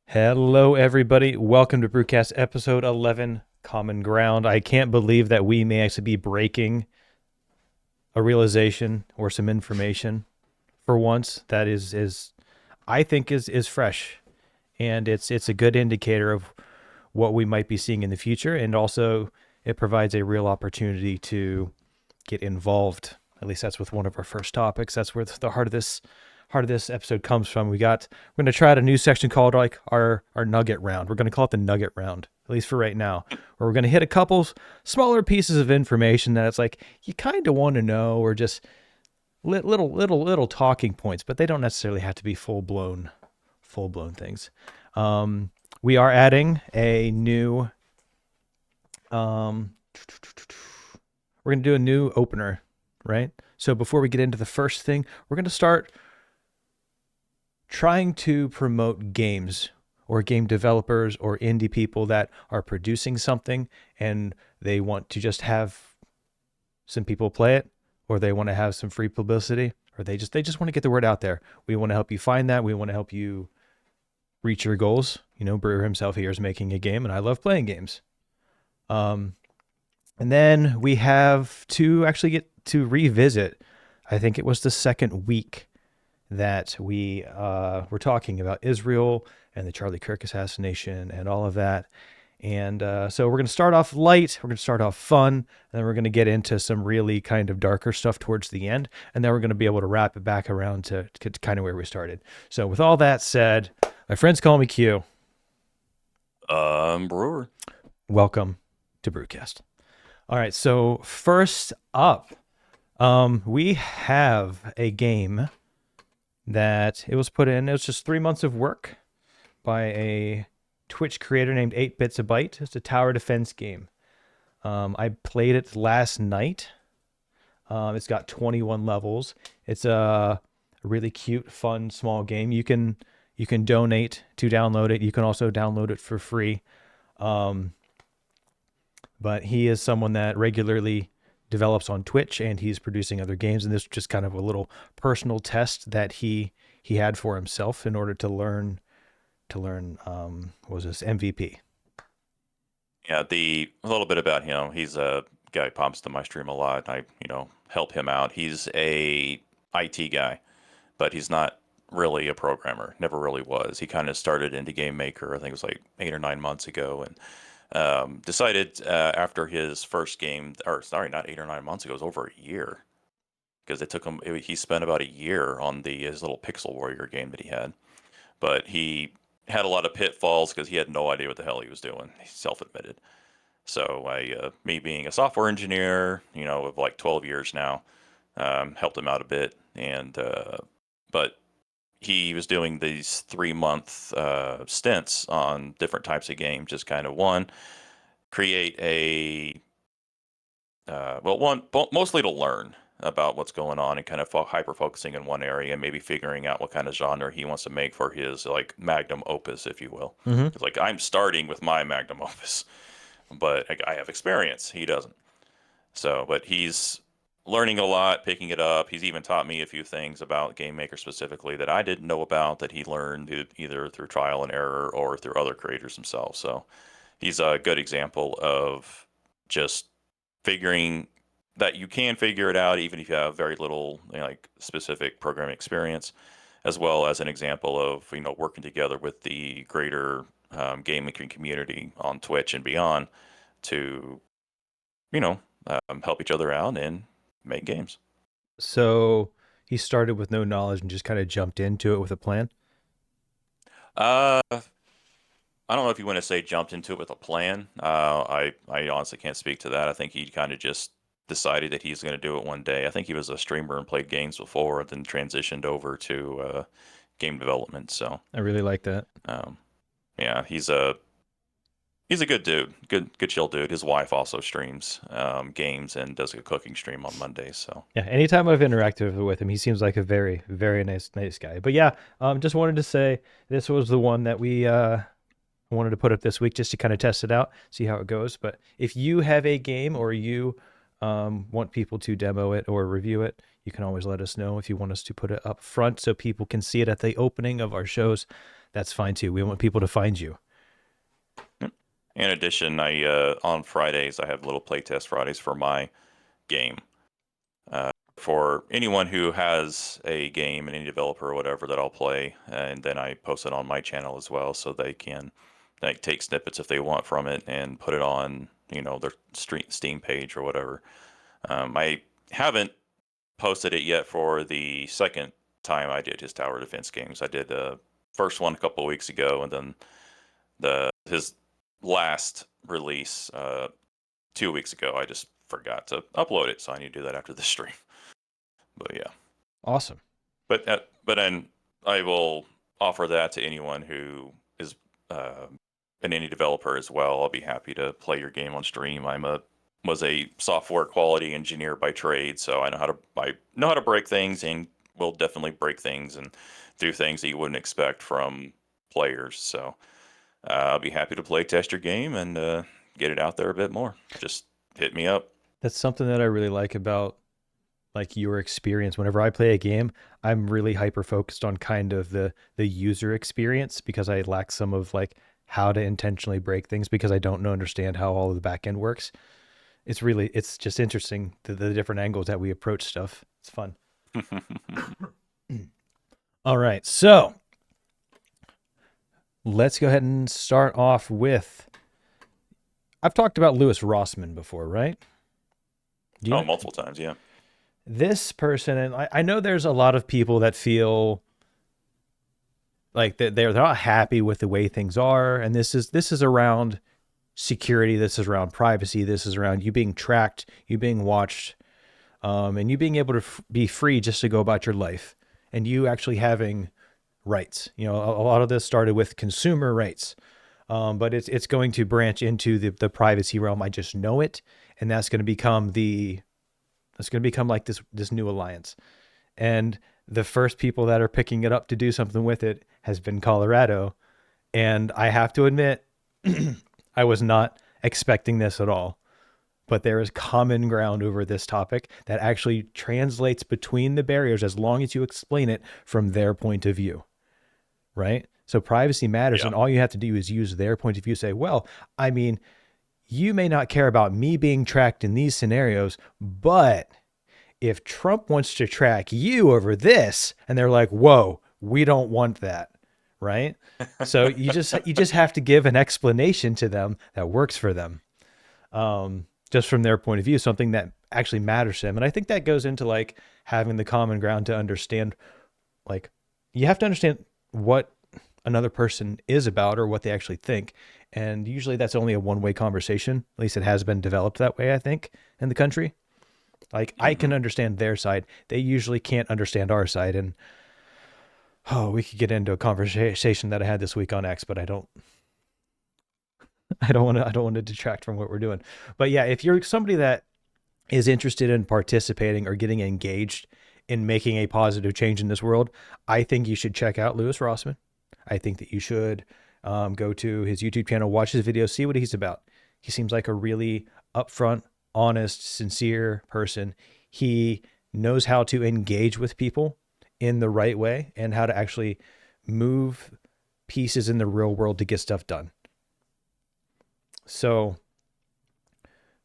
Hello, everybody. Welcome to BrewQast episode 11, Common Ground. I can't believe that we may actually be breaking a realization or some information for once that is I think is fresh, and it's a good indicator of what we might be seeing in the future, and also it provides a real opportunity to get involved. At least that's with one of our first topics. That's where the heart of this episode comes from. We're going to try out a new section called like our nugget round. We're going to call it the nugget round, at least for right now. Where we're going to hit a couple smaller pieces of information that it's like you kind of want to know, or just little talking points, but they don't necessarily have to be full blown things. We are adding a new. We're going to do a new opener, right? So before we get into the first thing, we're going to start trying to promote games or game developers or indie people that are producing something and they want to just have some people play it, or they want to have some free publicity, or they just want to get the word out there. We want to help you find that. We want to help you reach your goals. Brewer himself here is making a game, and I love playing games. And then we have to actually get to revisit, I think it was the second week that we were talking about Israel and the Charlie Kirk assassination and all of that. And so we're going to start off light, we're going to start off fun, and then we're going to get into some really kind of darker stuff towards the end, and then we're going to be able to wrap it back around to kind of where we started. So with all that said, my friends call me Q. Brewer. Welcome to BrewQast. All right, so first up, we have a game that it was just 3 months of work by a Twitch creator named 8 Bits a Byte. It's a tower defense game. I played it last night. It's got 21 levels. It's a really cute, fun, small game. You can donate to download it. You can also download it for free. But he is someone that regularly develops on Twitch, and he's producing other games. And this was just kind of a little personal test that he had for himself in order to learn what was this, MVP. Yeah, a little bit about him. He's a guy who pops to my stream a lot. I help him out. He's a IT guy, but he's not really a programmer. Never really was. He kind of started into Game Maker. I think it was like 8 or 9 months ago, and decided after his first game, or sorry, not 8 or 9 months ago, it was over a year, because it took him. He spent about a year on his little Pixel Warrior game that he had, but he had a lot of pitfalls because he had no idea what the hell he was doing. He self-admitted. So me being a software engineer, of like 12 years now, helped him out a bit, and but he was doing these 3 month stints on different types of games. Just kind of create a mostly to learn about what's going on and kind of hyper focusing in one area and maybe figuring out what kind of genre he wants to make for his like magnum opus, if you will. Mm-hmm. It's like I'm starting with my magnum opus, but I have experience. He doesn't. So, but he's learning a lot, picking it up. He's even taught me a few things about Game Maker specifically that I didn't know about, that he learned either through trial and error or through other creators himself. So he's a good example of just figuring that you can figure it out even if you have very little like specific programming experience, as well as an example of working together with the greater gaming community on Twitch and beyond to help each other out and make games. So he started with no knowledge and just kind of jumped into it with a plan. Uh, I don't know if you want to say jumped into it with a plan. I honestly can't speak to that. I think he kind of just decided that he's going to do it one day. I think he was a streamer and played games before, and then transitioned over to game development. So I really like that. Yeah, he's a good dude, good chill dude. His wife also streams games and does a cooking stream on Mondays. So Yeah, anytime I've interacted with him, he seems like a very, very nice guy. But yeah, just wanted to say this was the one that we wanted to put up this week just to kind of test it out, see how it goes. But if you have a game or you want people to demo it or review it, you can always let us know if you want us to put it up front so people can see it at the opening of our shows. That's fine too. We want people to find you. In addition, I on Fridays I have little playtest Fridays for my game. For anyone who has a game and any developer or whatever that I'll play, and then I post it on my channel as well, so they can like take snippets if they want from it and put it on their Steam page or whatever. I haven't posted it yet for the second time I did his tower defense games. I did the first one a couple of weeks ago, and then his last release 2 weeks ago. I just forgot to upload it, so I need to do that after the stream. But yeah, Awesome. but then I will offer that to anyone who is an indie developer as well. I'll be happy to play your game on stream. Was a software quality engineer by trade, so I know how to break things, and will definitely break things and do things that you wouldn't expect from players. So I'll be happy to play test your game and get it out there a bit more. Just hit me up. That's something that I really like about like your experience. Whenever I play a game, I'm really hyper focused on kind of the user experience, because I lack some of like how to intentionally break things, because I don't understand how all of the back end works. It's just interesting, the different angles that we approach stuff. It's fun. All right, so let's go ahead and start off with, I've talked about Louis Rossmann before, right? Multiple times, yeah. This person, and I know there's a lot of people that feel like that they're not happy with the way things are, and this is around security, this is around privacy, this is around you being tracked, you being watched, and you being able to be free just to go about your life, and you actually having rights. A lot of this started with consumer rights, but it's going to branch into the privacy realm. I just know it, and that's going to become like this new alliance. And the first people that are picking it up to do something with it has been Colorado. And I have to admit, I was not expecting this at all, but there is common ground over this topic that actually translates between the barriers as long as you explain it from their point of view, right? So privacy matters, Yeah. and all you have to do is use their point of view. Say, well, I mean, you may not care about me being tracked in these scenarios, but if Trump wants to track you over this, and they're like, whoa, we don't want that, right? So you just have to give an explanation to them that works for them, just from their point of view, something that actually matters to them. And I think that goes into like having the common ground to understand, like you have to understand what another person is about or what they actually think. And usually that's only a one-way conversation. At least it has been developed that way, I think, in the country. Like I can understand their side. They usually can't understand our side. And we could get into a conversation that I had this week on X, but I don't want to detract from what we're doing. But yeah, if you're somebody that is interested in participating or getting engaged in making a positive change in this world, I think you should check out Louis Rossmann. I think that you should go to his YouTube channel, watch his videos, see what he's about. He seems like a really upfront, honest, sincere person. He knows how to engage with people in the right way and how to actually move pieces in the real world to get stuff done. So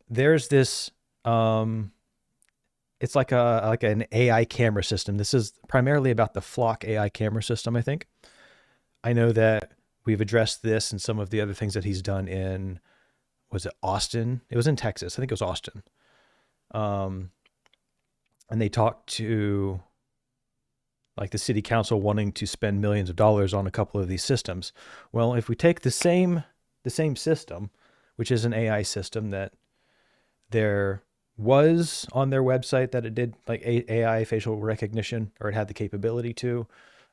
there's this, it's like an AI camera system. This is primarily about the Flock AI camera system, I think. I know that we've addressed this and some of the other things that he's done in, was it Austin? It was in Texas. I think it was Austin. And they talked to like the city council wanting to spend millions of dollars on a couple of these systems. Well, if we take the same system, which is an AI system that there was on their website that it did like AI facial recognition, or it had the capability to,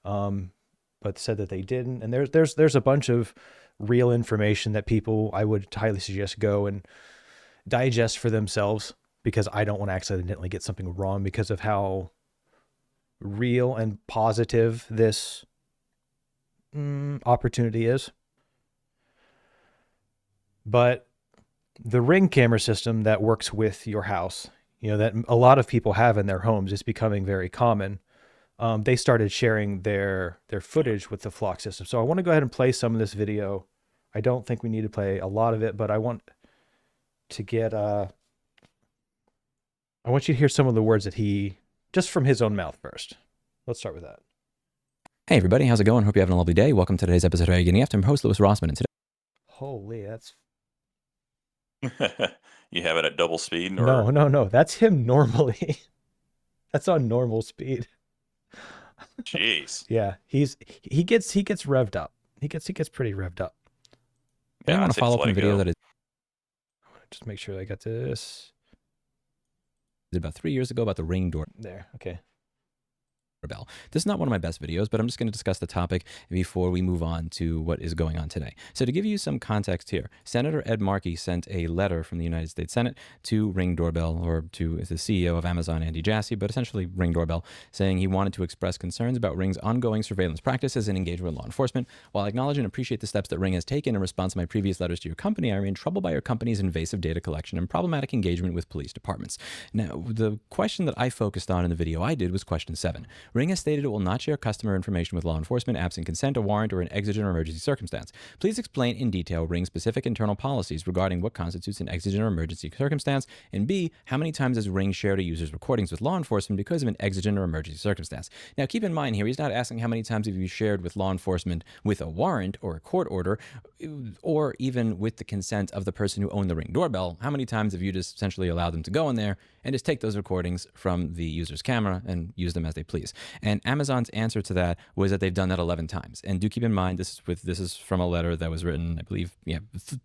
but said that they didn't. And there's a bunch of real information that people, I would highly suggest go and digest for themselves, because I don't want to accidentally get something wrong because of how real and positive this opportunity is. But the Ring camera system that works with your house, that a lot of people have in their homes. It's becoming very common. They started sharing their Yeah. footage with the Flock system. So I want to go ahead and play some of this video. I don't think we need to play a lot of it, but I want to get I want you to hear some of the words that he just from his own mouth first. Let's start with that. Hey everybody, how's it going? Hope you're having a lovely day. Welcome to today's episode of How You Getting After. I'm host Louis Rossman, and today Holy, that's You have it at double speed, no. That's him normally. That's on normal speed. jeez. Yeah, he gets revved up. He gets pretty revved up. I Yeah, want I'd to say just follow up let on a it video go. that is Just make sure I got this. about 3 years ago about the Ring doorbell. There. Okay. This is not one of my best videos, but I'm just going to discuss the topic before we move on to what is going on today. So to give you some context here, Senator Ed Markey sent a letter from the United States Senate to Ring Doorbell, or to the CEO of Amazon, Andy Jassy, but essentially Ring Doorbell, saying he wanted to express concerns about Ring's ongoing surveillance practices and engagement with law enforcement. While I acknowledge and appreciate the steps that Ring has taken in response to my previous letters to your company, I remain troubled by your company's invasive data collection and problematic engagement with police departments. Now, the question that I focused on in the video I did was question 7. Ring has stated it will not share customer information with law enforcement absent consent, a warrant, or an exigent or emergency circumstance. Please explain in detail Ring's specific internal policies regarding what constitutes an exigent or emergency circumstance, and B, how many times has Ring shared a user's recordings with law enforcement because of an exigent or emergency circumstance? Now, keep in mind here, he's not asking how many times have you shared with law enforcement with a warrant or a court order, or even with the consent of the person who owned the Ring doorbell. How many times have you just essentially allowed them to go in there and just take those recordings from the user's camera and use them as they please? And Amazon's answer to that was that they've done that 11 times. And do keep in mind, this is from a letter that was written, I believe,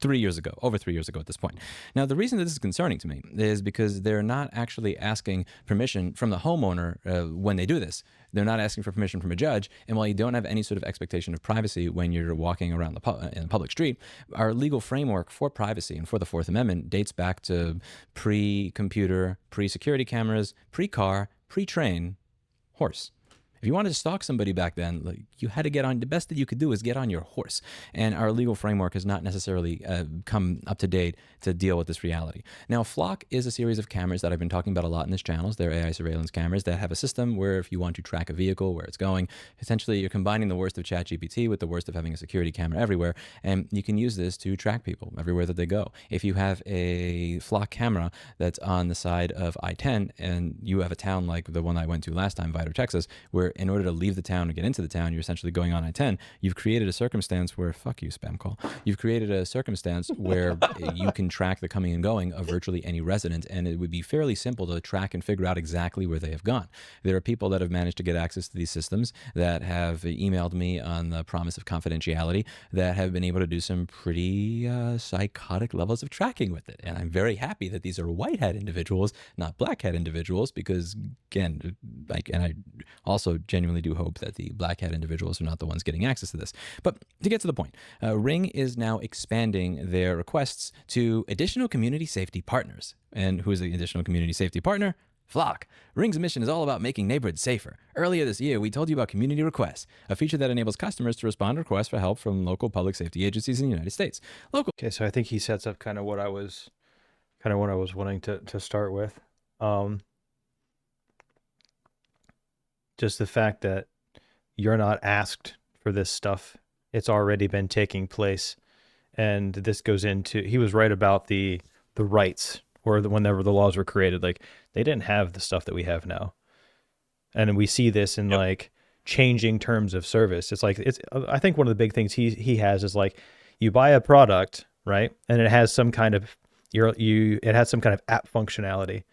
3 years ago, over 3 years ago at this point. Now, the reason that this is concerning to me is because they're not actually asking permission from the homeowner when they do this. They're not asking for permission from a judge. And while you don't have any sort of expectation of privacy when you're walking around in the public street, our legal framework for privacy and for the Fourth Amendment dates back to pre-computer, pre-security cameras, pre-car, pre-train, horse. If you wanted to stalk somebody back then, you had to get on, the best that you could do is get on your horse. And our legal framework has not necessarily come up to date to deal with this reality. Now, Flock is a series of cameras that I've been talking about a lot in this channel. They're AI surveillance cameras that have a system where if you want to track a vehicle, where it's going, essentially you're combining the worst of ChatGPT with the worst of having a security camera everywhere. And you can use this to track people everywhere that they go. If you have a Flock camera that's on the side of I-10 and you have a town like the one I went to last time, Vidor, Texas, where in order to leave the town or get into the town, you're essentially going on I-10. You've created a circumstance where, fuck you, spam call. You've created a circumstance where you can track the coming and going of virtually any resident, and it would be fairly simple to track and figure out exactly where they have gone. There are people that have managed to get access to these systems that have emailed me on the promise of confidentiality that have been able to do some pretty psychotic levels of tracking with it. And I'm very happy that these are white hat individuals, not black hat individuals, because again, and I also genuinely do hope that the black hat individuals are not the ones getting access to this. But to get to the point, Ring is now expanding their requests to additional community safety partners. And who is the additional community safety partner? Flock. Ring's mission is all about making neighborhoods safer. Earlier this year, we told you about Community Requests, a feature that enables customers to respond to requests for help from local public safety agencies in the United States. Okay, so I think he sets up kind of what I was wanting to start with. Just the fact that you're not asked for this stuff. It's already been taking place. And this goes into, he was right about the rights, or whenever the laws were created, like they didn't have the stuff that we have now. And we see this in like changing terms of service. It's like, I think one of the big things he has is like, you buy a product, right? And it has some kind of, it has some kind of app functionality,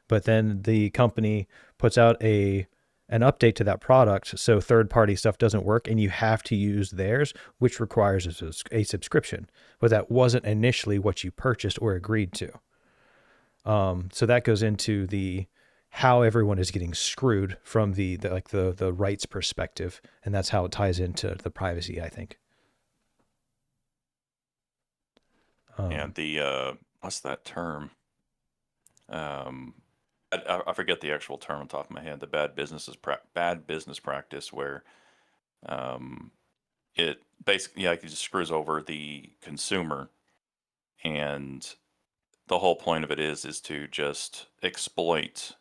but then the company puts out an update to that product so third-party stuff doesn't work, and you have to use theirs, which requires a subscription. But that wasn't initially what you purchased or agreed to. So that goes into the how everyone is getting screwed from the rights perspective, and that's how it ties into the privacy, I think. And the what's that term? I forget the actual term on top of my head. The bad business practice, where it basically it just screws over the consumer, and the whole point of it is to just exploit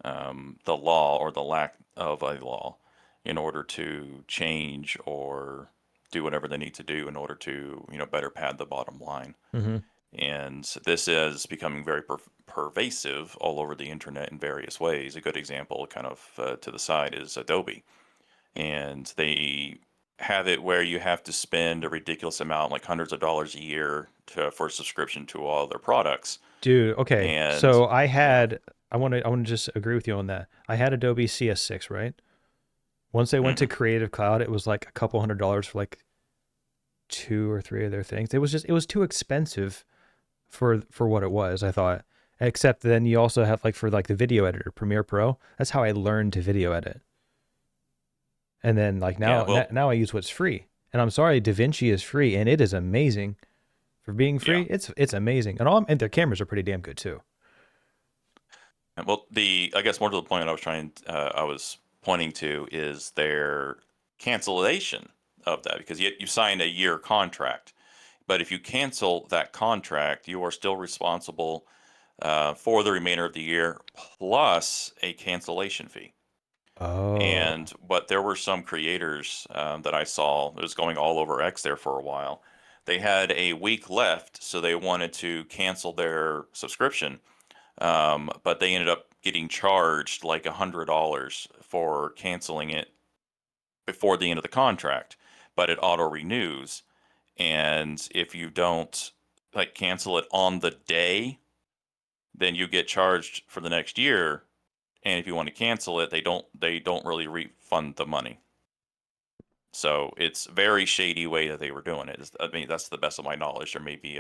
the law or the lack of a law in order to change or do whatever they need to do in order to, better pad the bottom line. Mm-hmm. And this is becoming very pervasive all over the internet in various ways. A good example, kind of to the side, is Adobe. And they have it where you have to spend a ridiculous amount, like hundreds of dollars a year, for a subscription to all their products. Dude, okay. And So yeah, I want to just agree with you on that. I had Adobe CS6, right? Once they went to hmm Creative Cloud, it was like a couple $100 for like 2 or 3 of their things. It was too expensive for what it was, I thought. Except then you also have like for like the video editor, Premiere Pro. That's how I learned to video edit. And then like yeah, well, now I use what's free. And I'm sorry, DaVinci is free and it is amazing. For being yeah. free, it's amazing. And their cameras are pretty damn good too. Well, I guess more to the point I was pointing to is their cancellation of that, because you signed a year contract, but if you cancel that contract, you are still responsible for the remainder of the year plus a cancellation fee. Oh. But there were some creators that I saw, it was going all over X there for a while. They had a week left, so they wanted to cancel their subscription, but they ended up getting charged like $100 for canceling it before the end of the contract. But it auto renews, and if you don't like cancel it on the day, then you get charged for the next year. And if you want to cancel it, they don't really refund the money. So it's a very shady way that they were doing it. I mean, that's the best of my knowledge. There may be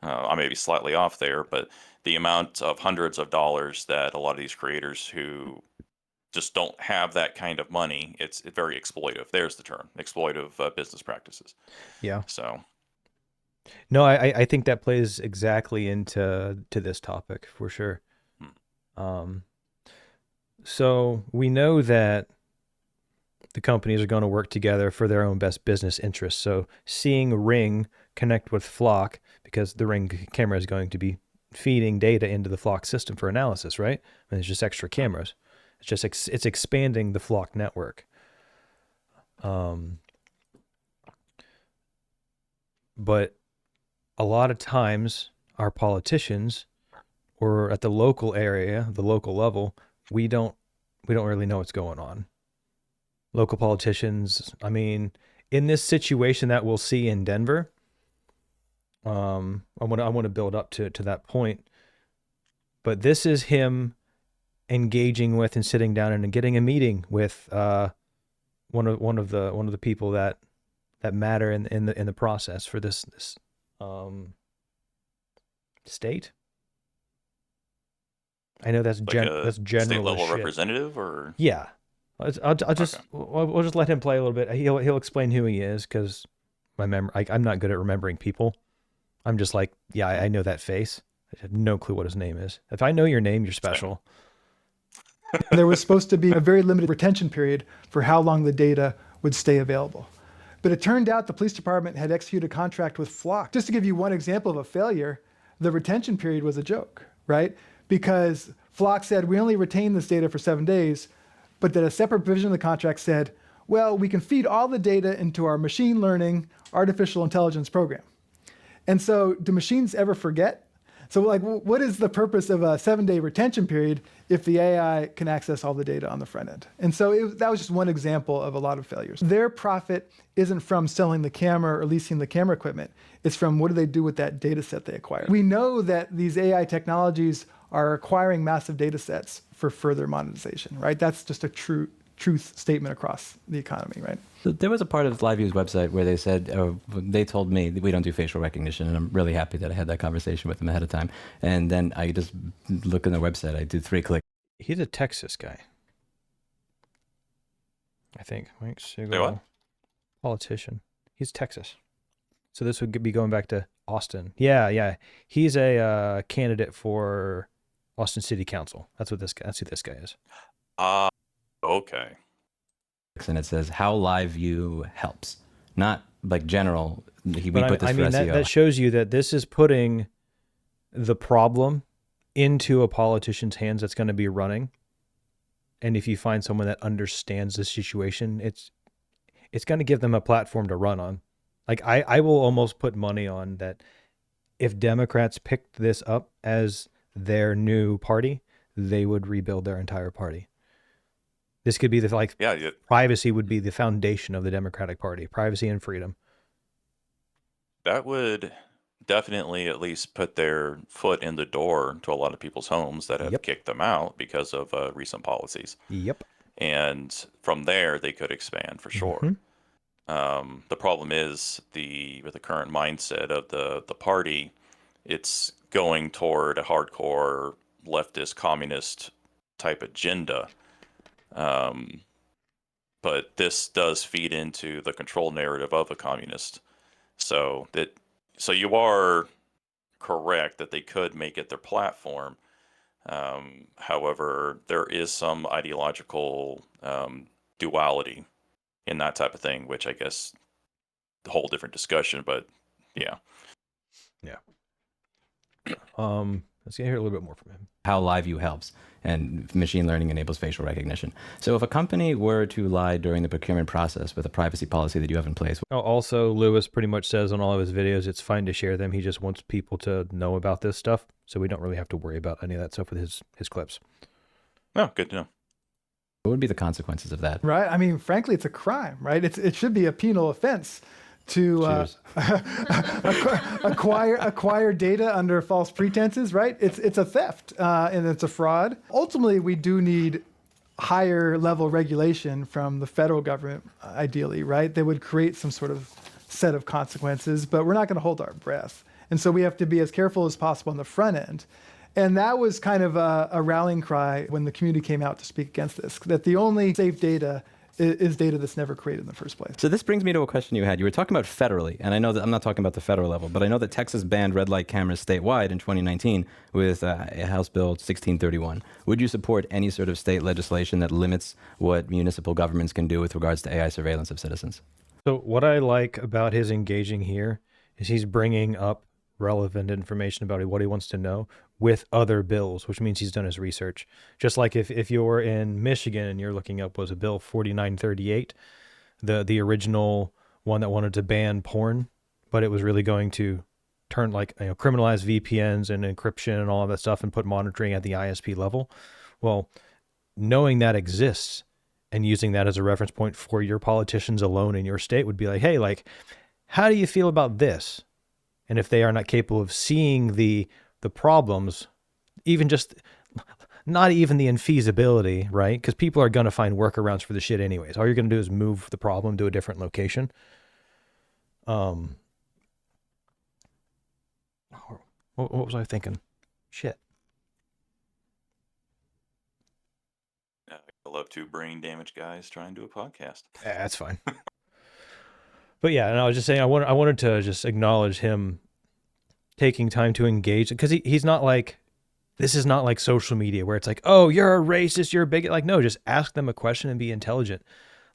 I may be slightly off there, but the amount of hundreds of dollars that a lot of these creators who just don't have that kind of money, it's very exploitive. There's the term, exploitive business practices. Yeah. So, No, I think that plays exactly into this topic for sure. hmm, Um, so we know that the companies are going to work together for their own best business interests. So seeing Ring connect with Flock, because the Ring camera is going to be feeding data into the Flock system for analysis, right? And it's just extra cameras. It's just it's expanding the Flock network. But a lot of times our politicians or at the local area, the local level, we don't really know what's going on. Local politicians, I mean, in this situation that we'll see in Denver, I want to build up to that point. But this is him engaging with and sitting down and getting a meeting with one of the people that matter in the process for this state. I know that's like a that's state general as level shit. representative, or Yeah, I'll just okay, we'll just let him play a little bit. He'll explain who he is because I'm not good at remembering people. I'm just like, yeah, I know that face. I have no clue what his name is. If I know your name, you're same. special. There was supposed to be a very limited retention period for how long the data would stay available. But it turned out the police department had executed a contract with Flock. Just to give you one example of a failure, the retention period was a joke, right? Because Flock said, we only retain this data for 7 days, but that a separate provision of the contract said, well, we can feed all the data into our machine learning, artificial intelligence program. And so do machines ever forget? So like, what is the purpose of a 7-day retention period if the AI can access all the data on the front end? And so that was just one example of a lot of failures. Their profit isn't from selling the camera or leasing the camera equipment. It's from what do they do with that data set they acquire. We know that these AI technologies are acquiring massive data sets for further monetization, right? That's just a truth statement across the economy, right? So there was a part of LiveView's website where they said, they told me that we don't do facial recognition, and I'm really happy that I had that conversation with them ahead of time. And then I just look on their website, I do 3 clicks. He's a Texas guy, I think. Mike Say what? Siegel, politician. He's Texas. So this would be going back to Austin. Yeah. He's a candidate for Austin City Council. That's who this guy is. Okay. And it says how LiveView helps, not like general. We But put this I for mean, SEO. that shows you that this is putting the problem into a politician's hands that's going to be running. And if you find someone that understands the situation, it's going to give them a platform to run on. Like I will almost put money on that if Democrats picked this up as their new party, they would rebuild their entire party. This could be privacy would be the foundation of the Democratic Party, privacy and freedom. That would definitely at least put their foot in the door to a lot of people's homes that have kicked them out because of recent policies. Yep. And from there, they could expand for sure. The problem is with the current mindset of the party, it's going toward a hardcore leftist communist type agenda. But this does feed into the control narrative of a communist. So you are correct that they could make it their platform. However, there is some ideological duality in that type of thing, which I guess a whole different discussion, but yeah. Let's hear a little bit more from him. How live view helps, and machine learning enables facial recognition. So if a company were to lie during the procurement process with a privacy policy that you have in place. Also, Lewis pretty much says on all of his videos, it's fine to share them. He just wants people to know about this stuff. So we don't really have to worry about any of that stuff with his clips. Oh, good to know. What would be the consequences of that? Right. I mean, frankly, it's a crime, right? It should be a penal offense to acquire data under false pretenses, right? It's a theft and it's a fraud. Ultimately, we do need higher level regulation from the federal government, ideally, right? That would create some sort of set of consequences, but we're not going to hold our breath. And so we have to be as careful as possible on the front end. And that was kind of a rallying cry when the community came out to speak against this, that the only safe data is data that's never created in the first place. So this brings me to a question you had. You were talking about federally, and I know that I'm not talking about the federal level, but I know that Texas banned red light cameras statewide in 2019 with House Bill 1631. Would you support any sort of state legislation that limits what municipal governments can do with regards to AI surveillance of citizens? So what I like about his engaging here is he's bringing up relevant information about what he wants to know with other bills, which means he's done his research. Just like if you're in Michigan and you're looking up, was a bill 4938, the original one that wanted to ban porn, but it was really going to turn criminalize VPNs and encryption and all of that stuff and put monitoring at the ISP level. Well, knowing that exists and using that as a reference point for your politicians alone in your state would be like, hey, how do you feel about this? And if they are not capable of seeing the problems, even just not even the infeasibility, right? Because people are going to find workarounds for the shit anyways. All you're going to do is move the problem to a different location. What was I thinking? Shit. I love two brain damaged guys trying to do a podcast. Yeah, that's fine. But yeah, and I was just saying, I wanted to just acknowledge him taking time to engage, because he's not like, this is not like social media where it's like, oh, you're a racist, you're a bigot. Like, no, just ask them a question and be intelligent.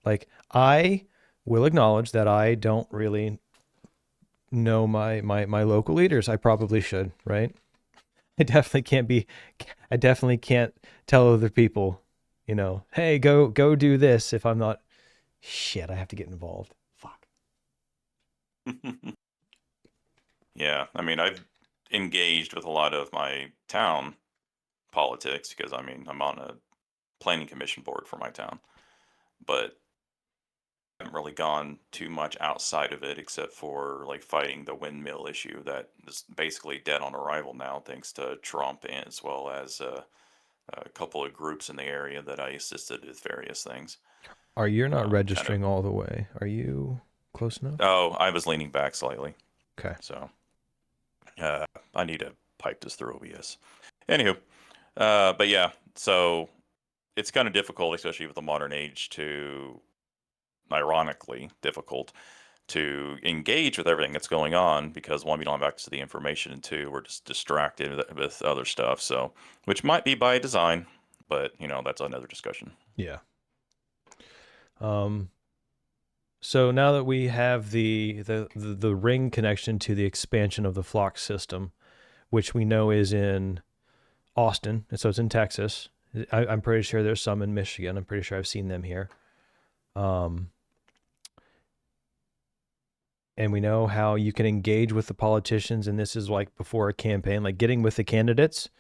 Like, I will acknowledge that I don't really know my local leaders. I probably should, right? I definitely can't tell other people, hey, go do this if I'm not, shit, I have to get involved. Fuck. Yeah, I mean, I've engaged with a lot of my town politics because, I'm on a planning commission board for my town, but I haven't really gone too much outside of it except for fighting the windmill issue that is basically dead on arrival now, thanks to Trump, and as well as a couple of groups in the area that I assisted with various things. You're not registering all the way. Are you close enough? Oh, I was leaning back slightly. Okay. So I need to pipe this through OBS. Anywho, but yeah, so it's kind of difficult, especially with the modern age, ironically difficult to engage with everything that's going on, because one, we don't have access to the information, and two, we're just distracted with other stuff. So, which might be by design, but that's another discussion. Yeah. So now that we have the ring connection to the expansion of the Flock system, which we know is in Austin, and so it's in Texas. I'm pretty sure there's some in Michigan. I'm pretty sure I've seen them here. And we know how you can engage with the politicians, and this is like before a campaign, like getting with the candidates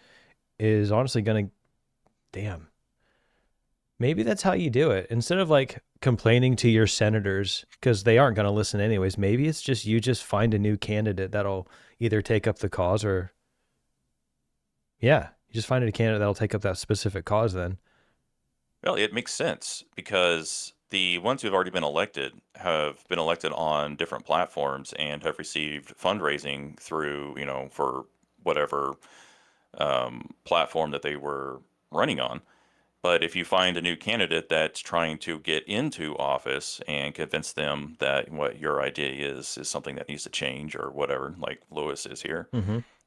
is honestly going to, damn, maybe that's how you do it. Instead of like complaining to your senators, because they aren't going to listen anyways, maybe it's just you just find a new candidate that'll either take up the cause or, yeah, you just find a candidate that'll take up that specific cause then. Well, it makes sense because the ones who've already been elected have been elected on different platforms and have received fundraising through, for whatever platform that they were running on. But if you find a new candidate that's trying to get into office and convince them that what your idea is something that needs to change or whatever, like Lewis is here,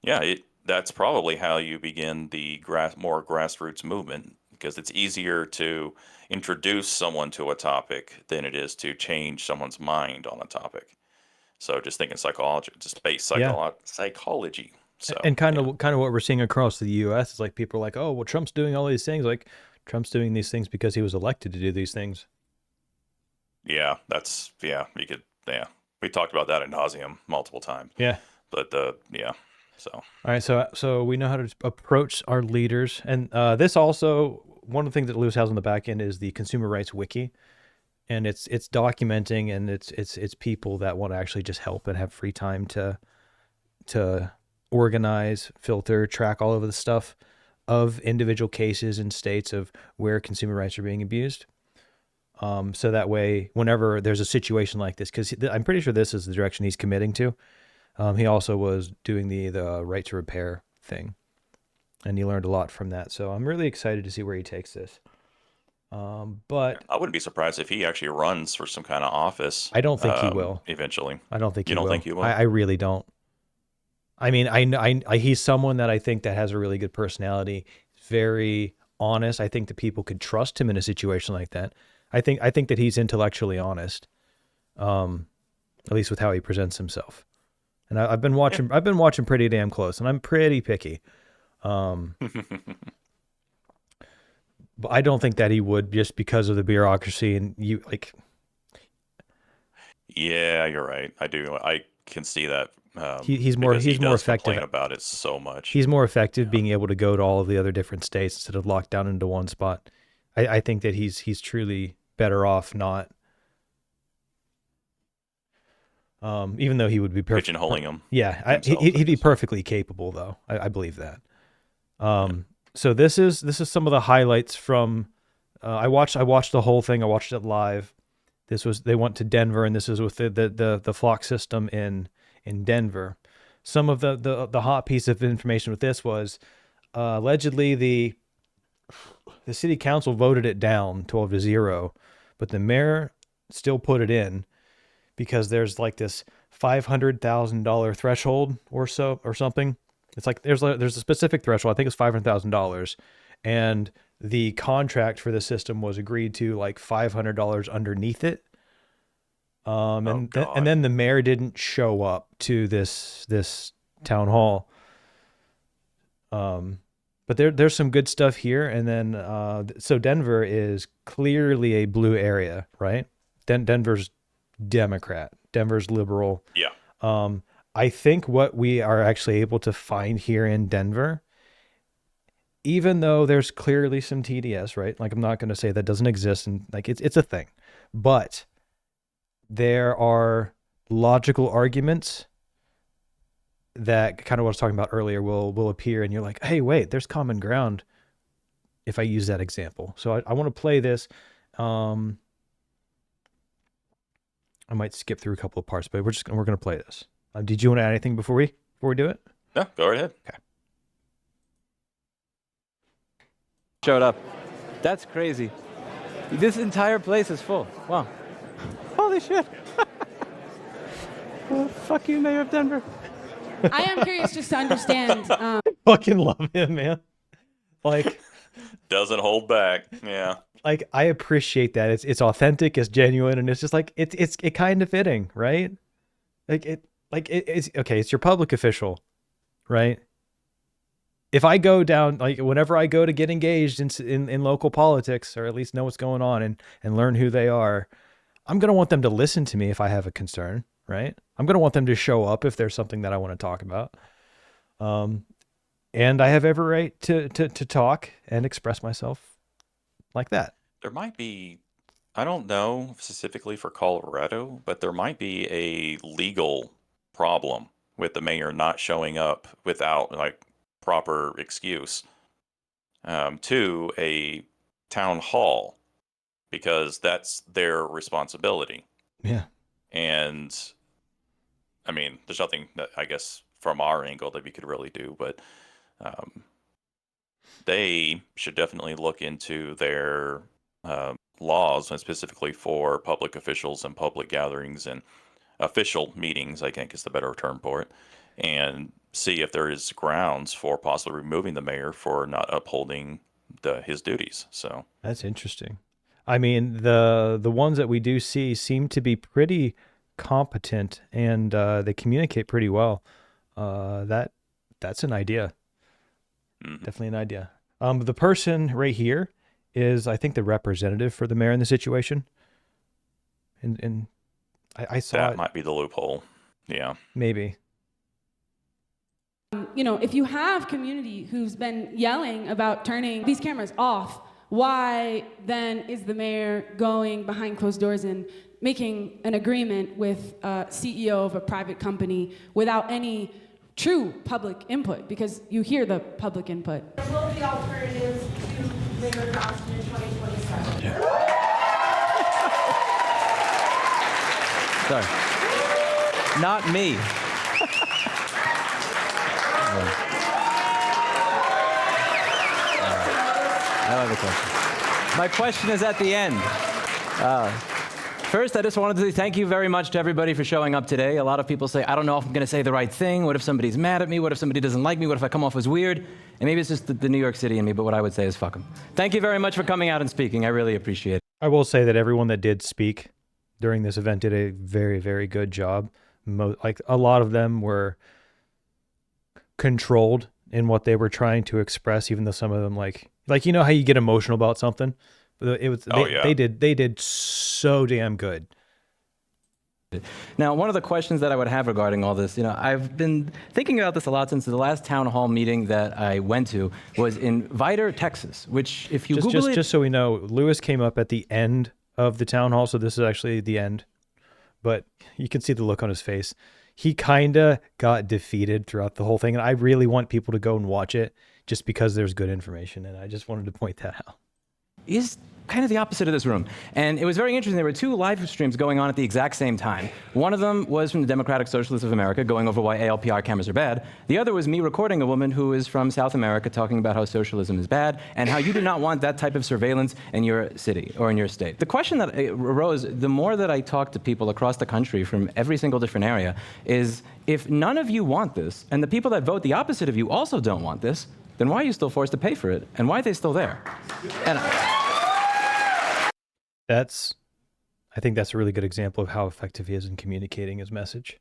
yeah, that's probably how you begin the more grassroots movement, because it's easier to introduce someone to a topic than it is to change someone's mind on a topic. So just thinking psychology, just base psychology. So and kind of what we're seeing across the U.S. is like people are like, oh, well, Trump's doing all these things. Like Trump's doing these things because he was elected to do these things. Yeah, we talked about that ad nauseum multiple times. Yeah, but So all right, so we know how to approach our leaders, and this also, one of the things that Lewis has on the back end is the Consumer Rights Wiki, and it's documenting, and it's people that want to actually just help and have free time to organize, filter, track all of the stuff of individual cases in states of where consumer rights are being abused. So that way, whenever there's a situation like this, because I'm pretty sure this is the direction he's committing to. He also was doing the right to repair thing, and he learned a lot from that. So I'm really excited to see where he takes this. But I wouldn't be surprised if he actually runs for some kind of office. I don't think he will eventually. I don't think he will. You don't think he will? I really don't. I mean, I he's someone that I think that has a really good personality, very honest. I think that people could trust him in a situation like that. I think that he's intellectually honest, at least with how he presents himself. And I've been watching pretty damn close, and I'm pretty picky. But I don't think that he would, just because of the bureaucracy and you like. Yeah, you're right. I do. I can see that. He's more effective. Complain about it so much. He's more effective being able to go to all of the other different states instead of locked down into one spot. I think that he's truly better off not. Even though he would be pigeonholing him. Yeah, he'd be perfectly capable, though. I believe that. So this is some of the highlights from. I watched the whole thing. I watched it live. They went to Denver, and this is with the flock system in Denver. Some of the hot piece of information with this was allegedly the city council voted it down 12-0, but the mayor still put it in, because there's like this $500,000 threshold or something. It's like there's a specific threshold. I think it's $500,000, and the contract for the system was agreed to like $500 underneath it. And then the mayor didn't show up to this town hall. But there's some good stuff here, and then so Denver is clearly a blue area, right? Denver's Democrat. Denver's liberal. Yeah. I think what we are actually able to find here in Denver, even though there's clearly some TDS, right? Like, I'm not going to say that doesn't exist, and like it's a thing, but there are logical arguments that kind of what I was talking about earlier will appear, and you're like, hey, wait, there's common ground if I use that example. So I want to play this. I might skip through a couple of parts, but we're going to play this. Did you want to add anything before we do it? Yeah, go right ahead. Okay. Showed up. That's crazy. This entire place is full. Wow. Holy shit. Well, fuck you, Mayor of Denver. I am curious just to understand. Fucking love him, man. Like, doesn't hold back. Yeah. Like, I appreciate that. It's authentic, it's genuine, and it's just like it's kind of fitting, right? It's okay. It's your public official, right? if I go down, like whenever I go to get engaged in local politics, or at least know what's going on and learn who they are, I'm going to want them to listen to me if I have a concern, right? I'm going to want them to show up if there's something that I want to talk about. And I have every right to talk and express myself like that. There might be, I don't know specifically for Colorado, but there might be a legal problem with the mayor not showing up without like proper excuse to a town hall because that's their responsibility. Yeah. And I mean, there's nothing that I guess from our angle that we could really do, but they should definitely look into their laws, and specifically for public officials and public gatherings and official meetings, I think is the better term for it, and see if there is grounds for possibly removing the mayor for not upholding his duties. So that's interesting. I mean, the ones that we do see seem to be pretty competent, and they communicate pretty well. That's an idea. Definitely an idea. The person right here is, I think, the representative for the mayor in the situation. And I saw that it. Might be the loophole. Yeah. Maybe. If you have community who's been yelling about turning these cameras off, why then is the mayor going behind closed doors and making an agreement with a CEO of a private company without any true public input? Because you hear the public input. What will the alternatives to BrewQast in 2027? Yeah. Sorry. Not me. I have a question. My question is at the end. First, I just wanted to say thank you very much to everybody for showing up today. A lot of people say, I don't know if I'm going to say the right thing. What if somebody's mad at me? What if somebody doesn't like me? What if I come off as weird? And maybe it's just the New York City in me, but what I would say is fuck them. Thank you very much for coming out and speaking. I really appreciate it. I will say that everyone that did speak during this event did a very, very good job. Like a lot of them were controlled in what they were trying to express, even though some of them like you know how you get emotional about something. They did so damn good. Now, one of the questions that I would have regarding all this, I've been thinking about this a lot since the last town hall meeting that I went to was in Vidor, Texas, which if you Google it... Just so we know, Lewis came up at the end of the town hall, so this is actually the end. But you can see the look on his face. He kind of got defeated throughout the whole thing, and I really want people to go and watch it just because there's good information, and I just wanted to point that out. Is kind of the opposite of this room. And it was very interesting. There were two live streams going on at the exact same time. One of them was from the Democratic Socialists of America going over why ALPR cameras are bad. The other was me recording a woman who is from South America talking about how socialism is bad and how you do not want that type of surveillance in your city or in your state. The question that arose, the more that I talked to people across the country from every single different area, is if none of you want this and the people that vote the opposite of you also don't want this, then why are you still forced to pay for it? And why are they still there? And I think that's a really good example of how effective he is in communicating his message.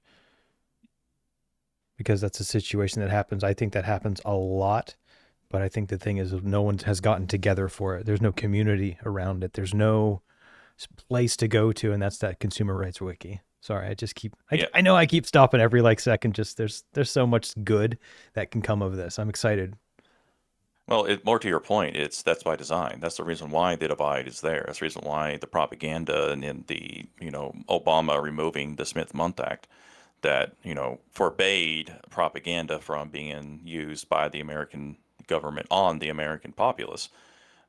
Because that's a situation that happens. I think that happens a lot. But I think the thing is no one has gotten together for it. There's no community around it. There's no place to go to, and that's that Consumer Rights Wiki. Sorry, I know I keep stopping every second. Just there's so much good that can come of this. I'm excited. Well, more to your point, that's by design. That's the reason why the divide is there. That's the reason why the propaganda and the Obama removing the Smith-Mundt Act that forbade propaganda from being used by the American government on the American populace.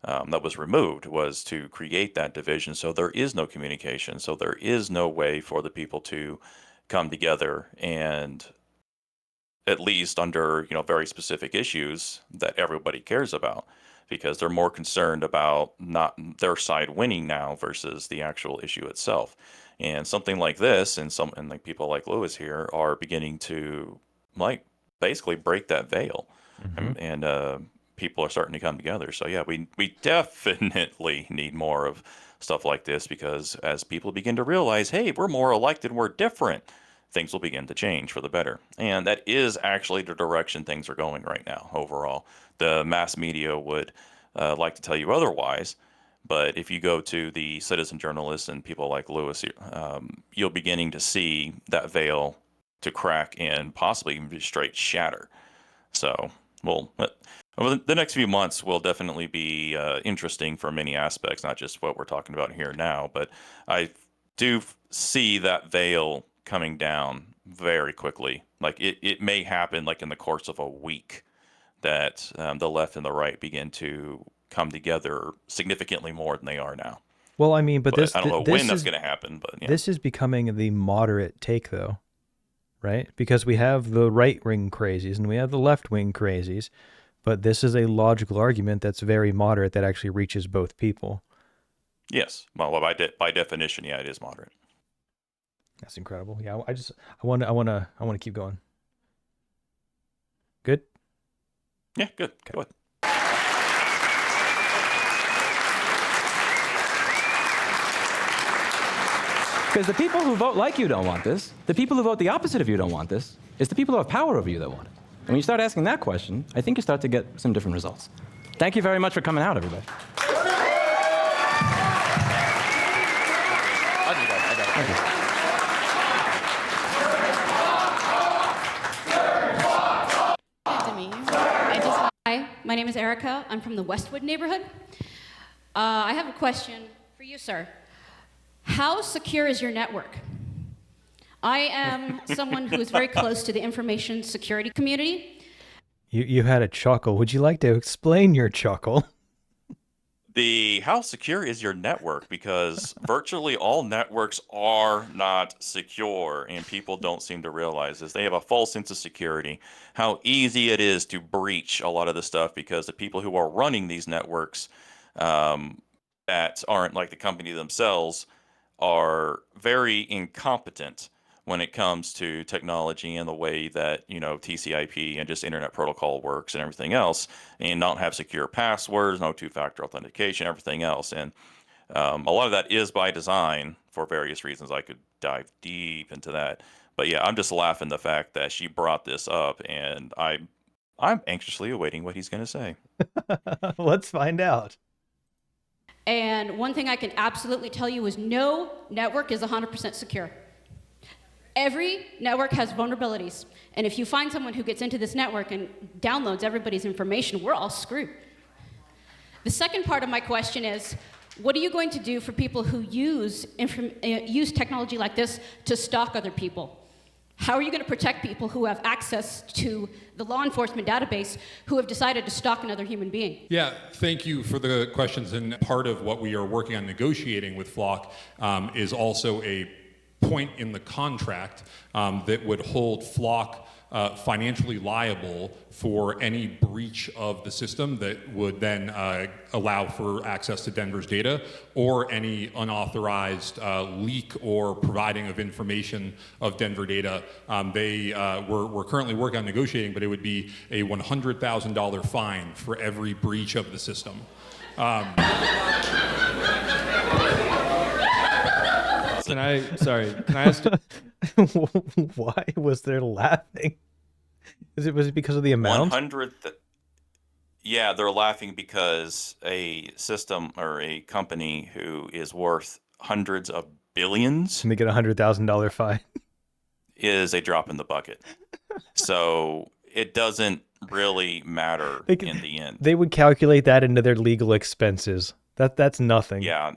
That was removed was to create that division. So there is no communication. So there is no way for the people to come together and at least under very specific issues that everybody cares about, because they're more concerned about not their side winning now versus the actual issue itself. And something like this and like people like Lewis here are beginning to basically break that veil. Mm-hmm. and people are starting to come together. So yeah, we definitely need more of stuff like this, because as people begin to realize, hey, we're more alike than we're different, things will begin to change for the better. And that is actually the direction things are going right now overall. The mass media would like to tell you otherwise, but if you go to the citizen journalists and people like Lewis, you're beginning to see that veil to crack and possibly even just straight shatter. So, well, over the next few months will definitely be interesting for many aspects, not just what we're talking about here now, but I do see that veil coming down very quickly. Like it may happen like in the course of a week that the left and the right begin to come together significantly more than they are now. Well, I mean, but this I don't know this when that's is going to happen, but yeah. this is becoming the moderate take, though, right? Because we have the right wing crazies and we have the left wing crazies, but this is a logical argument that's very moderate that actually reaches both people. Yes. Well, by definition, yeah, it is moderate. That's incredible. Yeah, I want to keep going. Good. Yeah, good. Okay. Go ahead. Because the people who vote like you don't want this. The people who vote the opposite of you don't want this. It's the people who have power over you that want it. And when you start asking that question, I think you start to get some different results. Thank you very much for coming out, everybody. Hi, my name is Erica. I'm from the Westwood neighborhood. I have a question for you, sir. How secure is your network? I am someone who is very close to the information security community. You had a chuckle. Would you like to explain your chuckle? How secure is your network? Because virtually all networks are not secure, and people don't seem to realize this. They have a false sense of security, how easy it is to breach a lot of the stuff because the people who are running these networks that aren't like the company themselves are very incompetent when it comes to technology and the way that, TCP and just internet protocol works and everything else, and don't have secure passwords, no two-factor authentication, everything else. And a lot of that is by design for various reasons. I could dive deep into that. But yeah, I'm just laughing the fact that she brought this up, and I'm anxiously awaiting what he's going to say. Let's find out. And one thing I can absolutely tell you is no network is 100% secure. Every network has vulnerabilities. And if you find someone who gets into this network and downloads everybody's information, we're all screwed. The second part of my question is, what are you going to do for people who use technology like this to stalk other people? How are you going to protect people who have access to the law enforcement database who have decided to stalk another human being? Yeah, thank you for the questions. And part of what we are working on negotiating with Flock is also a point in the contract that would hold Flock financially liable for any breach of the system that would then allow for access to Denver's data, or any unauthorized leak or providing of information of Denver data. We're currently working on negotiating, but it would be a $100,000 fine for every breach of the system. Can I ask? Why was there laughing? Was it because of the amount? 100. Yeah, they're laughing because a system or a company who is worth hundreds of billions And they get $100,000 fine. is a drop in the bucket. So it doesn't really matter in the end. They would calculate that into their legal expenses. That's nothing. Yeah,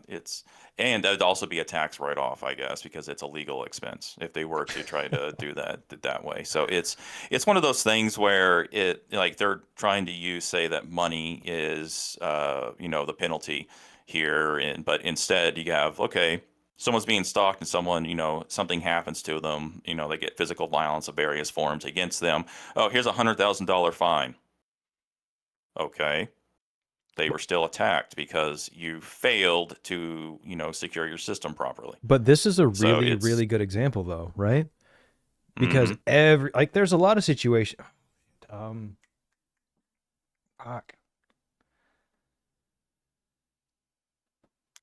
and that'd also be a tax write-off, I guess, because it's a legal expense if they were to try to do that way. So it's one of those things where they're trying to say that money is the penalty here, but instead you have, okay, someone's being stalked and someone, something happens to them, they get physical violence of various forms against them. Oh, here's $100,000 fine. Okay. They were still attacked because you failed to, secure your system properly. But this is a really, really good example, though, right? Because there's a lot of situations. Fuck.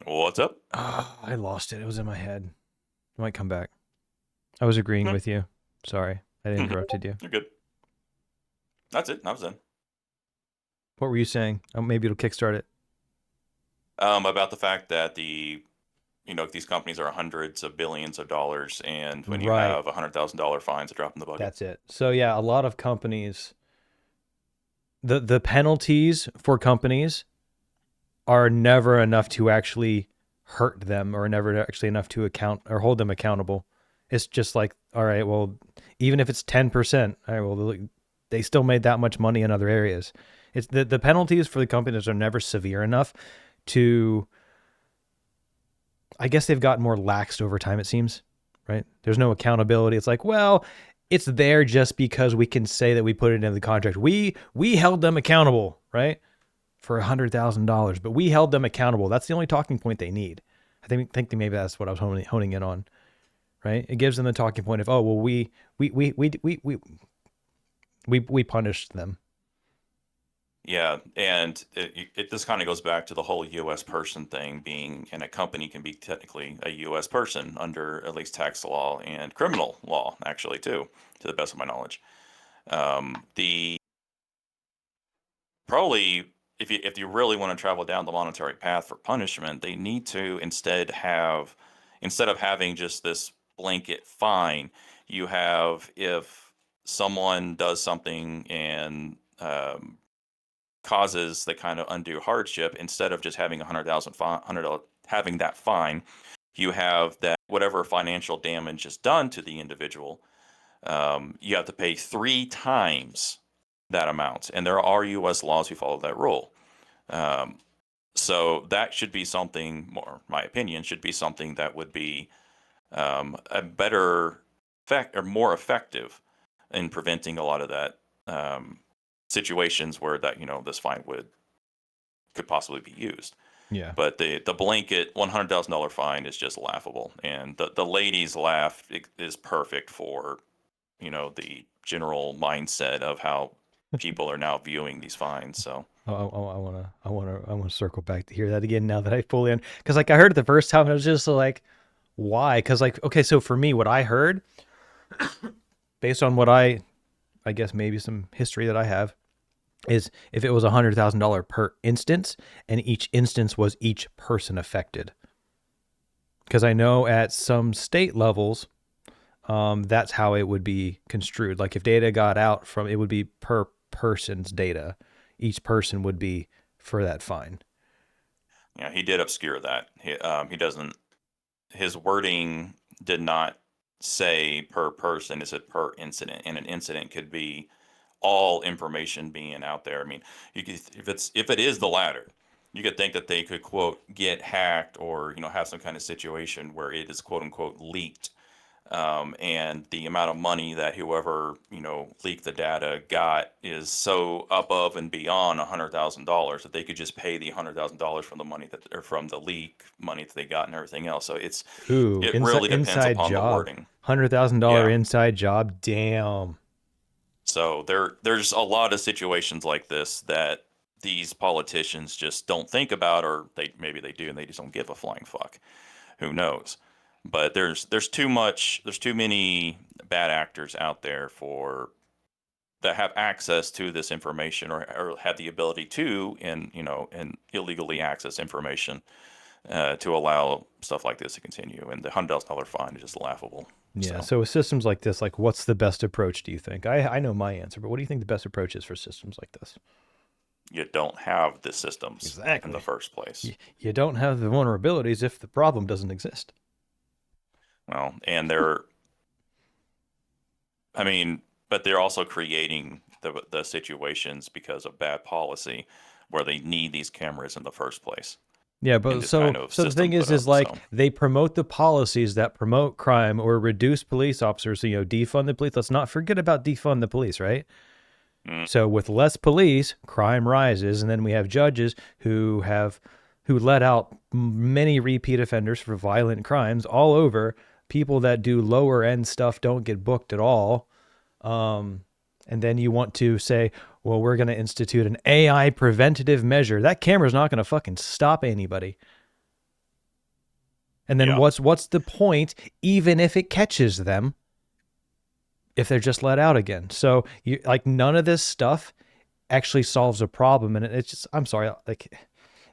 What's up? I lost it. It was in my head. It might come back. I was agreeing with you. Sorry, I interrupted you. You're good. That's it. I was in. What were you saying? Oh, maybe it'll kickstart it. About the fact that these companies are hundreds of billions of dollars, and when you have $100,000 fines, a drop in the bucket. That's it. So yeah, a lot of companies, the penalties for companies are never enough to actually hurt them, or never actually enough to account or hold them accountable. It's just like, all right, well, even if it's 10%, all right, well, they still made that much money in other areas. It's the penalties for the companies are never severe enough to, I guess they've gotten more laxed over time, it seems, right? There's no accountability. It's like, well, it's there just because we can say that we put it in the contract. We held them accountable, right? For $100,000, but we held them accountable. That's the only talking point they need. I think maybe that's what I was honing in on, right? It gives them the talking point of, oh, well, we punished them. Yeah, and it this kind of goes back to the whole U.S. person thing being, and a company can be technically a U.S. person under at least tax law and criminal law, actually, too, to the best of my knowledge. Probably, if you really want to travel down the monetary path for punishment, they need to instead of having just this blanket fine, you have, if someone does something and causes the kind of undue hardship, instead of just having $100,000 having that fine, you have that whatever financial damage is done to the individual, you have to pay 3 times that amount. And there are U.S. laws who follow that rule. So that should be something, more my opinion, should be something that would be a better effect, or more effective in preventing a lot of that situations where that this fine could possibly be used. Yeah. But the blanket $100,000 fine is just laughable, and the lady's laugh is perfect for the general mindset of how people are now viewing these fines. So I want to circle back to hear that again now that I fully because like I heard it the first time and I was just like, why? Because like, okay, so for me, what I heard, based on what I guess maybe some history that I have, is if it was $100,000 per instance, and each instance was each person affected. Because I know at some state levels, that's how it would be construed. Like if data got out from, it would be per person's data. Each person would be for that fine. Yeah, he did obscure that. He doesn't. His wording did not say per person. It said per incident, and an incident could be all information being out there. I mean, if it is the latter, you could think that they could, quote, get hacked, or have some kind of situation where it is, quote unquote, leaked, and the amount of money that whoever leaked the data got is so above and beyond $100,000 that they could just pay the $100,000 from the money from the leak money that they got and everything else. So it really depends upon the wording. $100,000 inside job. Damn. So there's a lot of situations like this that these politicians just don't think about, or maybe they do and they just don't give a flying fuck. Who knows? But there's too many bad actors out there that have access to this information, or have the ability to and illegally access information to allow stuff like this to continue. And the $100,000 fine is just laughable. Yeah. So with systems like this, like what's the best approach, do you think? I know my answer, but what do you think the best approach is for systems like this? You don't have the systems in the first place. You don't have the vulnerabilities if the problem doesn't exist. Well, and but they're also creating the situations because of bad policy where they need these cameras in the first place. Yeah, but so the thing is like they promote the policies that promote crime or reduce police officers, defund the police. Let's not forget about defund the police, right? So with less police, crime rises, and then we have judges who let out many repeat offenders for violent crimes all over. People that do lower end stuff don't get booked at all. And then you want to say, well, we're going to institute an AI preventative measure. That camera's not going to fucking stop anybody. And then what's the point, even if it catches them? if they're just let out again. So you like none of this stuff actually solves a problem. And it's just, I'm sorry, like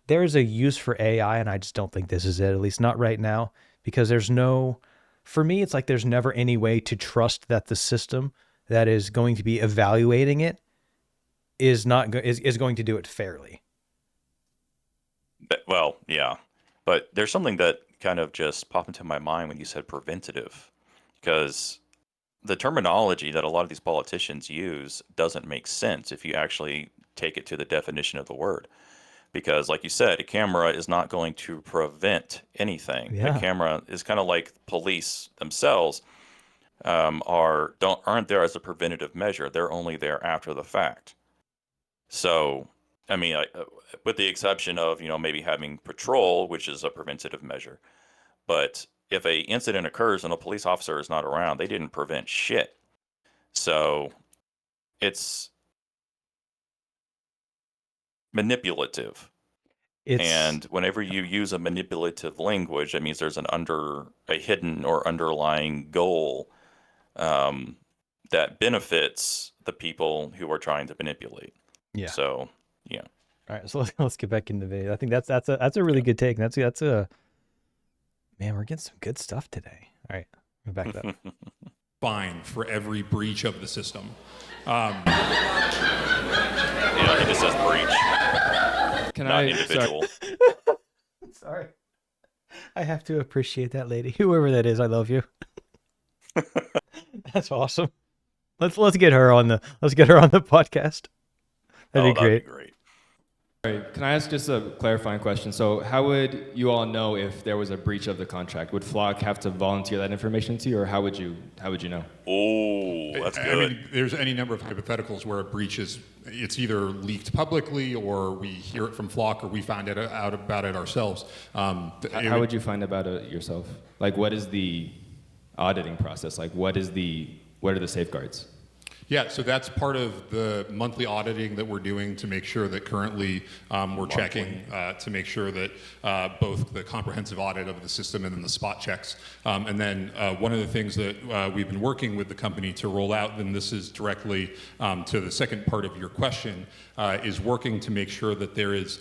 there is a use for AI, and I just don't think this is it, at least not right now, because for me, it's like there's never any way to trust that the system that is going to be evaluating it is going to do it fairly. Well, yeah, but there's something that kind of just popped into my mind when you said preventative, because the terminology that a lot of these politicians use doesn't make sense if you actually take it to the definition of the word. Because, like you said, a camera is not going to prevent anything. Yeah. A camera is kind of like police themselves aren't there as a preventative measure. They're only there after the fact. So, I mean, with the exception of maybe having patrol, which is a preventative measure. But if a incident occurs and a police officer is not around, they didn't prevent shit. So it's manipulative. And whenever you use a manipulative language, that means there's a hidden or underlying goal that benefits the people who are trying to manipulate. Yeah. So, yeah. All right, so let's get back into the video. I think that's a really good take. That's a man. We're getting some good stuff today. All right, we'll back that up. Fine for every breach of the system. Yeah, it just says breach. Can not I? individual. Sorry. I have to appreciate that lady, whoever that is. I love you. That's awesome. Let's get her on the podcast. That'd be great. Sorry, can I ask just a clarifying question? So how would you all know if there was a breach of the contract? Would Flock have to volunteer that information to you, or how would you know? Oh, that's good. I mean, there's any number of hypotheticals where a breach it's either leaked publicly, or we hear it from Flock, or we find out about it ourselves. How would you find about it yourself? Like, what is the auditing process? Like, what are the safeguards? Yeah, so that's part of the monthly auditing that we're doing to make sure that currently we're checking to make sure that both the comprehensive audit of the system and then the spot checks. And then one of the things that we've been working with the company to roll out, and this is directly to the second part of your question, is working to make sure that there is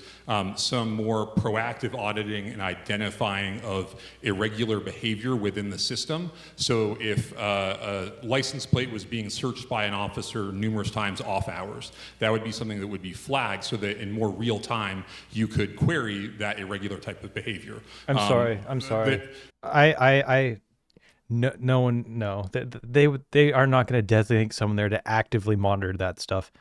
some more proactive auditing and identifying of irregular behavior within the system. So if a license plate was being searched by an officer numerous times off hours, that would be something that would be flagged so that in more real time you could query that irregular type of behavior. I'm sorry. They are not going to designate someone there to actively monitor that stuff.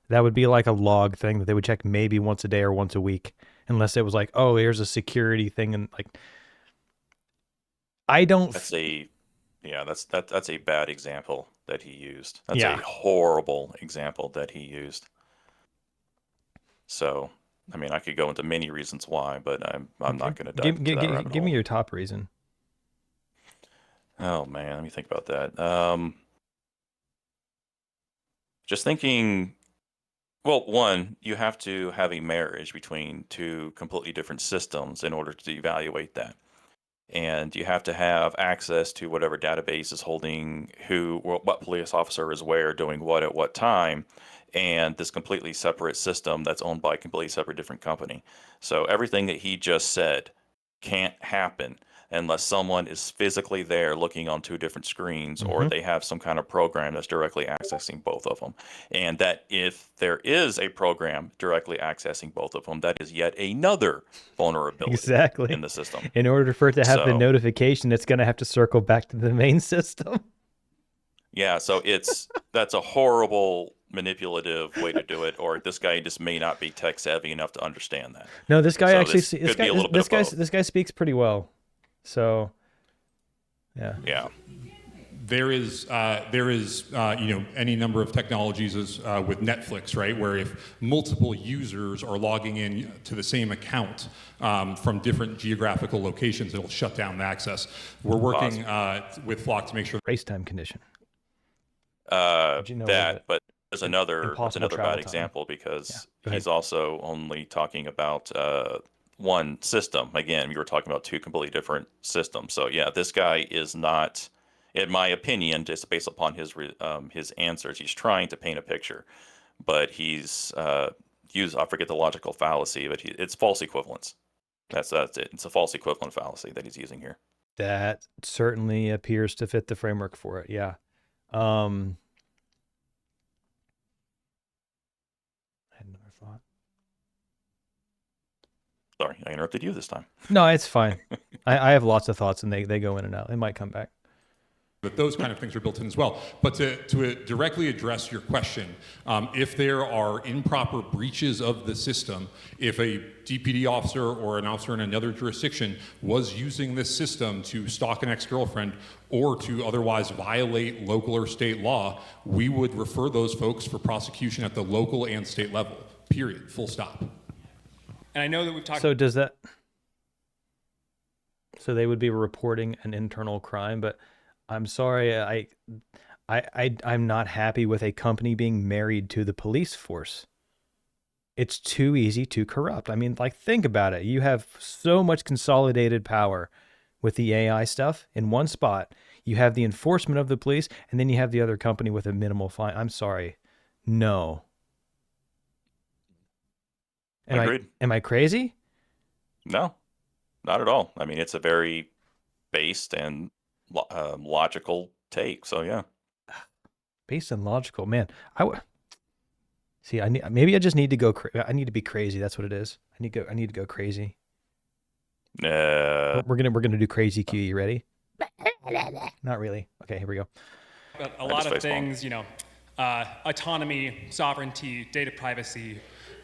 That would be like a log thing that they would check maybe once a day or once a week, unless it was like, oh, here's a security thing, and like, I don't. That's a bad example that he used. That's a horrible example that he used. So, I mean, I could go into many reasons why, but I'm not going to dive into that rabbit Give me hole. your top reason. Oh man, let me think about that. Just thinking. Well, one, you have to have a marriage between two completely different systems in order to evaluate that. And you have to have access to whatever database is holding what police officer is where, doing what at what time, and this completely separate system that's owned by a completely separate different company. So everything that he just said can't happen unless someone is physically there looking on two different screens, or they have some kind of program that's directly accessing both of them. And that if there is a program directly accessing both of them, that is yet another vulnerability in the system. In order for it to have the notification, it's going to have to circle back to the main system. Yeah, so that's a horrible manipulative way to do it, or this guy just may not be tech savvy enough to understand that. No, this guy this guy speaks pretty well. So, yeah. Yeah. There is any number of technologies as with Netflix, right, where if multiple users are logging in to the same account from different geographical locations, it'll shut down the access. We're working with Flock to make sure. Race time condition. But there's another bad example, because he's also only talking about one system. Again, we were talking about two completely different systems. So yeah, this guy is not in my opinion, just based upon his answers, he's trying to paint a picture, but he's I forget the logical fallacy, but it's false equivalence. That's it. It's a false equivalent fallacy that he's using here. That certainly appears to fit the framework for it. Yeah. I had another thought. Sorry, I interrupted you this time. No, it's fine. I have lots of thoughts, and they go in and out. They might come back. That those kind of things are built in as well. But to directly address your question, if there are improper breaches of the system, if a DPD officer or an officer in another jurisdiction was using this system to stalk an ex-girlfriend or to otherwise violate local or state law, we would refer those folks for prosecution at the local and state level, period, full stop. And I know that we've talked... So they would be reporting an internal crime, but I'm sorry, I'm not happy with a company being married to the police force. It's too easy to corrupt. I mean, like, think about it. You have so much consolidated power with the AI stuff in one spot. You have the enforcement of the police, and then you have the other company with a minimal fine. I'm sorry. No. Agreed. Am I crazy? No, not at all. I mean, it's a very based and logical take. So yeah, based and logical, man. Maybe I just need to go. I need to be crazy. That's what it is. I need to go crazy. We're gonna do crazy Q. You ready? Not really. Okay, here we go. A lot of things, autonomy, sovereignty, data privacy.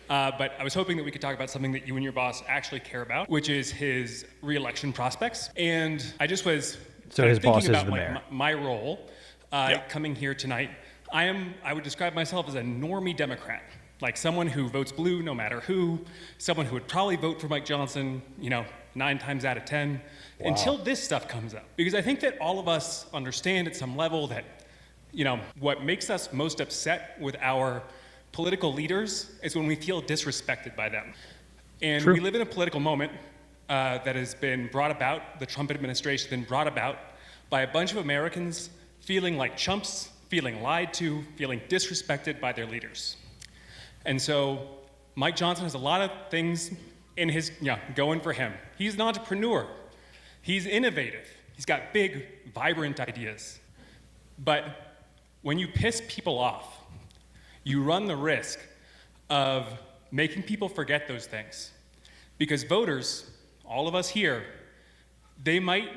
But I was hoping that we could talk about something that you and your boss actually care about, which is his re-election prospects. And I just was thinking about my role coming here tonight. I would describe myself as a normie Democrat, like someone who votes blue no matter who, someone who would probably vote for Mike Johnson, 9 times out of 10, until this stuff comes up. Because I think that all of us understand at some level that, what makes us most upset with our political leaders is when we feel disrespected by them. And we live in a political moment that has been brought about, the Trump administration has been brought about by a bunch of Americans feeling like chumps, feeling lied to, feeling disrespected by their leaders. And so Mike Johnson has a lot of things in his, going for him. He's an entrepreneur. He's innovative. He's got big, vibrant ideas. But when you piss people off, you run the risk of making people forget those things. Because voters, all of us here, they might,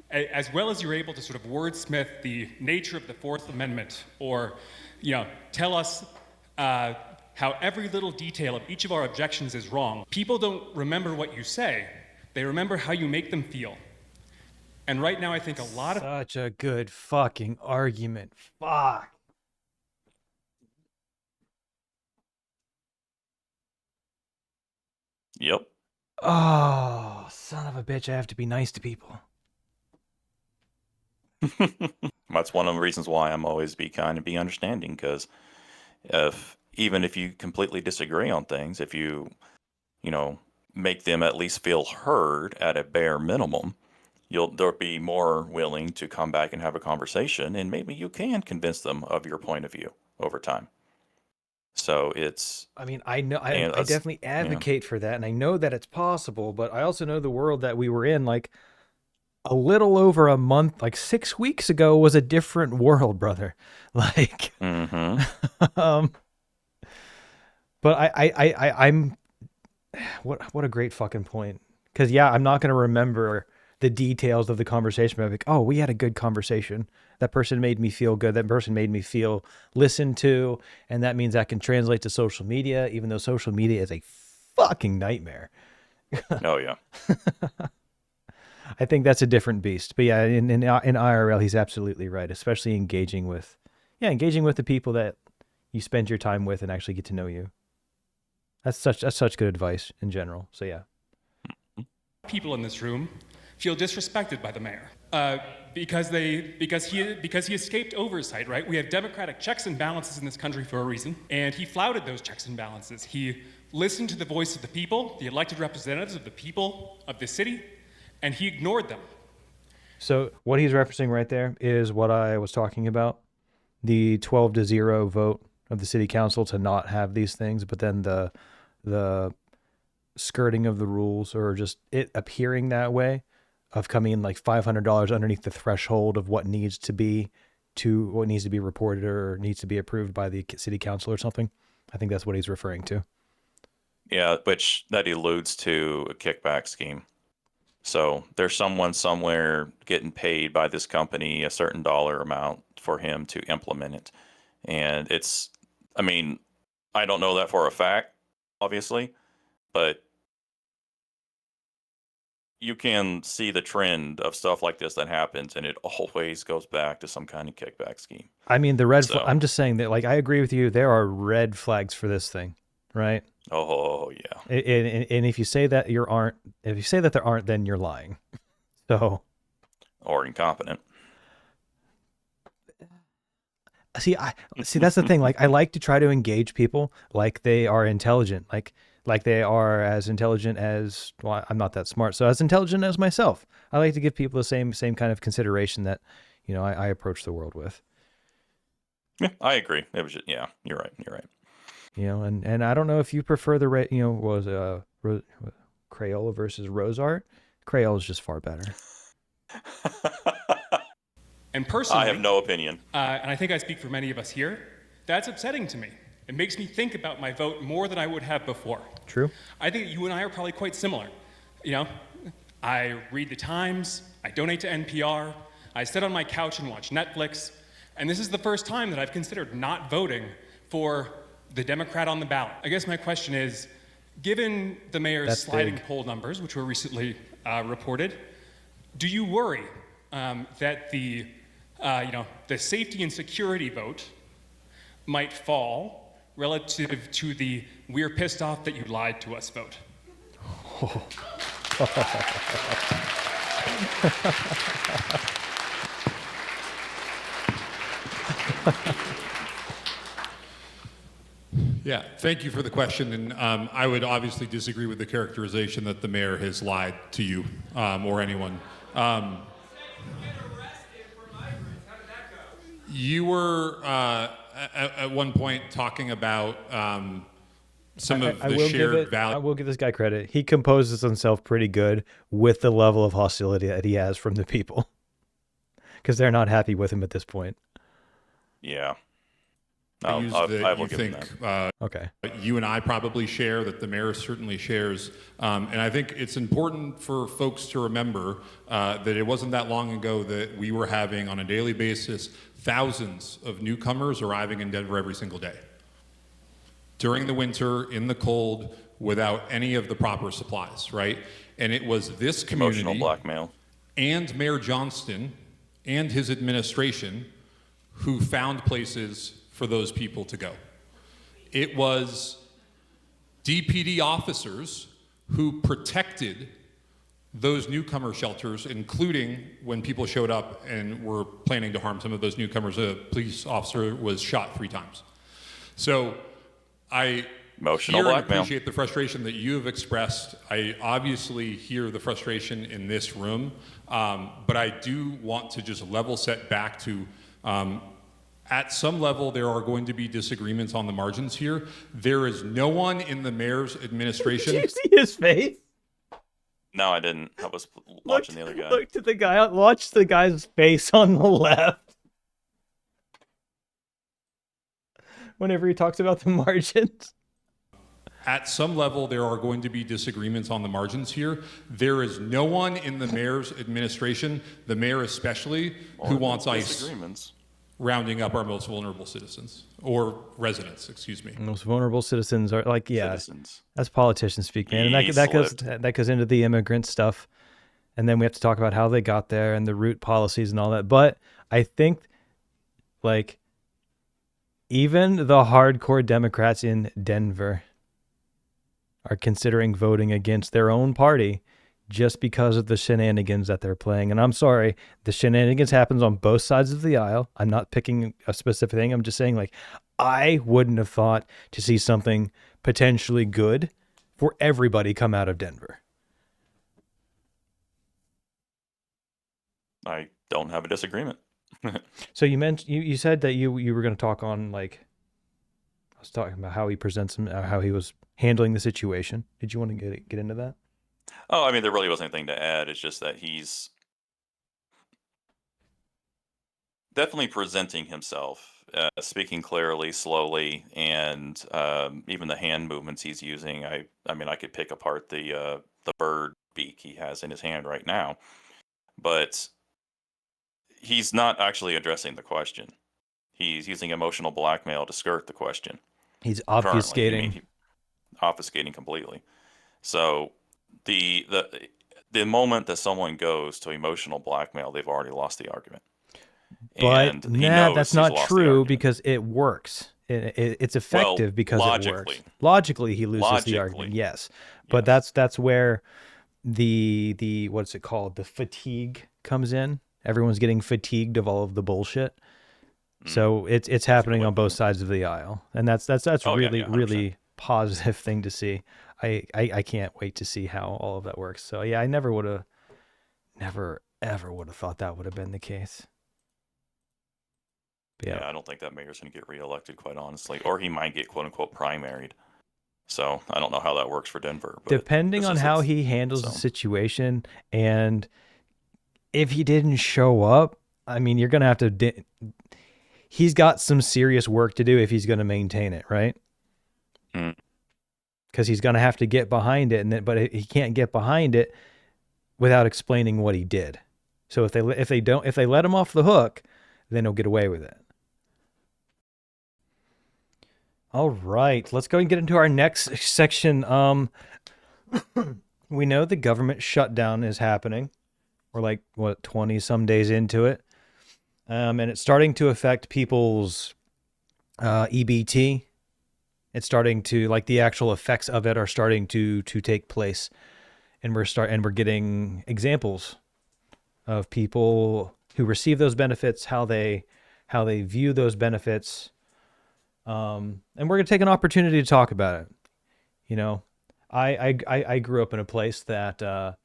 as well as you're able to sort of wordsmith the nature of the Fourth Amendment, or, tell us how every little detail of each of our objections is wrong, people don't remember what you say. They remember how you make them feel. And right now, I think a lot of... Such a good fucking argument. Fuck. Yep. Oh, son of a bitch, I have to be nice to people. That's one of the reasons why I'm always be kind and be understanding, because even if you completely disagree on things, if you make them at least feel heard at a bare minimum, they'll be more willing to come back and have a conversation, and maybe you can convince them of your point of view over time. So I know I definitely advocate for that, and I know that it's possible, but I also know the world that we were in, like, a little over a month, like 6 weeks ago, was a different world, brother. Like, but I'm what a great fucking point. Because I'm not going to remember the details of the conversation, but I'm like, oh, we had a good conversation. That person made me feel good. That person made me feel listened to. And that means that can translate to social media, even though social media is a fucking nightmare. Oh, yeah. I think that's a different beast. But yeah, in IRL, he's absolutely right, especially engaging with the people that you spend your time with and actually get to know you. That's such good advice in general. So yeah. People in this room feel disrespected by the mayor because he escaped oversight, right? We have democratic checks and balances in this country for a reason, and he flouted those checks and balances. He listened to the voice of the people, the elected representatives of the people of the city, and he ignored them. So what he's referencing right there is what I was talking about, the 12-0 vote of the city council to not have these things, but then the skirting of the rules, or just it appearing that way, of coming in like $500 underneath the threshold of what needs to be reported or needs to be approved by the city council or something. I think that's what he's referring to. Yeah, which that alludes to a kickback scheme. So there's someone somewhere getting paid by this company a certain dollar amount for him to implement it. And I mean, I don't know that for a fact, obviously, but you can see the trend of stuff like this that happens, and it always goes back to some kind of kickback scheme. I mean, I'm just saying that, like, I agree with you. There are red flags for this thing, right? Oh yeah. And if you say that there aren't, then you're lying. So, or incompetent. See, that's the thing. Like, I like to try to engage people like they are intelligent, like they are as intelligent as, well, I'm not that smart, so as intelligent as myself. I like to give people the same kind of consideration that, I approach the world with. Yeah, I agree. It was just, yeah, you're right. And I don't know if you prefer Crayola versus Rose Art. Crayola is just far better. And personally, I have no opinion. And I think I speak for many of us here, that's upsetting to me. It makes me think about my vote more than I would have before. True. I think you and I are probably quite similar. I read the Times, I donate to NPR, I sit on my couch and watch Netflix, and this is the first time that I've considered not voting for the Democrat on the ballot. I guess my question is, given the mayor's sliding poll numbers, which were recently reported, do you worry that the safety and security vote might fall relative to the "we're pissed off that you lied to us" vote? Yeah, thank you for the question. And I would obviously disagree with the characterization that the mayor has lied to you or anyone. You were at one point talking about some of the shared value. I will give this guy credit. He composes himself pretty good with the level of hostility that he has from the people, because they're not happy with him at this point. Yeah. I will give him that. Okay. You and I probably share, that the mayor certainly shares. And I think it's important for folks to remember that it wasn't that long ago that we were having, on a daily basis, thousands of newcomers arriving in Denver every single day. During the winter, in the cold, without any of the proper supplies, right? And it was this community, emotional blackmail, and Mayor Johnston and his administration who found places for those people to go. It was DPD officers who protected those newcomer shelters, including when people showed up and were planning to harm some of those newcomers. A police officer was shot 3 times. So I appreciate the frustration that you have expressed. I obviously hear the frustration in this room, but I do want to just level set back to, at some level, there are going to be disagreements on the margins here. There is no one in the mayor's administration. Did you see his face? No, I didn't. I was watching the other guy. Look to the guy. Watch the guy's face on the left. Whenever he talks about the margins. At some level, there are going to be disagreements on the margins here. There is no one in the mayor's administration, the mayor especially, who wants ICE rounding up our most vulnerable citizens, or residents, excuse me. Most vulnerable citizens are like, yeah, citizens. That's politicians speak, man. And that goes into the immigrant stuff. And then we have to talk about how they got there and the root policies and all that. But I think, like, even the hardcore Democrats in Denver are considering voting against their own party just because of the shenanigans that they're playing. And I'm sorry, the shenanigans happens on both sides of the aisle. I'm not picking a specific thing. I'm just saying, like, I wouldn't have thought to see something potentially good for everybody come out of Denver. I don't have a disagreement. So you mentioned you said that you were going to talk on, like, I was talking about how he presents him, how he was handling the situation. Did you want to get into that? Oh, I mean, there really wasn't anything to add. It's just that he's definitely presenting himself, speaking clearly, slowly, and even the hand movements he's using. I mean, I could pick apart the bird beak he has in his hand right now, but he's not actually addressing the question. He's using emotional blackmail to skirt the question. He's Currently. obfuscating. I mean, obfuscating completely. So the moment that someone goes to emotional blackmail, they've already lost the argument. But And he knows that's he's not lost the true argument. because it works. It's effective because it works. Logically, he loses the argument. Yes, but that's where the what's it called? The fatigue comes in. Everyone's getting fatigued of all of the bullshit. So it's happening on both sides of the aisle, and that's really positive thing to see. I can't wait to see how all of that works. So yeah, I never ever would have thought that would have been the case. But yeah, I don't think that mayor's going to get reelected, quite honestly, or he might get quote unquote primaried. So I don't know how that works for Denver. But depending on how he handles the situation, and if he didn't show up, I mean, you're going to have to. He's got some serious work to do if he's going to maintain it, right? Because he's going to have to get behind it, but he can't get behind it without explaining what he did. So if they let him off the hook, then he'll get away with it. All right, let's go and get into our next section. We know the government shutdown is happening. We're like, 20 some days into it. And it's starting to affect people's EBT. It's starting to, like, the actual effects of it are starting to take place. And we're getting examples of people who receive those benefits, how they view those benefits. And we're going to take an opportunity to talk about it. You know, I grew up in a place that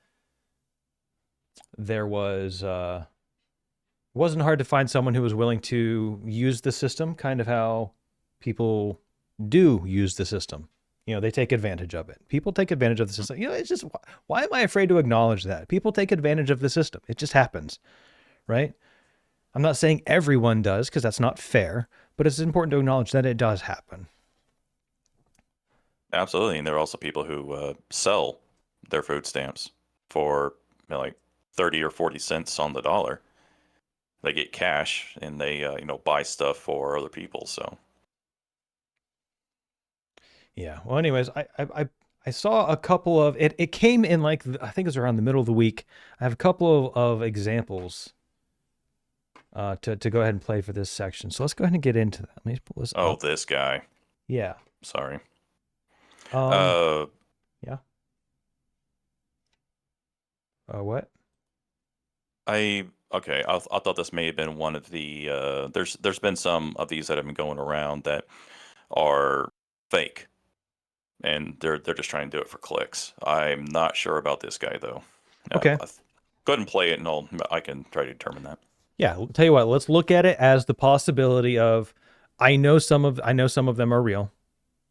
there was it wasn't hard to find someone who was willing to use the system, kind of how people do use the system. You know, they take advantage of it. People take advantage of the system. You know, it's just, why am I afraid to acknowledge that? People take advantage of the system. It just happens, right? I'm not saying everyone does, because that's not fair, but it's important to acknowledge that it does happen. Absolutely. And there are also people who sell their food stamps for like 30 or 40 cents on the dollar. They get cash and they buy stuff for other people. So yeah. Well, anyways, I saw a couple of it. It came in, like, I think it was around the middle of the week. I have a couple of examples to go ahead and play for this section. So let's go ahead and get into that. Let me pull this up. This guy. Yeah. Sorry. Yeah. What? I thought this may have been one of the there's been some of these that have been going around that are fake, and they're just trying to do it for clicks. I'm not sure about this guy though. Okay. Go ahead and play it, and I can try to determine that. Yeah, I'll tell you what. Let's look at it as the possibility of. I know some of them are real.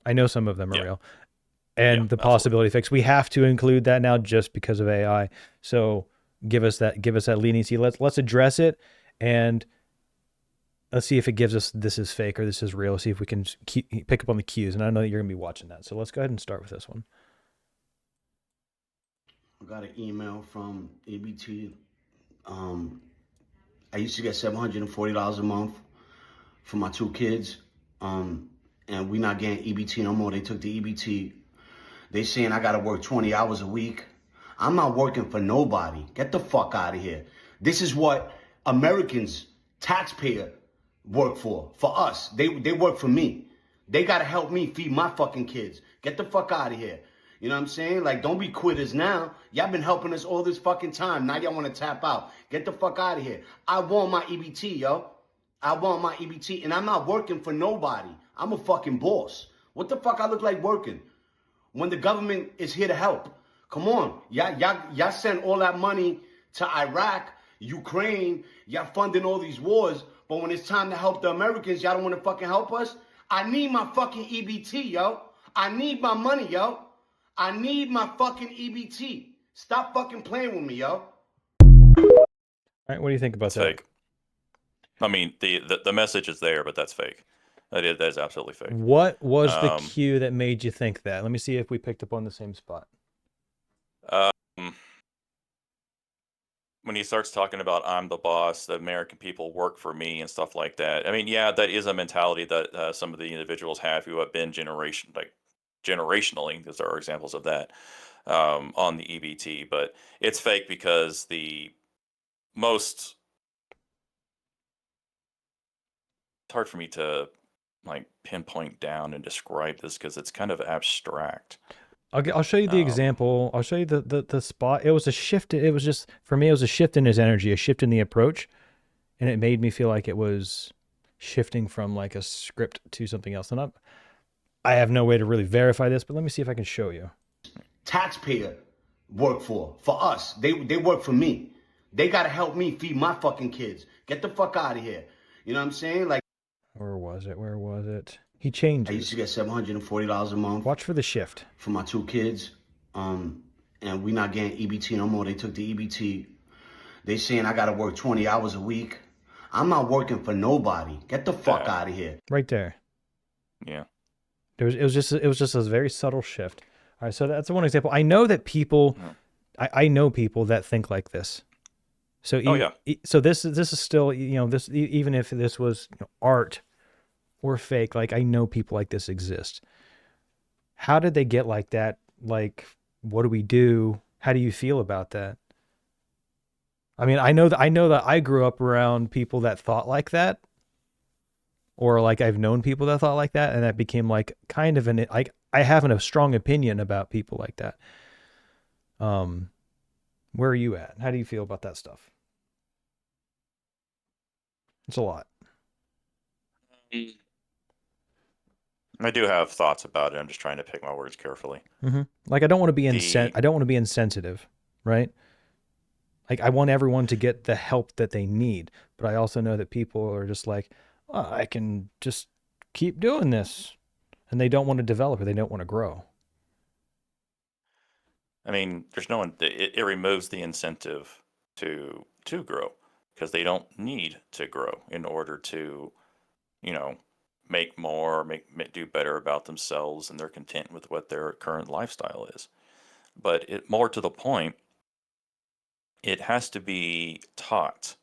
Real, and the possibility fix. We have to include that now just because of AI. So give us that leniency. Let's address it, and let's see if it gives us this is fake or this is real. See if we can pick up on the cues. And I know that you're gonna be watching that. So let's go ahead and start with this one. I got an email from EBT. I used to get $740 a month for my 2 kids. And we not getting EBT no more. They took the EBT. They saying I gotta work 20 hours a week. I'm not working for nobody. Get the fuck out of here. This is what Americans, taxpayer, work for us. They work for me. They gotta help me feed my fucking kids. Get the fuck out of here. You know what I'm saying? Like, don't be quitters now. Y'all been helping us all this fucking time. Now y'all want to tap out. Get the fuck out of here. I want my EBT, yo. I want my EBT, and I'm not working for nobody. I'm a fucking boss. What the fuck I look like working when the government is here to help? Come on. Y'all send all that money to Iraq. Ukraine, y'all funding all these wars, but when it's time to help the Americans, y'all don't want to fucking help us? I need my fucking EBT, yo. I need my money, yo. I need my fucking EBT. Stop fucking playing with me, yo. All right, what do you think about that? Fake. I mean, the message is there, but that's fake. That is absolutely fake. What was the cue that made you think that? Let me see if we picked up on the same spot. When he starts talking about I'm the boss, the American people work for me and stuff like that. I mean, yeah, that is a mentality that some of the individuals have who have been generationally, because there are examples of that on the EBT, but it's fake because it's hard for me to like pinpoint down and describe this because it's kind of abstract. I'll show you the example. I'll show you the spot. It was a shift. It was just, for me, it was a shift in his energy, a shift in the approach. And it made me feel like it was shifting from like a script to something else. And I have no way to really verify this, but let me see if I can show you. Taxpayer work for us. They work for me. They got to help me feed my fucking kids. Get the fuck out of here. You know what I'm saying? Like, where was it? He changed. I used to get $740 a month. Watch for the shift. For my 2 kids. And we not getting EBT no more. They took the EBT. They saying I got to work 20 hours a week. I'm not working for nobody. Get the fuck out of here. Right there. Yeah. It was just a very subtle shift. All right, so that's one example. I know that people, I know people that think like this. So so this is still, this, even if this was art or fake, like I know people like this exist. How did they get like that? Like, what do we do? How do you feel about that? I mean, I know that I grew up around people that thought like that, or like I've known people that thought like that, and that became like kind of I have a strong opinion about people like that. Where are you at? How do you feel about that stuff? It's a lot. I do have thoughts about it. I'm just trying to pick my words carefully. Mm-hmm. Like I don't want to be I don't want to be insensitive, right? Like I want everyone to get the help that they need, but I also know that people are just like, oh, I can just keep doing this, and they don't want to develop or they don't want to grow. I mean, there's no one. It removes the incentive to grow because they don't need to grow in order to, make more, do better about themselves, and they're content with what their current lifestyle is. But more to the point, it has to be taught.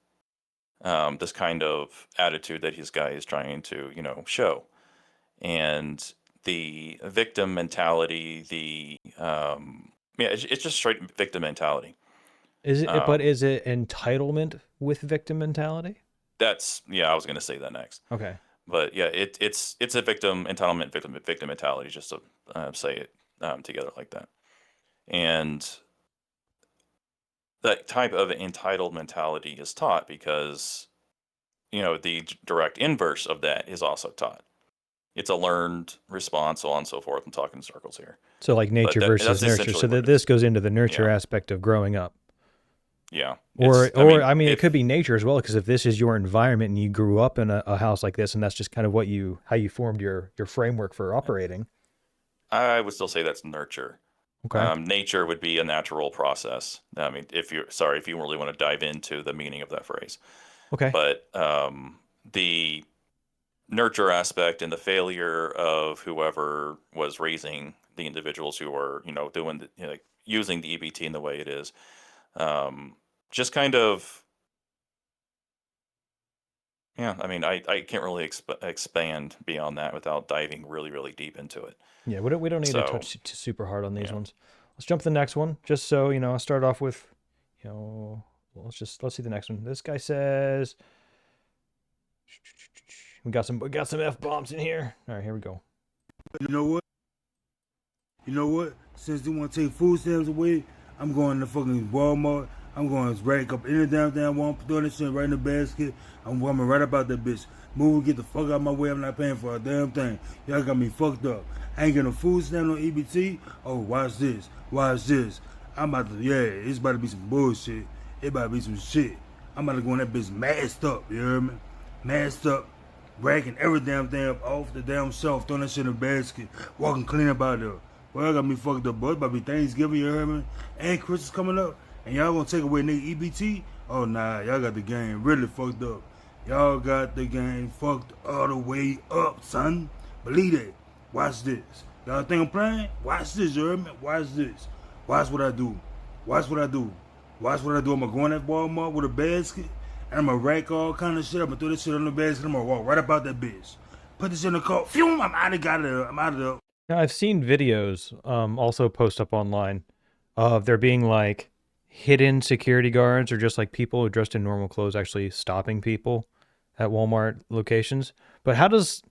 This kind of attitude that his guy is trying to, show, and the victim mentality, it's just straight victim mentality. Is it? But is it entitlement with victim mentality? I was going to say that next. Okay. But yeah, it's a victim entitlement, victim mentality, just to say it together like that. And that type of entitled mentality is taught because, the direct inverse of that is also taught. It's a learned response, so on and so forth. I'm talking in circles here. So like nature versus nurture. So that this goes into the nurture aspect of growing up. Yeah. I mean, it could be nature as well, because if this is your environment and you grew up in a house like this, and that's just kind of how you formed your framework for operating. I would still say that's nurture. Okay. Nature would be a natural process. I mean, if you really want to dive into the meaning of that phrase. Okay. But the nurture aspect and the failure of whoever was raising the individuals who were, doing using the EBT in the way it is, just kind of, I mean, I can't really expand beyond that without diving really, really deep into it. Yeah, we don't need to touch super hard on these ones. Let's jump to the next one, just so, I'll start off with, let's see the next one. This guy says, we got some F-bombs in here. All right, here we go. You know what? Since they want to take food stamps away, I'm going to fucking Walmart. I'm going to rack up any damn Walmart, throw that shit right in the basket. I'm coming right about that bitch. Move, get the fuck out of my way. I'm not paying for a damn thing. Y'all got me fucked up. I ain't getting a food stamp on EBT. Oh, watch this. I'm about to, it's about to be some bullshit. It about to be some shit. I'm about to go in that bitch masked up, you hear me? Masked up, racking every damn thing up off the damn shelf, throwing that shit in a basket, walking clean up out there. Well, I got me fucked up, boy. It's about to be Thanksgiving, you hear me? And Christmas coming up, and y'all gonna take away nigga EBT? Oh, nah, y'all got the game really fucked up. Y'all got the game fucked all the way up, son. Believe that. Watch this. Y'all think I'm playing? Watch this, you heard me? Watch this. Watch what I do. Watch what I do. Watch what I do. I'm gonna go in that Walmart with a basket, and I'm gonna rack all kind of shit. I'm gonna throw this shit on the basket. I'm gonna walk right about that bitch. Put this in the car. Phew, I'm out of there. I'm out of there. Now, I've seen videos also post up online of there being like hidden security guards or just like people dressed in normal clothes actually stopping people at Walmart locations. But how does,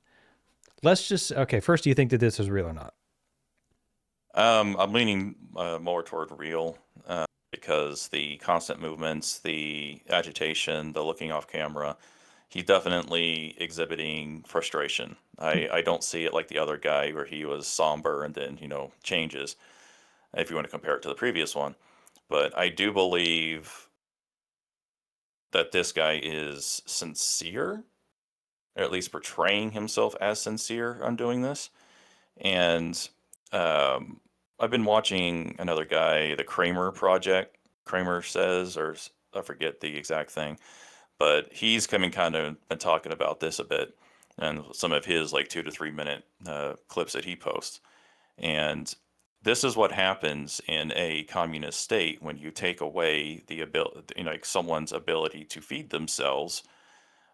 okay, first, do you think that this is real or not? I'm leaning more toward real because the constant movements, the agitation, the looking off camera, he's definitely exhibiting frustration. I don't see it like the other guy where he was somber and then, changes, if you want to compare it to the previous one. But I do believe that this guy is sincere, or at least portraying himself as sincere on doing this. And I've been watching another guy, the Kramer Project, Kramer says, or I forget the exact thing, but he's been talking about this a bit, and some of his like 2 to 3 minute clips that he posts. And this is what happens in a communist state when you take away the ability, like someone's ability to feed themselves.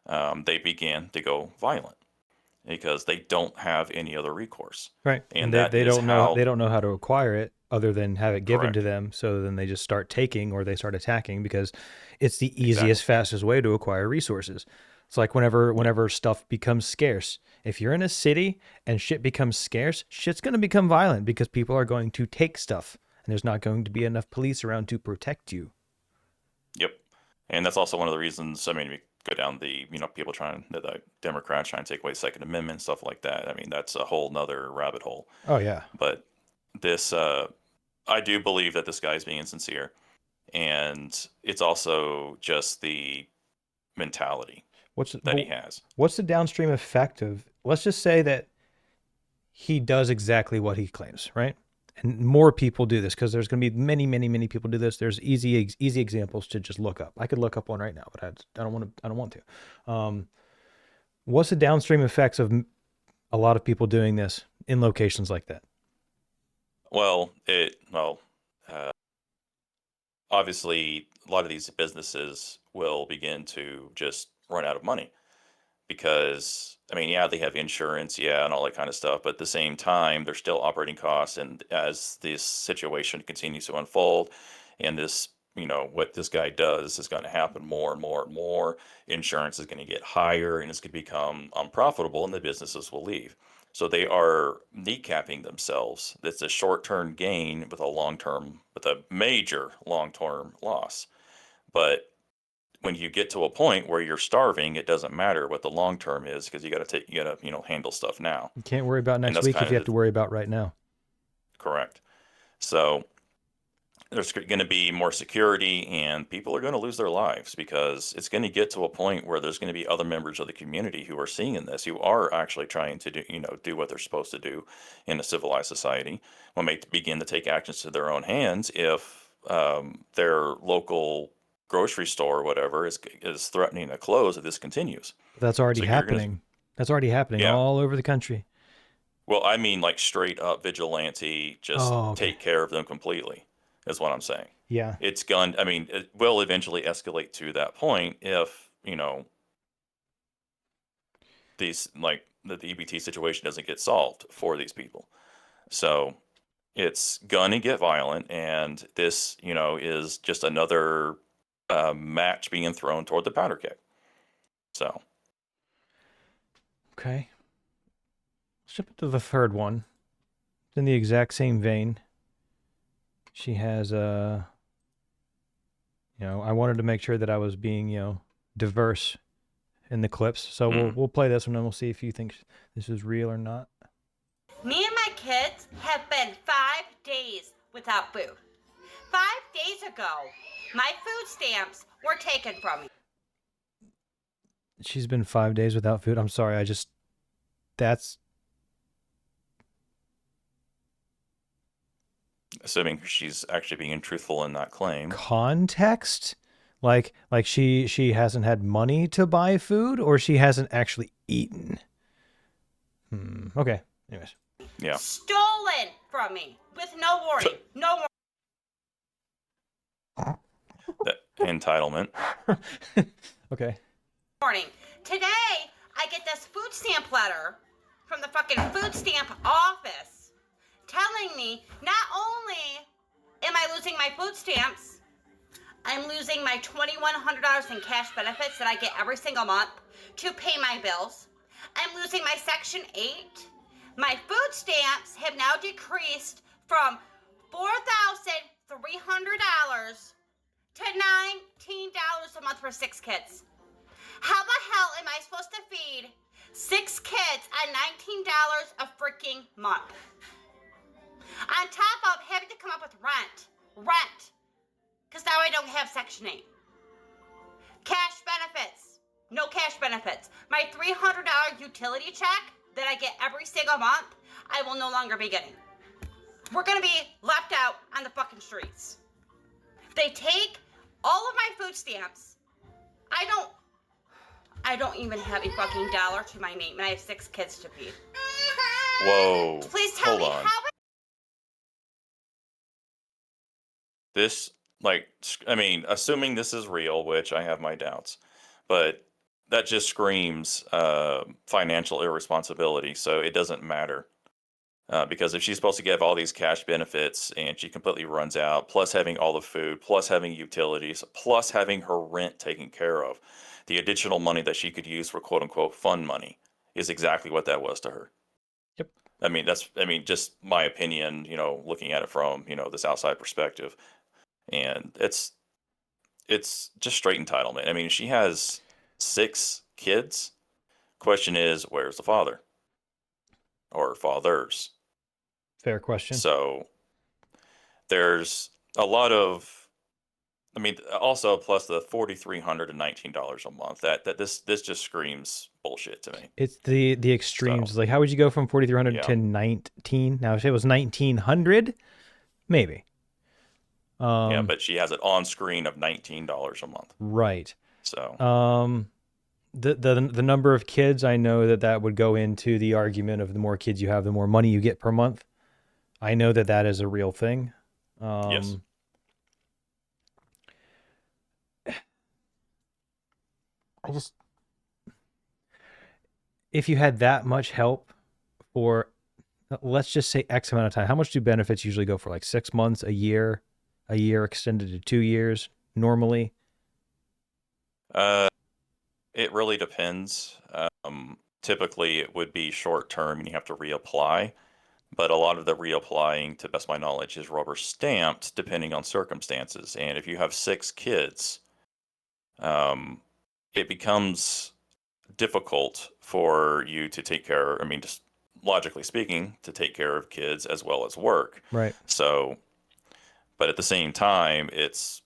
They begin to go violent because they don't have any other recourse. Right. And they don't know how to acquire it other than have it given Correct. to them. So then they just start taking or they start attacking because it's the easiest, fastest way to acquire resources. It's like whenever stuff becomes scarce. If you're in a city and shit becomes scarce, shit's going to become violent because people are going to take stuff and there's not going to be enough police around to protect you. Yep. And that's also one of the reasons, we go down the, people the Democrats trying to take away the Second Amendment, stuff like that. I mean, that's a whole nother rabbit hole. Oh, yeah. But this, I do believe that this guy is being insincere. And it's also just the mentality he has. What's the downstream effect of, let's just say that he does exactly what he claims, right? And more people do this because there's going to be many, many, many people do this. There's easy examples to just look up. I could look up one right now, but I don't want to. What's the downstream effects of a lot of people doing this in locations like that? Well, obviously, a lot of these businesses will begin to just run out of money because, they have insurance, and all that kind of stuff, but at the same time, they're still operating costs. And as this situation continues to unfold and this, what this guy does is going to happen more and more and more, insurance is going to get higher and it's going to become unprofitable and the businesses will leave. So they are kneecapping themselves. It's a short-term gain with a major long-term loss. But when you get to a point where you're starving, it doesn't matter what the long term is because you got to handle stuff now. You can't worry about next week if you have to worry about right now. Correct. So there's going to be more security and people are going to lose their lives because it's going to get to a point where there's going to be other members of the community who are seeing this, who are actually trying to do what they're supposed to do in a civilized society when they begin to take actions to their own hands if their local grocery store or whatever is threatening to close if this continues. That's already happening. That's already happening all over the country. Well, like straight up vigilante, just take care of them completely is what I'm saying. Yeah. It will eventually escalate to that point if, these the EBT situation doesn't get solved for these people. So it's gonna get violent, and this, is just another match being thrown toward the powder keg. So. Okay. Let's jump into the third one. In the exact same vein. She has I wanted to make sure that I was being, diverse in the clips. So we'll play this one and we'll see if you think this is real or not. Me and my kids have been 5 days without food. 5 days ago, my food stamps were taken from me. She's been 5 days without food. I'm sorry. That's assuming she's actually being truthful in that claim. context. Like she hasn't had money to buy food, or she hasn't actually eaten. Okay. Anyways. Yeah. Stolen from me with no warning. No That entitlement. Okay. warning. Today, I get this food stamp letter from the fucking food stamp office telling me not only am I losing my food stamps, I'm losing my $2,100 in cash benefits that I get every single month to pay my bills. I'm losing my Section 8. My food stamps have now decreased from $4,300 to $19 a month for 6 kids. How the hell am I supposed to feed 6 kids on $19 a freaking month? On top of having to come up with rent, because now I don't have Section 8. Cash benefits, no cash benefits. My $300 utility check that I get every single month, I will no longer be getting. We're gonna be left out on the fucking streets. They take all of my food stamps. I don't even have a fucking dollar to my name, and I have 6 kids to feed. Whoa. Please tell me on. how. This, assuming this is real, which I have my doubts, but that just screams financial irresponsibility. So it doesn't matter. Because if she's supposed to give all these cash benefits and she completely runs out, plus having all the food, plus having utilities, plus having her rent taken care of, the additional money that she could use for quote unquote fun money is exactly what that was to her. Yep. Just my opinion, looking at it from, this outside perspective. And it's just straight entitlement. She has 6 kids. Question is, where's the father? Or fathers? Fair question. So there's a lot of, also plus the $4,319 a month. That this just screams bullshit to me. It's the extremes. So, like, how would you go from 4,300 to 19? Now, if it was 1,900, maybe. But she has it on screen of $19 a month. Right. So. The number of kids, I know that would go into the argument of the more kids you have, the more money you get per month. I know that is a real thing. Yes. If you had that much help for, let's just say X amount of time, how much do benefits usually go for? Like 6 months, a year extended to 2 years normally? It really depends. Typically, it would be short term and you have to reapply. But a lot of the reapplying, to best of my knowledge, is rubber stamped depending on circumstances. And if you have 6 kids, it becomes difficult for you to take care, just logically speaking, to take care of kids as well as work. Right. So, but at the same time, it's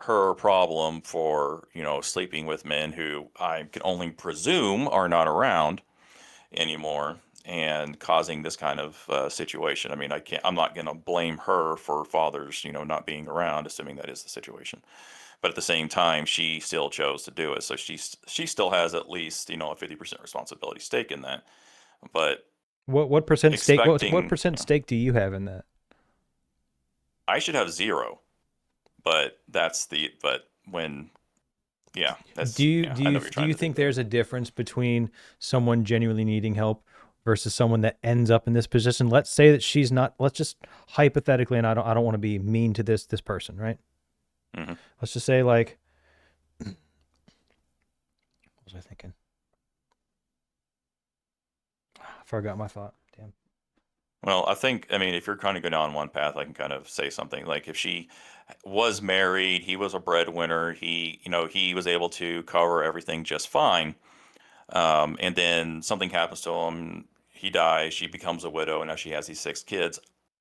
her problem for, sleeping with men who I can only presume are not around anymore and causing this kind of situation. I'm not going to blame her for fathers, not being around, assuming that is the situation. But at the same time, she still chose to do it. So she still has at least, a 50% responsibility stake in that. But what percent stake? What percent stake do you have in that? I should have 0. But when do you think there's a difference between someone genuinely needing help versus someone that ends up in this position? Let's say that she's not, let's just hypothetically, and I don't want to be mean to this person, right? Mm-hmm. Let's just say, like, what was I thinking? I forgot my thought. Damn. Well, I think, if you're trying to go down one path, I can kind of say something like if she was married, he was a breadwinner, he was able to cover everything just fine. And then something happens to him, he dies, she becomes a widow, and now she has these 6 kids.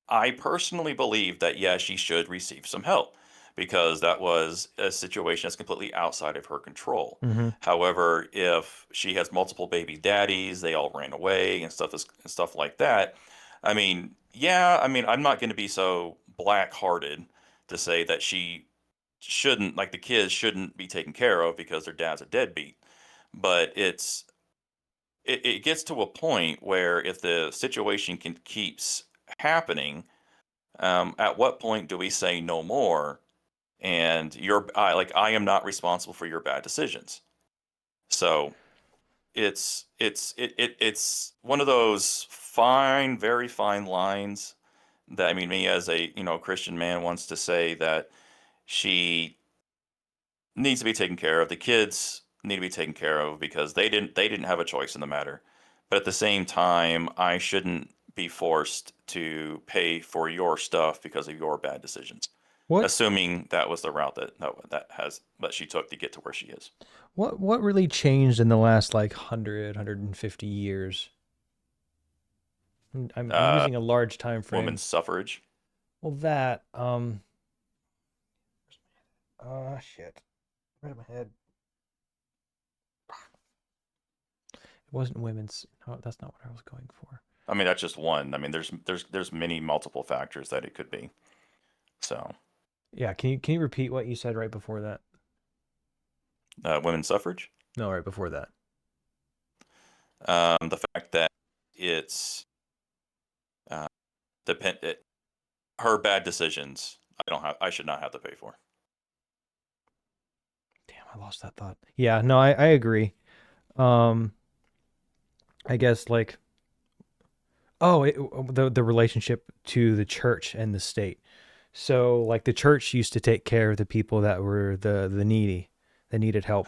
I personally believe that, yes, she should receive some help because that was a situation that's completely outside of her control. Mhm. However, if she has multiple baby daddies, they all ran away and stuff like that. I mean, yeah, I mean, I'm not going to be so black-hearted to say that she shouldn't, like the kids shouldn't be taken care of because their dad's a deadbeat. But it gets to a point where if the situation keeps happening, at what point do we say no more? And I am not responsible for your bad decisions. So it's one of those fine, very fine lines that, I mean, me as a Christian man wants to say that she needs to be taken care of. The kids need to be taken care of because they didn't have a choice in the matter. But at the same time, I shouldn't be forced to pay for your stuff because of your bad decisions. What Assuming that was the route that she took to get to where she is. what really changed in the last like 150 years? I'm using a large time frame. Women's suffrage. Well, that shit. Right in my head. It wasn't women's. No, that's not what I was going for. I mean, that's just one. I mean, there's many multiple factors that it could be. So, Yeah, can you repeat what you said right before that? women's suffrage. No, right before that. The fact that it's her bad decisions, I should not have to pay for. Damn, I lost that thought. Yeah, no, I agree. I guess like, the relationship to the church and the state. So like the church used to take care of the people that were the needy, that needed help.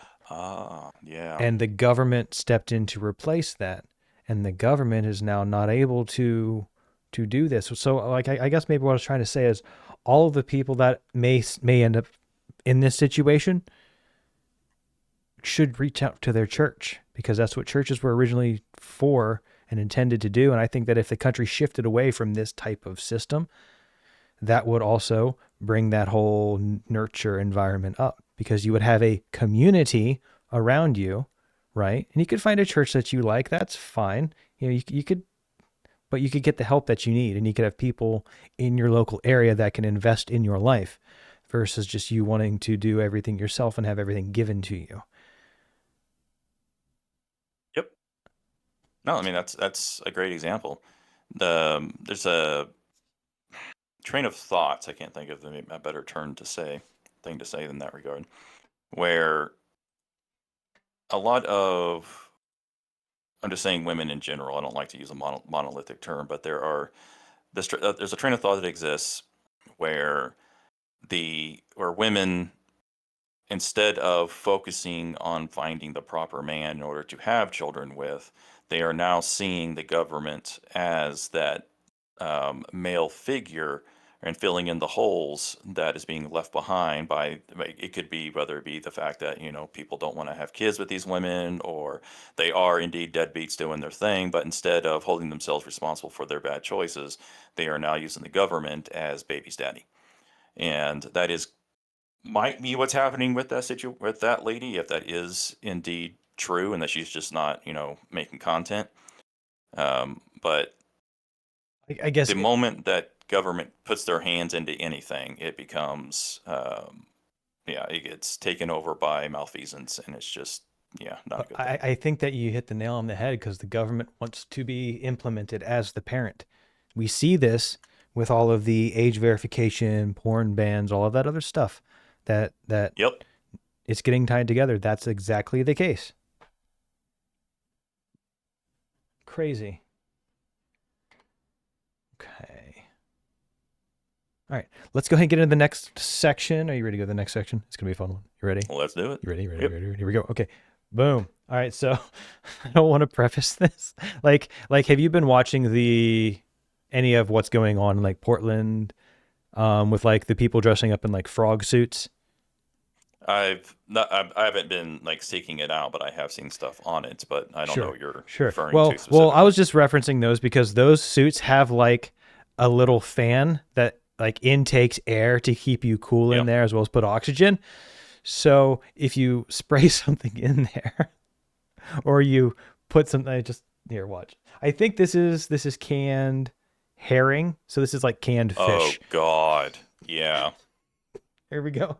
Yeah. And the government stepped in to replace that. And the government is now not able to do this. So like, I guess maybe what I was trying to say is all of the people that may end up in this situation should reach out to their church, because that's what churches were originally for and intended to do. And I think that if the country shifted away from this type of system, that would also bring that whole nurture environment up, because you would have a community around you, right? And you could find a church that you like. That's fine. You could get the help that you need, and you could have people in your local area that can invest in your life versus just you wanting to do everything yourself and have everything given to you. Yep. No, I mean, that's a great example. There's a train of thoughts, I can't think of a better thing to say in that regard, where a lot of, I'm just saying women in general, I don't like to use a monolithic term, but there's a train of thought that exists where women, instead of focusing on finding the proper man in order to have children with, they are now seeing the government as that male figure and filling in the holes that is being left behind by, it could be, whether it be the fact that, people don't want to have kids with these women, or they are indeed deadbeats doing their thing, but instead of holding themselves responsible for their bad choices, they are now using the government as baby's daddy. And that might be what's happening with that lady, if that is indeed true and that she's just not, making content. But I guess the moment that government puts their hands into anything, it becomes, it gets taken over by malfeasance, and it's just, not a good thing. I think that you hit the nail on the head, because the government wants to be implemented as the parent. We see this with all of the age verification, porn bans, all of that other stuff that Yep. It's getting tied together. That's exactly the case. Crazy. Okay. All right. Let's go ahead and get into the next section. Are you ready to go to the next section? It's going to be a fun one. You ready? Well, let's do it. You ready? Yep. Ready? Here we go. Okay. Boom. All right. So I don't want to preface this. Like, have you been watching any of what's going on in like Portland, with like the people dressing up in like frog suits? I haven't been like seeking it out, but I have seen stuff on it, but I don't know what you're referring to specifically. Well, I was just referencing those because those suits have like a little fan that like intakes air to keep you cool in there as well as put oxygen. So if you spray something in there or you put something, here, watch. I think this is canned herring. So this is like canned fish. Oh God. Yeah. Here we go.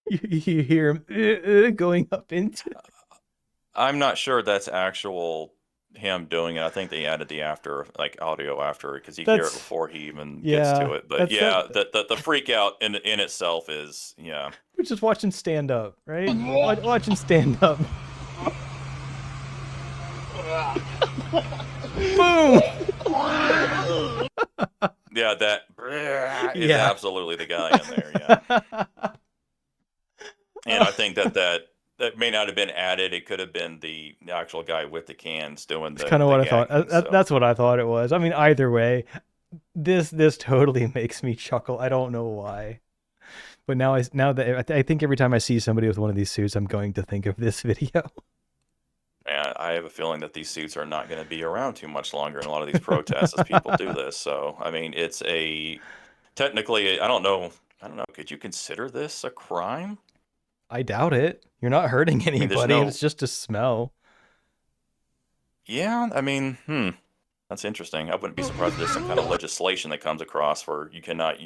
You hear him going up into. I'm not sure that's actual him doing it. I think they added the audio after because you hear it before he even gets to it. But the freak out in itself is We're just watching stand up, right? Watching stand up. Boom. Yeah, that is absolutely the guy in there. Yeah. And I think that may not have been added. It could have been the actual guy with the cans doing the. That's kind of what I thought. That's what I thought it was. I mean, either way, this totally makes me chuckle. I don't know why, but now that I think every time I see somebody with one of these suits, I'm going to think of this video. And I have a feeling that these suits are not going to be around too much longer in a lot of these protests as people do this. So, I mean, it's technically, I don't know. Could you consider this a crime? I doubt it. You're not hurting anybody. It's just a smell. Yeah, I mean, that's interesting. I wouldn't be surprised if there's some kind of legislation that comes across where you cannot,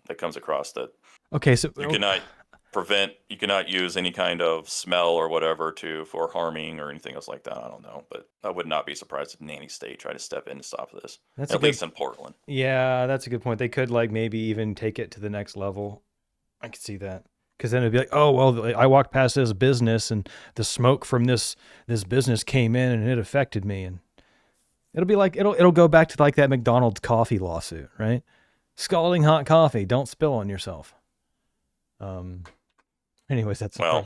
that comes across that. Okay, so you cannot use any kind of smell or whatever for harming or anything else like that. I don't know, but I would not be surprised if any state tried to step in to stop this. At least in Portland. Yeah, that's a good point. They could maybe even take it to the next level. I could see that. Because then it'd be like, oh, well, I walked past this business and the smoke from this business came in and it affected me. And it'll be like, it'll go back to like that McDonald's coffee lawsuit, right? Scalding hot coffee. Don't spill on yourself. Anyways, that's yeah.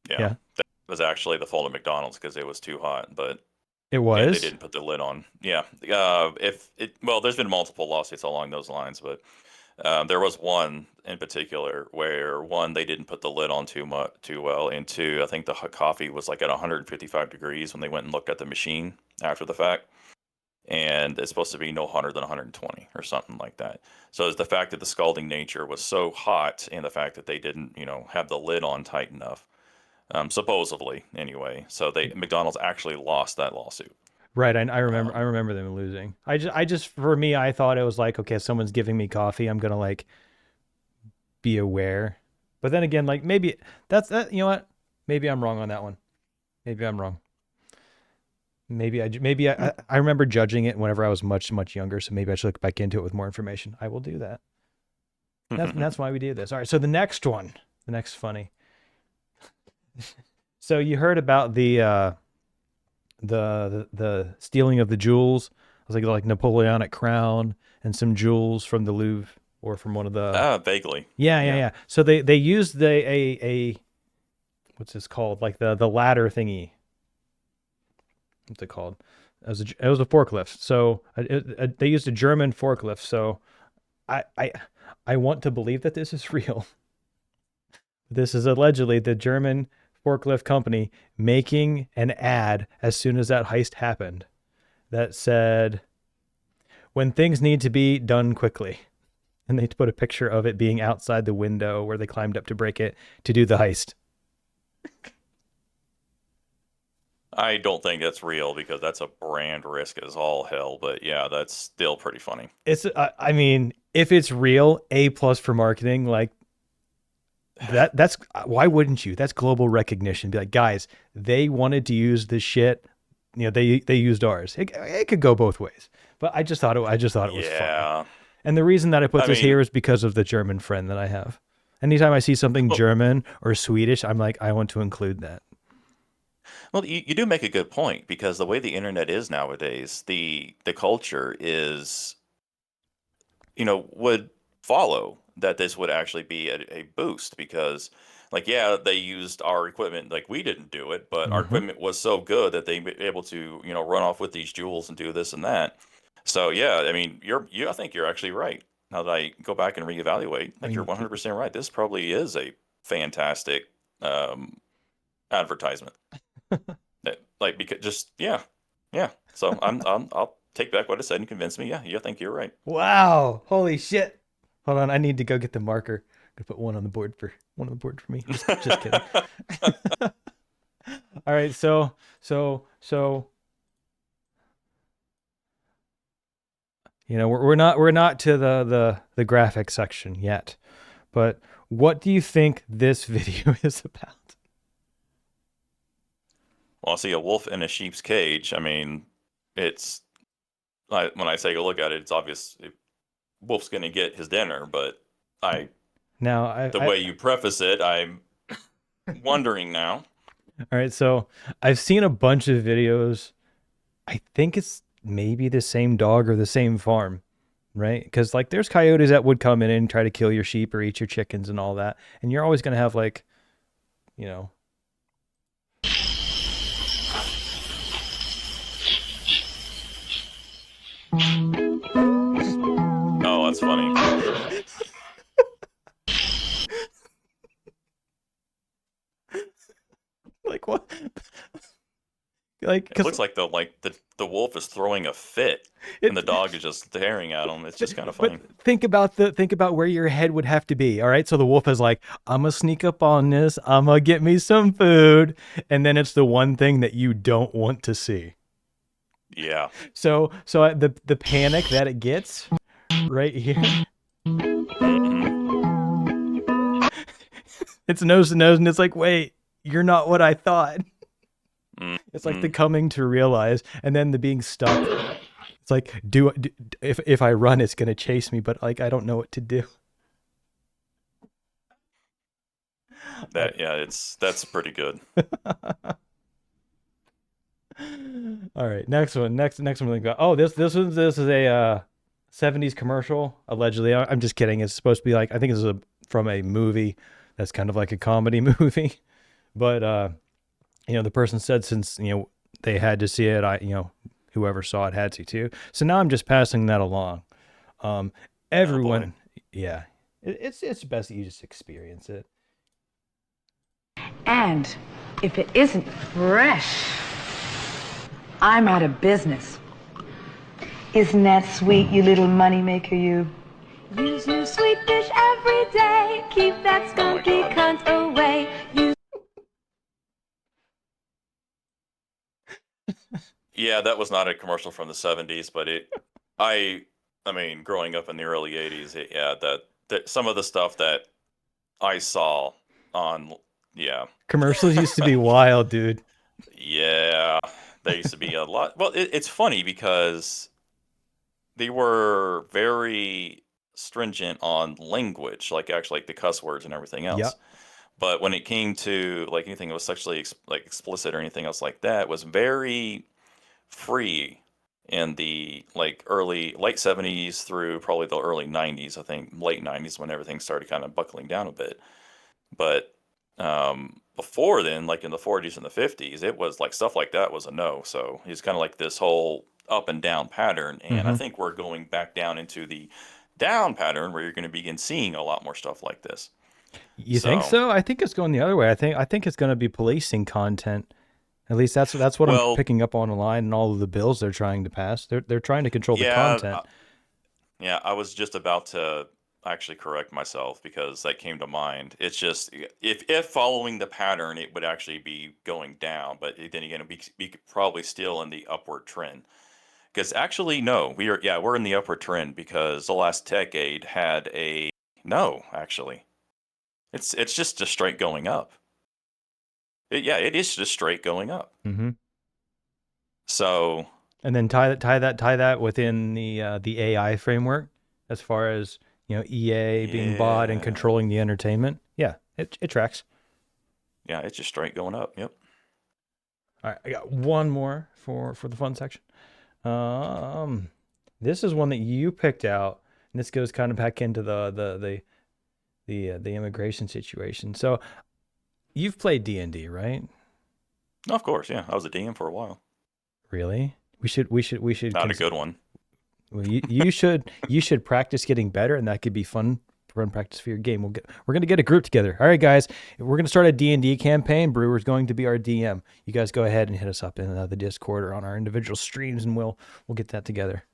That was actually the fault of McDonald's because it was too hot, but it was. They didn't put the lid on. Yeah. There's been multiple lawsuits along those lines, but there was one in particular where they didn't put the lid on too well, and two, I think the coffee was like at 155 degrees when they went and looked at the machine after the fact. And it's supposed to be no hotter than 120 or something like that. So it's the fact that the scalding nature was so hot and the fact that they didn't, have the lid on tight enough, supposedly anyway. So McDonald's actually lost that lawsuit. Right. I remember them losing. I just, for me, I thought it was like, okay, if someone's giving me coffee, I'm going to be aware. But then again, maybe that's that, you know what? Maybe I'm wrong on that one. Maybe I'm wrong. Maybe I remember judging it whenever I was much, much younger. So maybe I should look back into it with more information. I will do that. That's why we do this. All right. So the next funny. So you heard about the stealing of the jewels. I was like Napoleonic crown and some jewels from the Louvre or from one of the. Vaguely. Yeah. So they used a what's this called? Like the ladder thingy. What's it called? It was a forklift. So they used a German forklift. So I want to believe that this is real. This is allegedly the German forklift company making an ad as soon as that heist happened that said, when things need to be done quickly. And they put a picture of it being outside the window where they climbed up to break it to do the heist. I don't think that's real because that's a brand risk as all hell. But yeah, that's still pretty funny. It's, I mean, if it's real, A+ for marketing, that's why wouldn't you? That's global recognition. Be like, guys, they wanted to use this shit. They used ours. It could go both ways. But I just thought it was funny. And the reason that I put this here is because of the German friend that I have. Anytime I see something German or Swedish, I'm like, I want to include that. Well, you do make a good point because the way the internet is nowadays, the culture is, would follow that this would actually be a boost because like, yeah, they used our equipment, like we didn't do it, but our equipment was so good that they were able to, run off with these jewels and do this and that. So yeah, I mean, I think you're actually right. Now that I go back and reevaluate, I think you're 100% right. This probably is a fantastic advertisement. Like, because yeah. So I'll take back what I said and convince me. Yeah, I think you're right. Wow! Holy shit! Hold on, I need to go get the marker. I'm gonna put one on the board for me. Just kidding. All right, so we're not to the graphic section yet, but what do you think this video is about? Well, I see a wolf in a sheep's cage. I mean, it's when I take a look at it, it's obvious wolf's going to get his dinner, but the way you preface it, I'm wondering now. All right, so I've seen a bunch of videos. I think it's maybe the same dog or the same farm, right? Because like there's coyotes that would come in and try to kill your sheep or eat your chickens and all that, and you're always going to have like, Oh, that's funny. Like what? Like, it looks like the wolf is throwing a fit, and the dog is just staring at him. It's just kind of funny. But think about where your head would have to be. All right, so the wolf is like, I'm gonna sneak up on this. I'm gonna get me some food, and then it's the one thing that you don't want to see. Yeah. So the panic that it gets right here. It's nose to nose, and it's like, wait, you're not what I thought. It's like the coming to realize, and then the being stuck. It's like, if I run, it's gonna chase me, but like I don't know what to do. That's pretty good. All right, next one. Next one. Oh, this is a 70s commercial allegedly. I'm just kidding. It's supposed to be like, I think this is from a movie that's kind of like a comedy movie, but the person said since they had to see it, whoever saw it had to too. So now I'm just passing that along. Everyone, yeah, it's best that you just experience it. And if it isn't fresh, I'm out of business. Isn't that sweet, you little moneymaker, you? Use new sweet fish every day. Keep that skunky cunt away. Yeah, that was not a commercial from the 70s, but I mean, growing up in the early 80s, that some of the stuff that I saw on, commercials used to be wild, dude. Yeah, there used to be a lot. Well, it's funny because they were very stringent on language, like actually like the cuss words and everything else. Yep. But when it came to like anything that was sexually explicit or anything else like that, it was very free in the like late 70s through probably the early 90s. I think late 90s when everything started kind of buckling down a bit. But before then, like in the 40s and the 50s, it was like stuff like that was a no. So it's kind of like this whole up and down pattern, and I think we're going back down into the down pattern where you're going to begin seeing a lot more stuff like this. You think so? I think it's going the other way. I think it's going to be policing content. At least that's what I'm picking up online, and all of the bills they're trying to pass. They're trying to control the content. Yeah, I was just about to actually correct myself because that came to mind. It's just if following the pattern, it would actually be going down, but then again, it'd be probably still in the upward trend. Because actually, no, we're in the upward trend because the last decade had actually. It's just straight going up. It is just straight going up. Mm-hmm. So, and then tie that within the AI framework, as far as EA being bought and controlling the entertainment. Yeah, it tracks. Yeah, it's just straight going up. Yep. All right, I got one more for the fun section. This is one that you picked out, and this goes kind of back into the immigration situation. So You've played D&D, right? Of course, yeah. I was a DM for a while. Really? We should. Not a good one. Well, you should practice getting better, and that could be fun practice for your game. We're gonna get a group together. All right, guys, we're gonna start a D&D campaign. Brewer's going to be our DM. You guys go ahead and hit us up in the Discord or on our individual streams, and we'll get that together.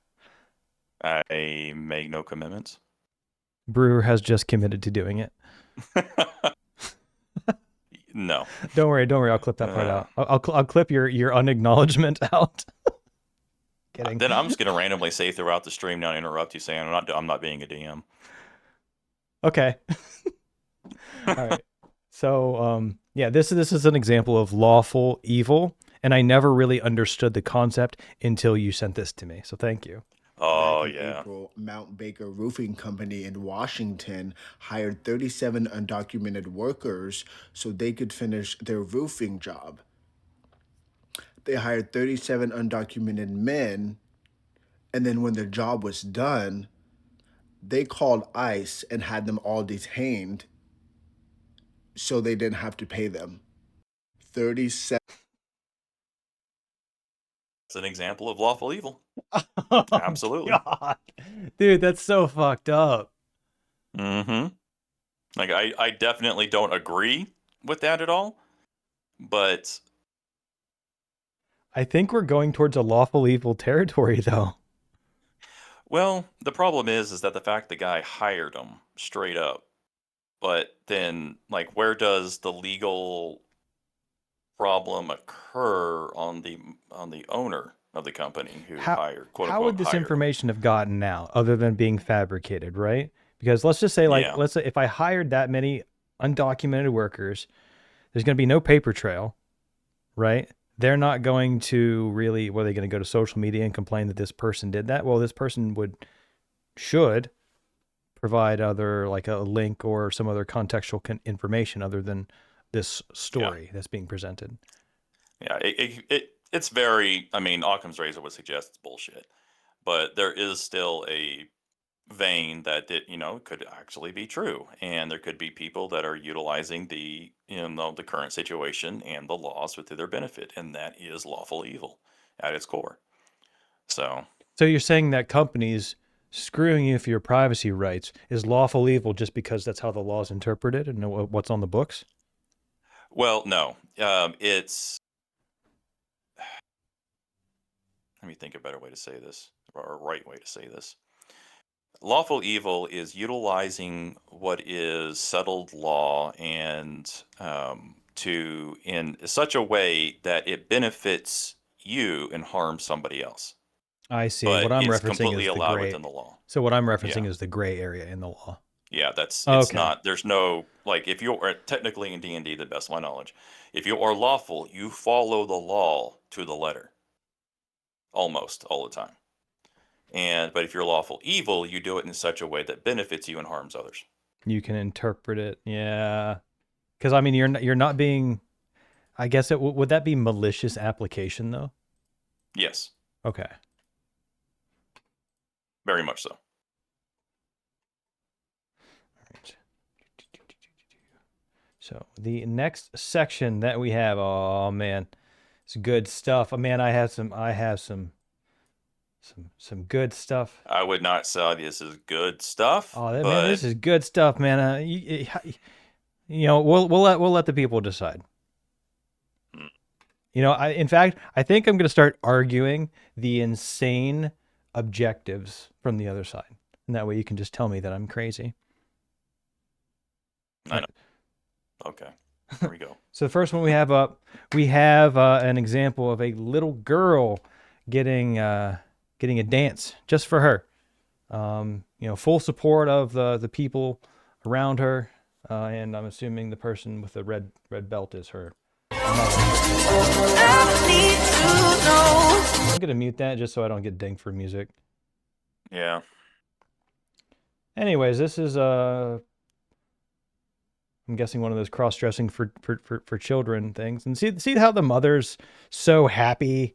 I make no commitments. Brewer has just committed to doing it. No. Don't worry. I'll clip that part out. I'll clip your unacknowledgement out. Kidding. Then I'm just gonna randomly say throughout the stream, not interrupt you, saying I'm not being a DM. Okay. All right. So yeah, this is an example of lawful evil, and I never really understood the concept until you sent this to me. So thank you. Oh, Back in yeah. April, Mount Baker Roofing Company in Washington hired 37 undocumented workers so they could finish their roofing job. They hired 37 undocumented men, and then when the job was done, they called ICE and had them all detained so they didn't have to pay them. 37. It's an example of lawful evil. Oh, Absolutely. God. Dude, that's so fucked up. Mm-hmm. Like, I definitely don't agree with that at all, but I think we're going towards a lawful evil territory, though. well, the problem is that the fact the guy hired him straight up, but then, like, where does the legal problem occur on the owner of the company who hired, quote How unquote, would this hired him? information have gotten out other than being fabricated, right? Because let's just say, Yeah. let's say if I hired that many undocumented workers, there's going to be no paper trail, right? They're not going to really, are they going to go to social media and complain that this person did that? Well, this person should provide other, like a link or some other contextual information other than this story that's being presented. Yeah, it's very, I mean, Occam's razor would suggest it's bullshit, but there is still a vein that it, could actually be true. And there could be people that are utilizing the current situation and the laws to their benefit. And that is lawful evil at its core. So you're saying that companies screwing you for your privacy rights is lawful evil just because that's how the law is interpreted and what's on the books? Well, no, it's, let me think a better way to say this, or a right way to say this. Lawful evil is utilizing what is settled law and in such a way that it benefits you and harms somebody else. I see. But what I'm it's referencing completely is the allowed gray. within the law. So what I'm referencing is the gray area in the law. Yeah, it's Okay. not, there's no, like, if you're technically in D&D, the best of my knowledge, if you are lawful, you follow the law to the letter. Almost all the time. But if you're lawful evil, you do it in such a way that benefits you and harms others. You can interpret it. Yeah. Because, I mean, you're not being, I guess, would that be malicious application, though? Yes. Okay. Very much so. So the next section that we have, oh man, it's good stuff. Oh man, I have some good stuff. I would not say this is good stuff. Oh man, but this is good stuff, man. We'll let the people decide. In fact, I think I'm going to start arguing the insane objectives from the other side, and that way you can just tell me that I'm crazy. I know. Okay, here we go. So the first one we have up, an example of a little girl getting a dance just for her. Full support of the people around her, and I'm assuming the person with the red belt is her. I'm gonna mute that just so I don't get dinged for music. Yeah. Anyways, this is I'm guessing one of those cross-dressing for children things. And see how the mother's so happy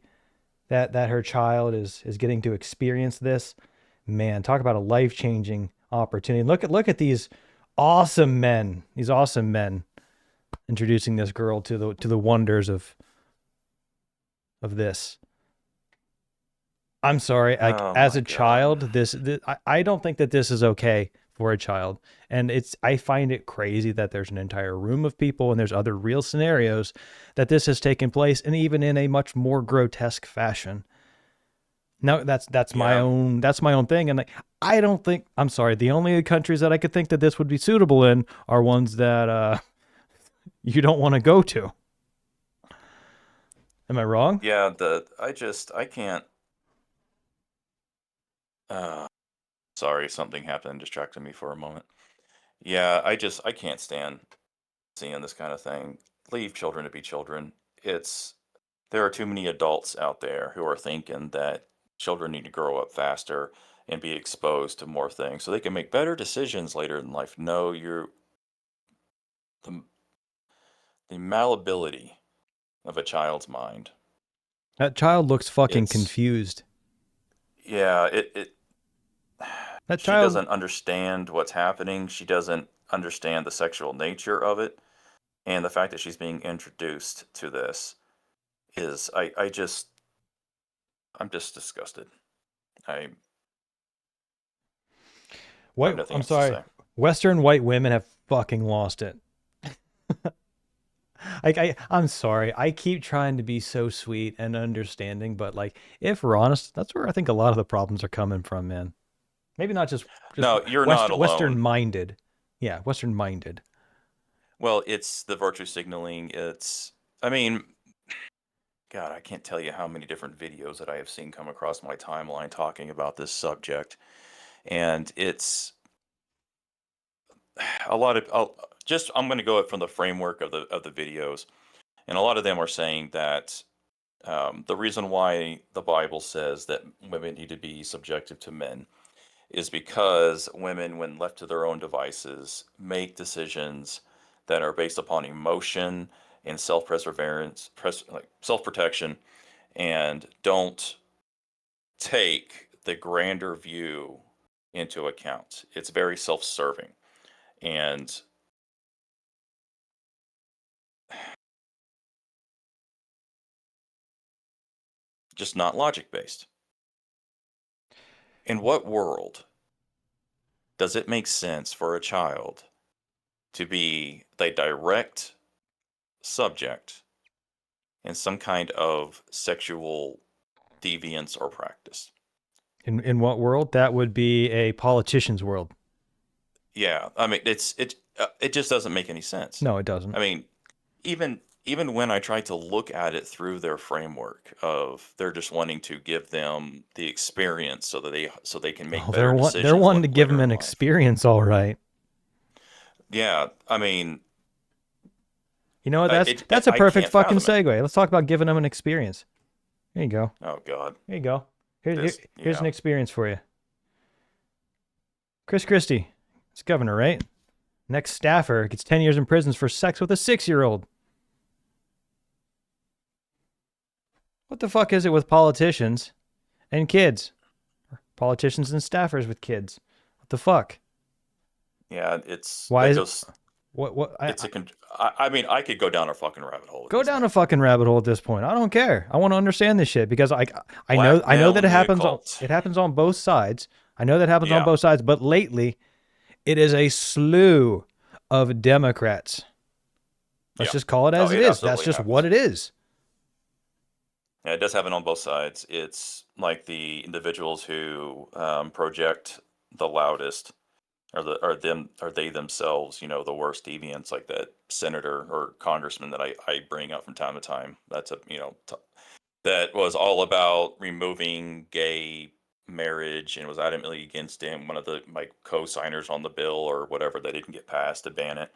that her child is getting to experience this. Man, talk about a life-changing opportunity. Look at these awesome men. And introducing this girl to the wonders of this. I'm sorry, like as a child, I don't think that this is okay for a child, and I find it crazy that there's an entire room of people and there's other real scenarios that this has taken place, and even in a much more grotesque fashion. No, that's my own thing, and I don't think, I'm sorry, the only countries that I could think that this would be suitable in are ones that you don't want to go to. Am I wrong? Yeah, I can't. Sorry, something happened and distracted me for a moment. Yeah, I can't stand seeing this kind of thing. Leave children to be children. There are too many adults out there who are thinking that children need to grow up faster and be exposed to more things so they can make better decisions later in life. No, the malleability of a child's mind. That child looks fucking confused. Yeah, That she child doesn't understand what's happening. She doesn't understand the sexual nature of it. And the fact that she's being introduced to this is, I'm just disgusted. I'm I'm sorry. Western white women have fucking lost it. I'm sorry. I keep trying to be so sweet and understanding, but like, if we're honest, that's where I think a lot of the problems are coming from, man. Maybe not just no, you're not alone. Western minded. Yeah, Western minded. Well, it's the virtue signaling. I mean, God, I can't tell you how many different videos that I have seen come across my timeline talking about this subject. And it's a lot of, I'm going to go from the framework of the videos. And a lot of them are saying that the reason why the Bible says that women need to be subjective to men is because women, when left to their own devices, make decisions that are based upon emotion and self-protection, and don't take the grander view into account. It's very self-serving, and just not logic-based. In what world does it make sense for a child to be the direct subject in some kind of sexual deviance or practice? In what world? That would be a politician's world. Yeah, I mean, it just doesn't make any sense. No, it doesn't. I mean, even when I try to look at it through their framework of they're just wanting to give them the experience so that they can make better decisions. They're wanting to give them an experience, all right. Yeah, I mean, you know what? That's a perfect fucking segue. Let's talk about giving them an experience. There you go. Oh God. There you go. Here's an experience for you. Chris Christie, it's governor, right? Next staffer gets 10 years in prison for sex with a 6-year-old. What the fuck is it with politicians and kids? Politicians and staffers with kids. What the fuck? Yeah, it's why is it? What? I mean, I could go down a fucking rabbit hole. Go down a fucking rabbit hole at this point. I don't care. I want to understand this shit because I know that it happens on both sides. I know that happens on both sides, but lately it is a slew of Democrats. Let's just call it as it is. That's just what it is. Yeah, it does happen on both sides. It's like the individuals who project the loudest are they themselves, the worst deviants, like that senator or congressman that I bring up from time to time. That's that was all about removing gay marriage and was adamantly against him. One of my co-signers on the bill or whatever that didn't get passed to ban it,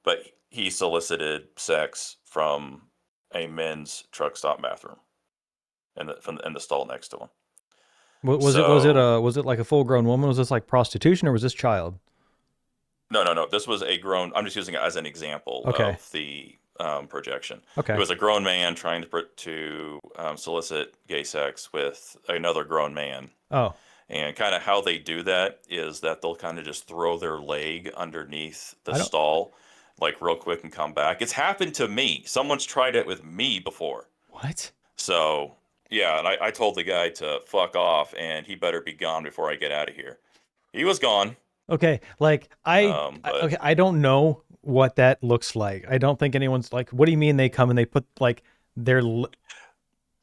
but he solicited sex from a men's truck stop bathroom in the stall next to him. Was it like a full-grown woman? Was this like prostitution or was this child? No. This was a grown. I'm just using it as an example of the projection. Okay. It was a grown man trying to solicit gay sex with another grown man. Oh. And kind of how they do that is that they'll kind of just throw their leg underneath the stall like real quick and come back. It's happened to me. Someone's tried it with me before. What? So yeah, and I told the guy to fuck off, and he better be gone before I get out of here. He was gone. Okay, like But okay, I don't know what that looks like. I don't think anyone's like, what do you mean they come and they put like their leg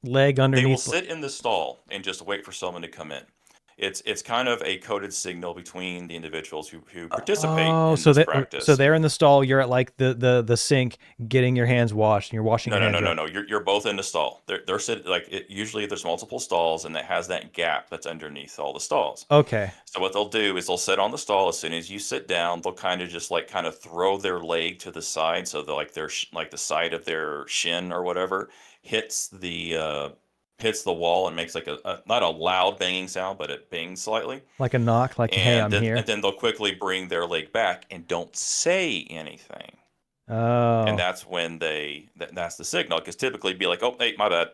they will underneath? sit in the stall and just wait for someone to come in. It's kind of a coded signal between the individuals who participate Oh, in so this that practice. so they're in the stall. You're at like the sink, getting your hands washed, and you're washing your hands. No. You're both in the stall. They're sitting like usually there's multiple stalls, and it has that gap that's underneath all the stalls. Okay. So what they'll do is they'll sit on the stall. As soon as you sit down, they'll kind of just like kind of throw their leg to the side, so they're like like the side of their shin or whatever hits the wall and makes like a not a loud banging sound, but it bangs slightly. Like a knock, like, hey, I'm here. And then they'll quickly bring their leg back and don't say anything. Oh. And that's when that's the signal, because typically it'd be like, oh, hey, my bad,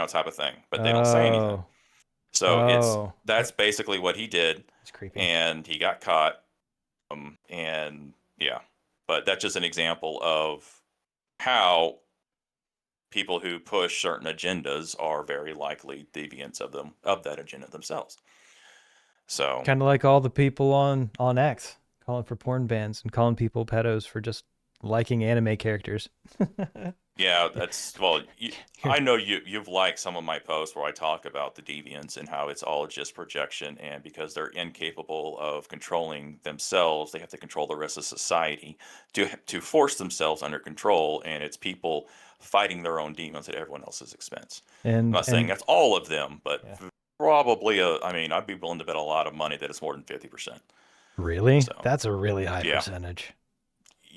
type of thing, but they don't say anything. So that's basically what he did. It's creepy. And he got caught. And yeah, but that's just an example of how people who push certain agendas are very likely deviants of that agenda themselves. So kind of like all the people on X calling for porn bans and calling people pedos for just liking anime characters. yeah, I know you've liked some of my posts where I talk about the deviants and how it's all just projection, and because they're incapable of controlling themselves, they have to control the rest of society to force themselves under control, and it's people fighting their own demons at everyone else's expense. I'm not saying that's all of them, but probably I'd be willing to bet a lot of money that it's more than 50%. Really? So, that's a really high percentage.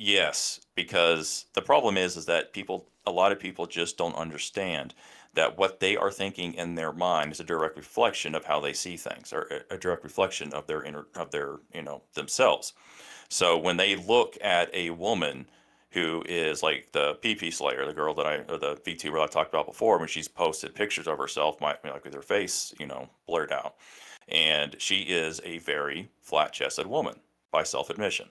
Yes, because the problem is that a lot of people just don't understand that what they are thinking in their mind is a direct reflection of how they see things, or a direct reflection of their themselves. So when they look at a woman who is like the PP Slayer, the girl or the VTuber I talked about before, when she's posted pictures of herself, like with her face, blurred out, and she is a very flat-chested woman by self-admission,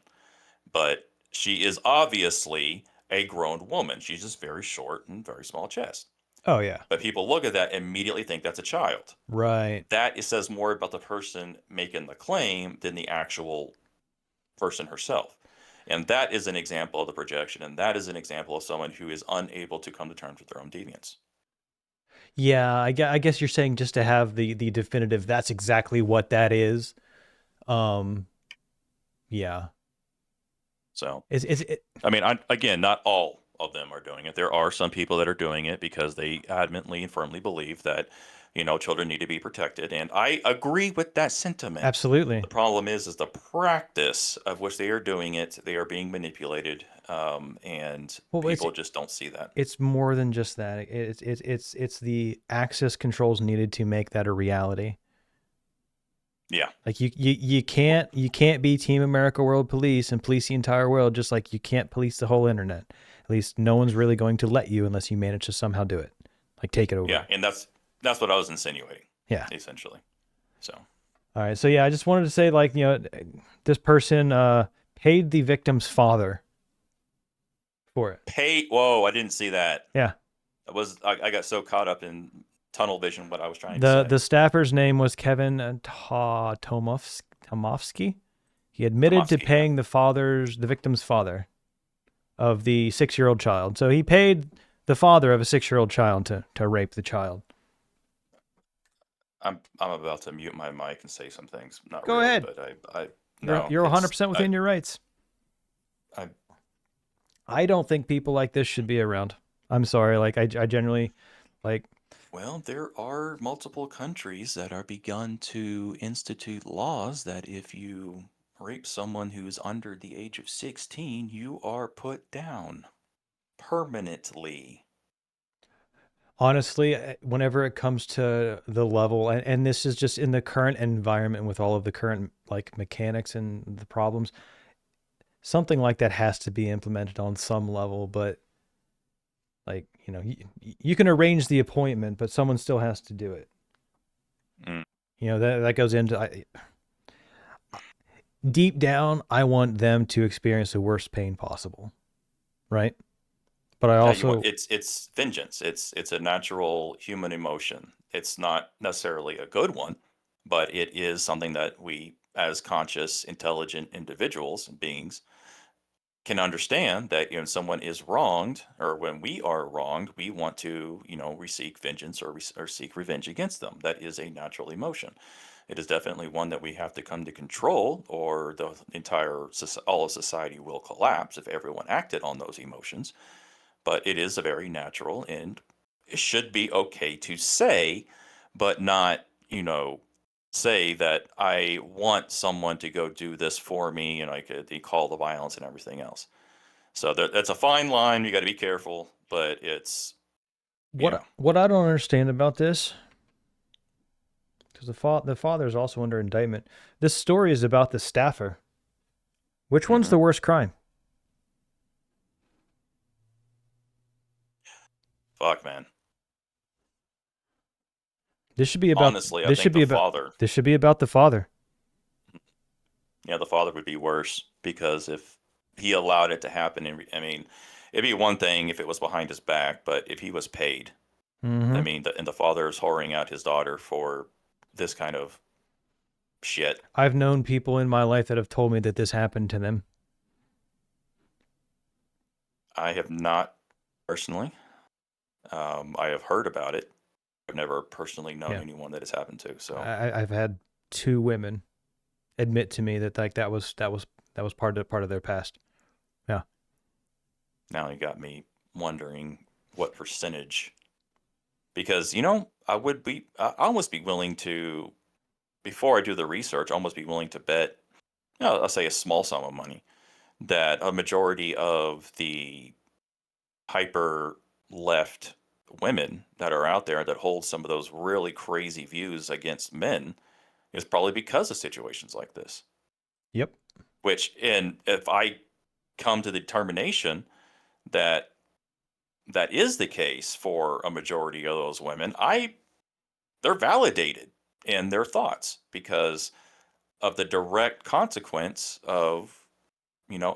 but she is obviously a grown woman. She's just very short and very small chest. Oh yeah. But people look at that and immediately think that's a child. Right. That says more about the person making the claim than the actual person herself. And that is an example of the projection, and that is an example of someone who is unable to come to terms with their own deviance. Yeah, I guess you're saying just to have the definitive, that's exactly what that is. Yeah. So, again, not all of them are doing it. There are some people that are doing it because they adamantly and firmly believe that, children need to be protected. And I agree with that sentiment. Absolutely. The problem is the practice of which they are doing it, they are being manipulated, and people just don't see that. It's more than just that. It's the access controls needed to make that a reality. Yeah. Like you can't be Team America World Police and police the entire world, just like you can't police the whole internet. At least no one's really going to let you unless you manage to somehow do it. Like take it over. Yeah, and that's what I was insinuating. Yeah. Essentially. So. All right. So yeah, I just wanted to say, like, this person paid the victim's father for it. Whoa, I didn't see that. Yeah. I got so caught up in tunnel vision what I was trying to say. The staffer's name was Kevin Tomovsky. He admitted to paying the victim's father of the 6-year-old child. So he paid the father of a 6-year-old child to rape the child. I'm about to mute my mic and say some things. Not Go really, ahead. But You're 100% within your rights. I don't think people like this should be around. I'm sorry. Like I generally like. Well, there are multiple countries that are begun to institute laws that if you rape someone who is under the age of 16, you are put down permanently. Honestly, whenever it comes to the level, and this is just in the current environment with all of the current like mechanics and the problems, something like that has to be implemented on some level. But like, you can arrange the appointment, but someone still has to do it. That goes into deep down, I want them to experience the worst pain possible, right? But I also it's vengeance. It's a natural human emotion. It's not necessarily a good one, but it is something that we, as conscious, intelligent individuals and beings, can understand that someone is wronged, or when we are wronged, we want to seek vengeance or seek revenge against them. That is a natural emotion. It is definitely one that we have to come to control, or the entire all of society will collapse if everyone acted on those emotions. But it is a very natural, and it should be okay to say, but not say that I want someone to go do this for me, and I could call the violence and everything else. So that's a fine line. You got to be careful, but it's what I don't understand about this, because the father is also under indictment. This story is about the staffer. Which one's the worst crime? Fuck, man. This should be about honestly. I think the father. This should be about the father. Yeah, the father would be worse, because if he allowed it to happen, I mean, it'd be one thing if it was behind his back, but if he was paid, I mean, and the father is whoring out his daughter for this kind of shit. I've known people in my life that have told me that this happened to them. I have not personally. I have heard about it. I've never personally known anyone that has happened to. So I've had 2 women admit to me that that was part of their past. Yeah. Now you got me wondering what percentage, because I almost be willing to, before I do the research, almost be willing to bet, I'll say a small sum of money, that a majority of the hyper left women that are out there that hold some of those really crazy views against men is probably because of situations like this. Yep. And if I come to the determination that that is the case for a majority of those women, they're validated in their thoughts because of the direct consequence of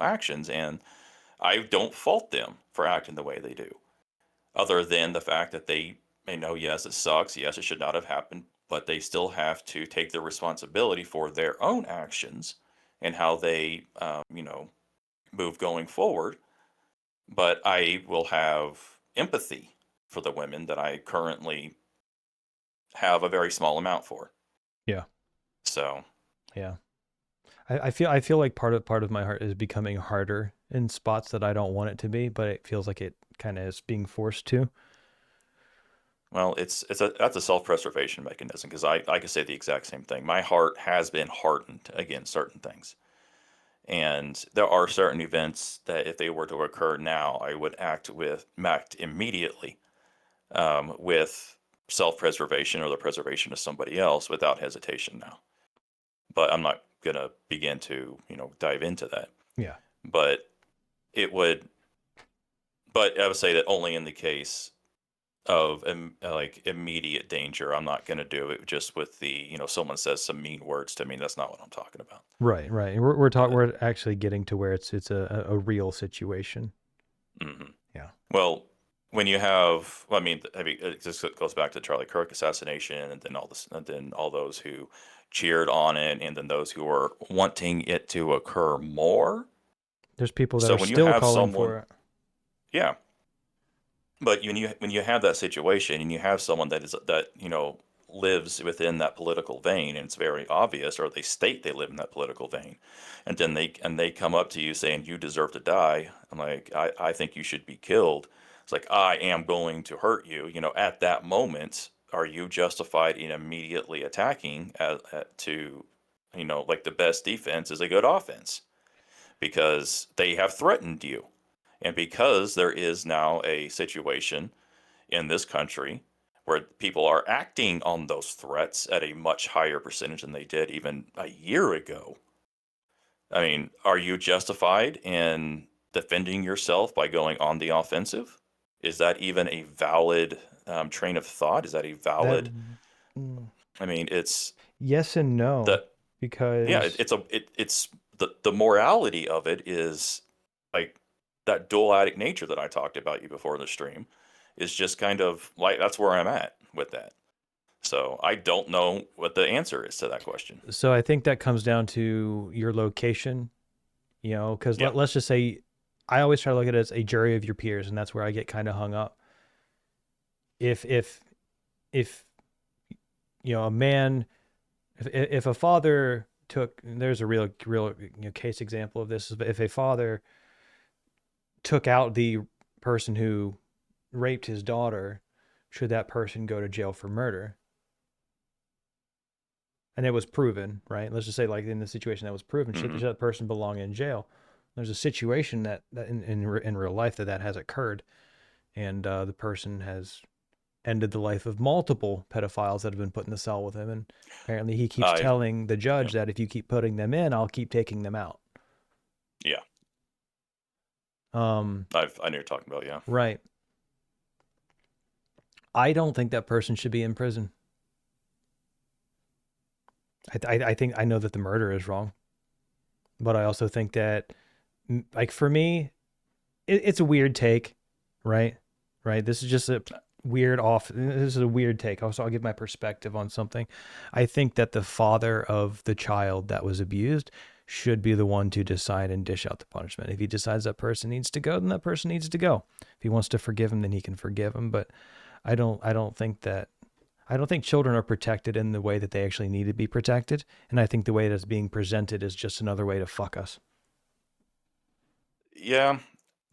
actions, and I don't fault them for acting the way they do, other than the fact that they may know, yes, it sucks, yes, it should not have happened, but they still have to take the responsibility for their own actions and how they move going forward. But I will have empathy for the women that I currently have a very small amount for. Yeah. So. Yeah. I feel like part of my heart is becoming harder in spots that I don't want it to be, but it feels like it kind of is being forced to. Well, that's a self-preservation mechanism, because I could say the exact same thing. My heart has been hardened against certain things. And there are certain events that if they were to occur now, I would act immediately with self-preservation or the preservation of somebody else without hesitation now. But I'm not going to begin to, dive into that. Yeah. But I would say that only in the case of immediate danger, I'm not going to do it just with the, someone says some mean words to me. That's not what I'm talking about. Right. We're actually getting to where it's a real situation. Mm-hmm. Yeah. Well, when you have, it just goes back to the Charlie Kirk assassination, and then all those who cheered on it, and then those who were wanting it to occur more. There's people that are still calling for it. Yeah. But when you have that situation, and you have someone that lives within that political vein, and it's very obvious, or they state they live in that political vein, and then they come up to you saying you deserve to die, I'm like, I think you should be killed. It's like, I am going to hurt you. At that moment, are you justified in immediately attacking like the best defense is a good offense, because they have threatened you. And because there is now a situation in this country where people are acting on those threats at a much higher percentage than they did even a year ago. I mean, are you justified in defending yourself by going on the offensive? Is that even a valid train of thought? Is that a valid? I mean, it's yes and no. because yeah, it's the morality of it is like that dualistic nature that I talked about you before in the stream is just kind of like that's where I'm at with that. So I don't know what the answer is to that question. So I think that comes down to your location, because let's just say I always try to look at it as a jury of your peers, and that's where I get kind of hung up. If a man, if a father there's a real case example of this. If a father took out the person who raped his daughter, should that person go to jail for murder? And it was proven, right? Let's just say, like in the situation that was proven, should that person belong in jail? There's a situation that in real life that has occurred, and the person has ended the life of multiple pedophiles that have been put in the cell with him, and apparently he keeps telling the judge that if you keep putting them in, I'll keep taking them out. Yeah. I know what you're talking about. Yeah. Right. I don't think that person should be in prison. I think I know that the murder is wrong, but I also think that, like, for me, it's a weird take, right? Right. This is just a this is a weird take. Also, I'll give my perspective on something. I think that the father of the child that was abused should be the one to decide and dish out the punishment. If he decides that person needs to go, then that person needs to go. If he wants to forgive him, then he can forgive him. But I don't think children are protected in the way that they actually need to be protected. And I think the way that's being presented is just another way to fuck us. Yeah.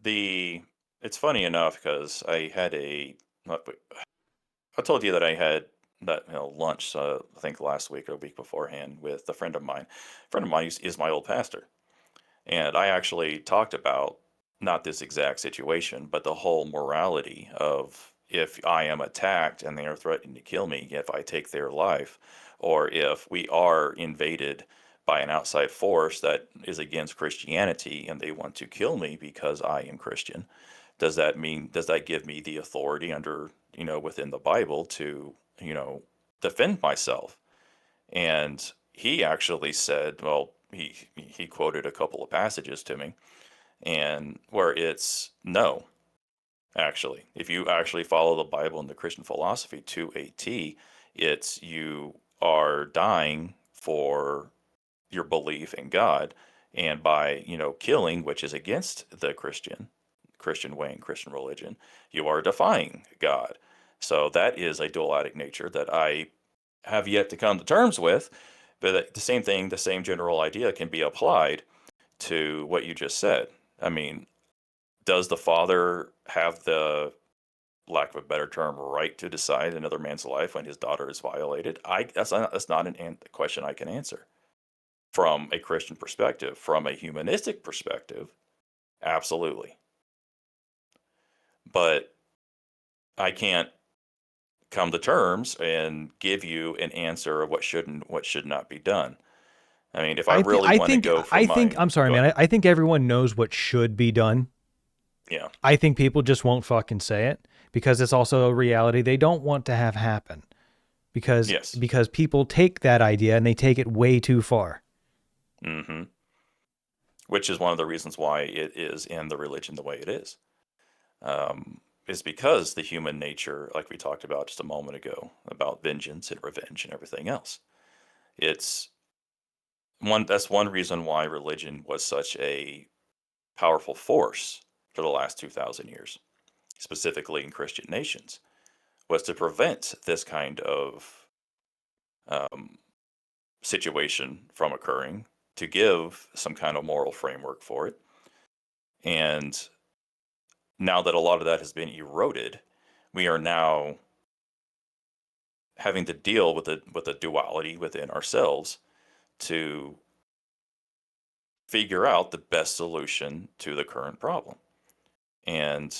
It's funny enough because I told you that I had that lunch, I think last week or a week beforehand with a friend of mine. A friend of mine is my old pastor. And I actually talked about not this exact situation, but the whole morality of if I am attacked and they are threatening to kill me if I take their life, or if we are invaded by an outside force that is against Christianity and they want to kill me because I am Christian, does that give me the authority under, within the Bible to, defend myself? And he actually said, well, he quoted a couple of passages to me, and where it's no, actually, if you actually follow the Bible and the Christian philosophy to a T, it's you are dying for your belief in God, and by killing, which is against the Christian way and Christian religion, you are defying God. So that is a dualistic nature that I have yet to come to terms with. But the same thing, the same general idea can be applied to what you just said. I mean, does the father have the, lack of a better term, right to decide another man's life when his daughter is violated? That's not a question I can answer. From a Christian perspective, from a humanistic perspective, absolutely. But I can't come to terms and give you an answer of what should and what should not be done. I mean, if I really want to go for I'm sorry, man. I think everyone knows what should be done. Yeah. I think people just won't fucking say it because it's also a reality they don't want to have happen. Because people take that idea and they take it way too far. Mm-hmm. Which is one of the reasons why it is in the religion the way it is. Is because the human nature, like we talked about just a moment ago, about vengeance and revenge and everything else. That's one reason why religion was such a powerful force for the last 2,000 years, specifically in Christian nations, was to prevent this kind of situation from occurring, to give some kind of moral framework for it. And now that a lot of that has been eroded, we are now having to deal with the duality within ourselves to figure out the best solution to the current problem. And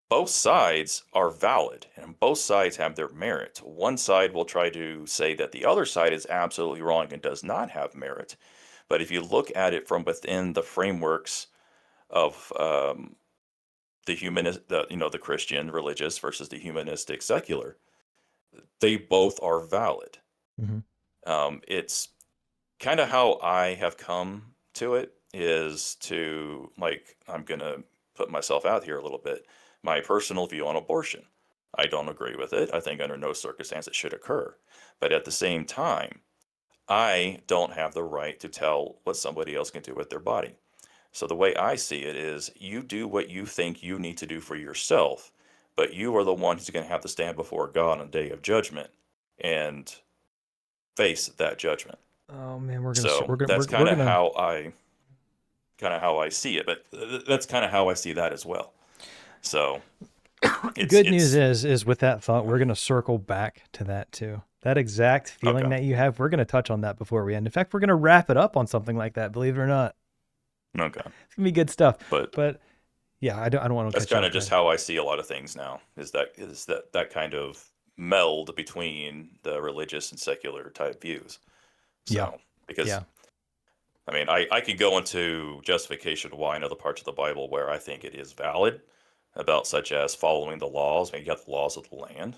both sides are valid and both sides have their merit. One side will try to say that the other side is absolutely wrong and does not have merit. But if you look at it from within the frameworks of the Christian religious versus the humanistic secular, they both are valid. Mm-hmm. kind of how I have come to it is to, like, I'm going to put myself out here a little bit. My personal view on abortion. I don't agree with it. I think under no circumstance it should occur. But at the same time, I don't have the right to tell what somebody else can do with their body. So the way I see it is you do what you think you need to do for yourself, but you are the one who's going to have to stand before God on the day of judgment and face that judgment. Oh man, we're So gonna that's we're gonna kind of how I see it, but that's kind of how I see that as well. So good news is with that thought, we're gonna circle back to that too. That exact feeling that you have, we're gonna touch on that before we end. In fact, we're gonna wrap it up on something like that. Believe it or not. Okay. It's gonna be good stuff. But yeah, I don't want to. That's kind of just how I see a lot of things now. Is that kind of meld between the religious and secular type views. So, because I mean, I could go into justification why in other parts of the Bible where I think it is valid, about such as following the laws. I mean, you got the laws of the land,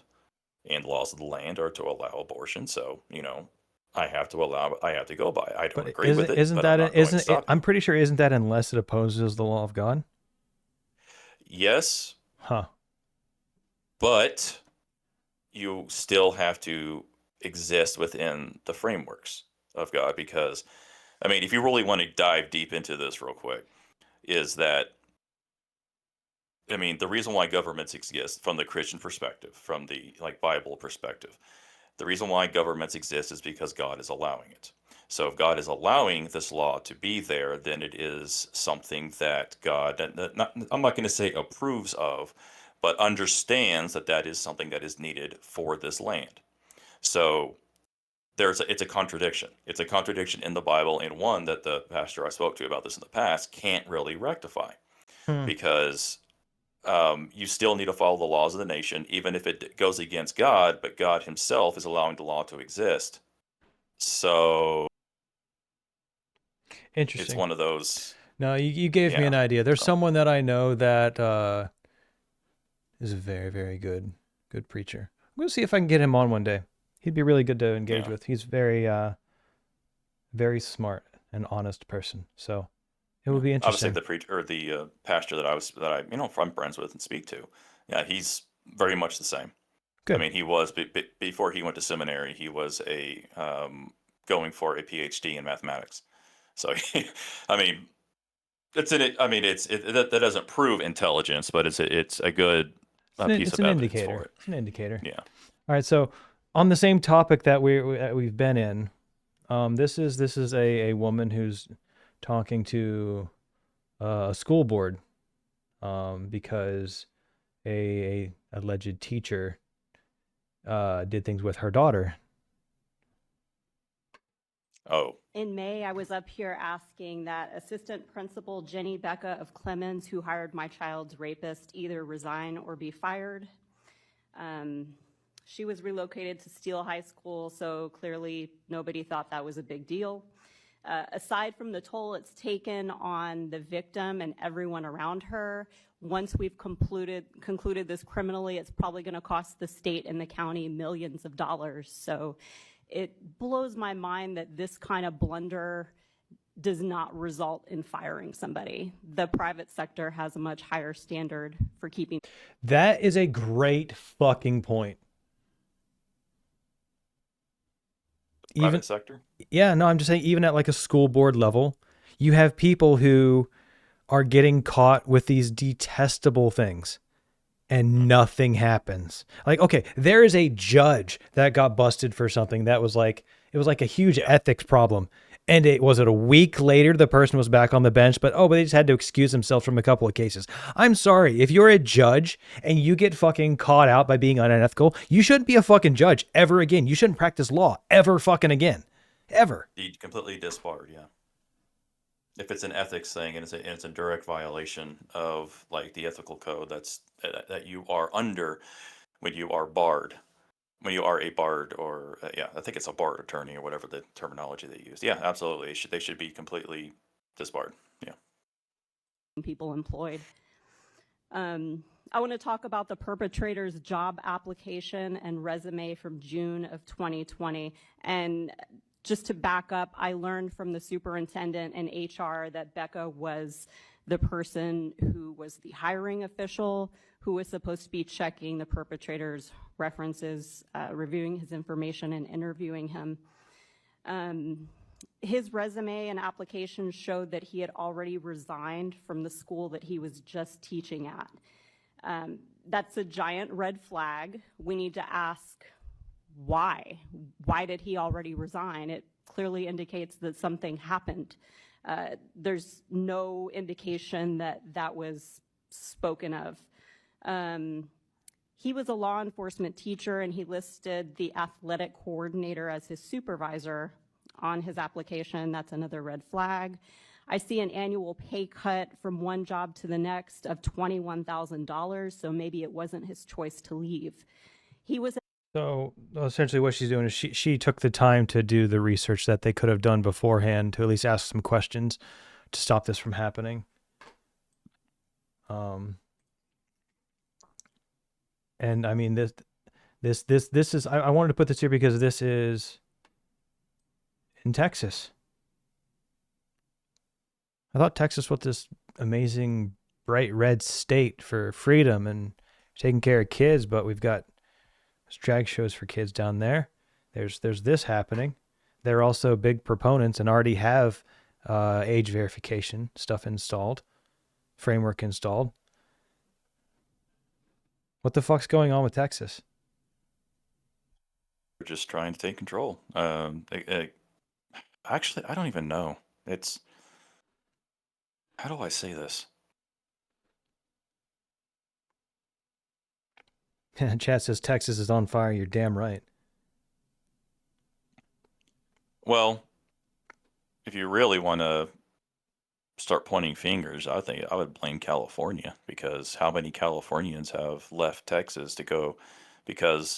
and the laws of the land are to allow abortion. So, I have to go by it. I don't agree with it. Isn't but that I'm not going to isn't it, stop I'm pretty sure isn't that unless it opposes the law of God? Yes. Huh. But you still have to exist within the frameworks of God, because I mean, if you really want to dive deep into this real quick, is that, I mean, the reason why governments exist from the Christian perspective, from the Bible perspective, the reason why governments exist is because God is allowing it. So if God is allowing this law to be there, then it is something that God, I'm not going to say approves of, but understands that is something that is needed for this land. So it's a contradiction. It's a contradiction in the Bible, and one that the pastor I spoke to about this in the past can't really rectify, because you still need to follow the laws of the nation, even if it goes against God, but God himself is allowing the law to exist. So interesting. It's one of those. No, you gave me an idea. There's someone that I know that is a very, very good preacher. I'm going to see if I can get him on one day. He'd be really good to engage with. He's very, very smart and honest person. So it would be interesting. Obviously, the preacher or the pastor that I'm friends with and speak to, yeah, he's very much the same. Good. I mean, he was before he went to seminary. He was going for a PhD in mathematics. So, I mean, that doesn't prove intelligence, but it's a good piece of evidence for it. It's an indicator. Yeah. All right. So on the same topic that we've been in, this is a woman who's talking to a school board because a alleged teacher did things with her daughter. Oh. In May, I was up here asking that Assistant Principal Jenny Becca of Clemens, who hired my child's rapist, either resign or be fired. She was relocated to Steele High School, so clearly nobody thought that was a big deal. Aside from the toll it's taken on the victim and everyone around her, once we've concluded this criminally, it's probably going to cost the state and the county millions of dollars. So it blows my mind that this kind of blunder does not result in firing somebody. The private sector has a much higher standard for keeping. That is a great fucking point. Private sector? Yeah, no, I'm just saying, even at like a school board level, you have people who are getting caught with these detestable things and nothing happens. Like, okay, there is a judge that got busted for something that was like, it was like a huge ethics problem. And it was a week later, the person was back on the bench, but they just had to excuse themselves from a couple of cases. I'm sorry, if you're a judge and you get fucking caught out by being unethical, you shouldn't be a fucking judge ever again. You shouldn't practice law ever fucking again. Ever. Completely disbarred, yeah. If it's an ethics thing and it's a direct violation of like the ethical code that you are under when you are barred. When you are a barred or, I think it's a barred attorney or whatever the terminology they use. Yeah, absolutely. They should be completely disbarred. Yeah. People employed. I want to talk about the perpetrator's job application and resume from June of 2020. And just to back up, I learned from the superintendent and HR that Becca was the person who was the hiring official, who was supposed to be checking the perpetrator's references, reviewing his information, and interviewing him. His resume and application showed that he had already resigned from the school that he was just teaching at. That's a giant red flag. We need to ask why. Why did he already resign? It clearly indicates that something happened. There's no indication that that was spoken of. He was a law enforcement teacher, and he listed the athletic coordinator as his supervisor on his application. That's another red flag. I see an annual pay cut from one job to the next of $21,000, so maybe it wasn't his choice to leave. He was So essentially what she's doing is she took the time to do the research that they could have done beforehand to at least ask some questions to stop this from happening. And I mean, this is, I wanted to put this here because this is in Texas. I thought Texas was this amazing bright red state for freedom and taking care of kids, but we've got drag shows for kids down there. There's this happening. They're also big proponents and already have age verification stuff installed, framework installed. What the fuck's going on with Texas? We're just trying to take control. Actually, I don't even know. It's, how do I say this? Chat says Texas is on fire. You're damn right. Well, if you really want to start pointing fingers, I think I would blame California, because how many Californians have left Texas to go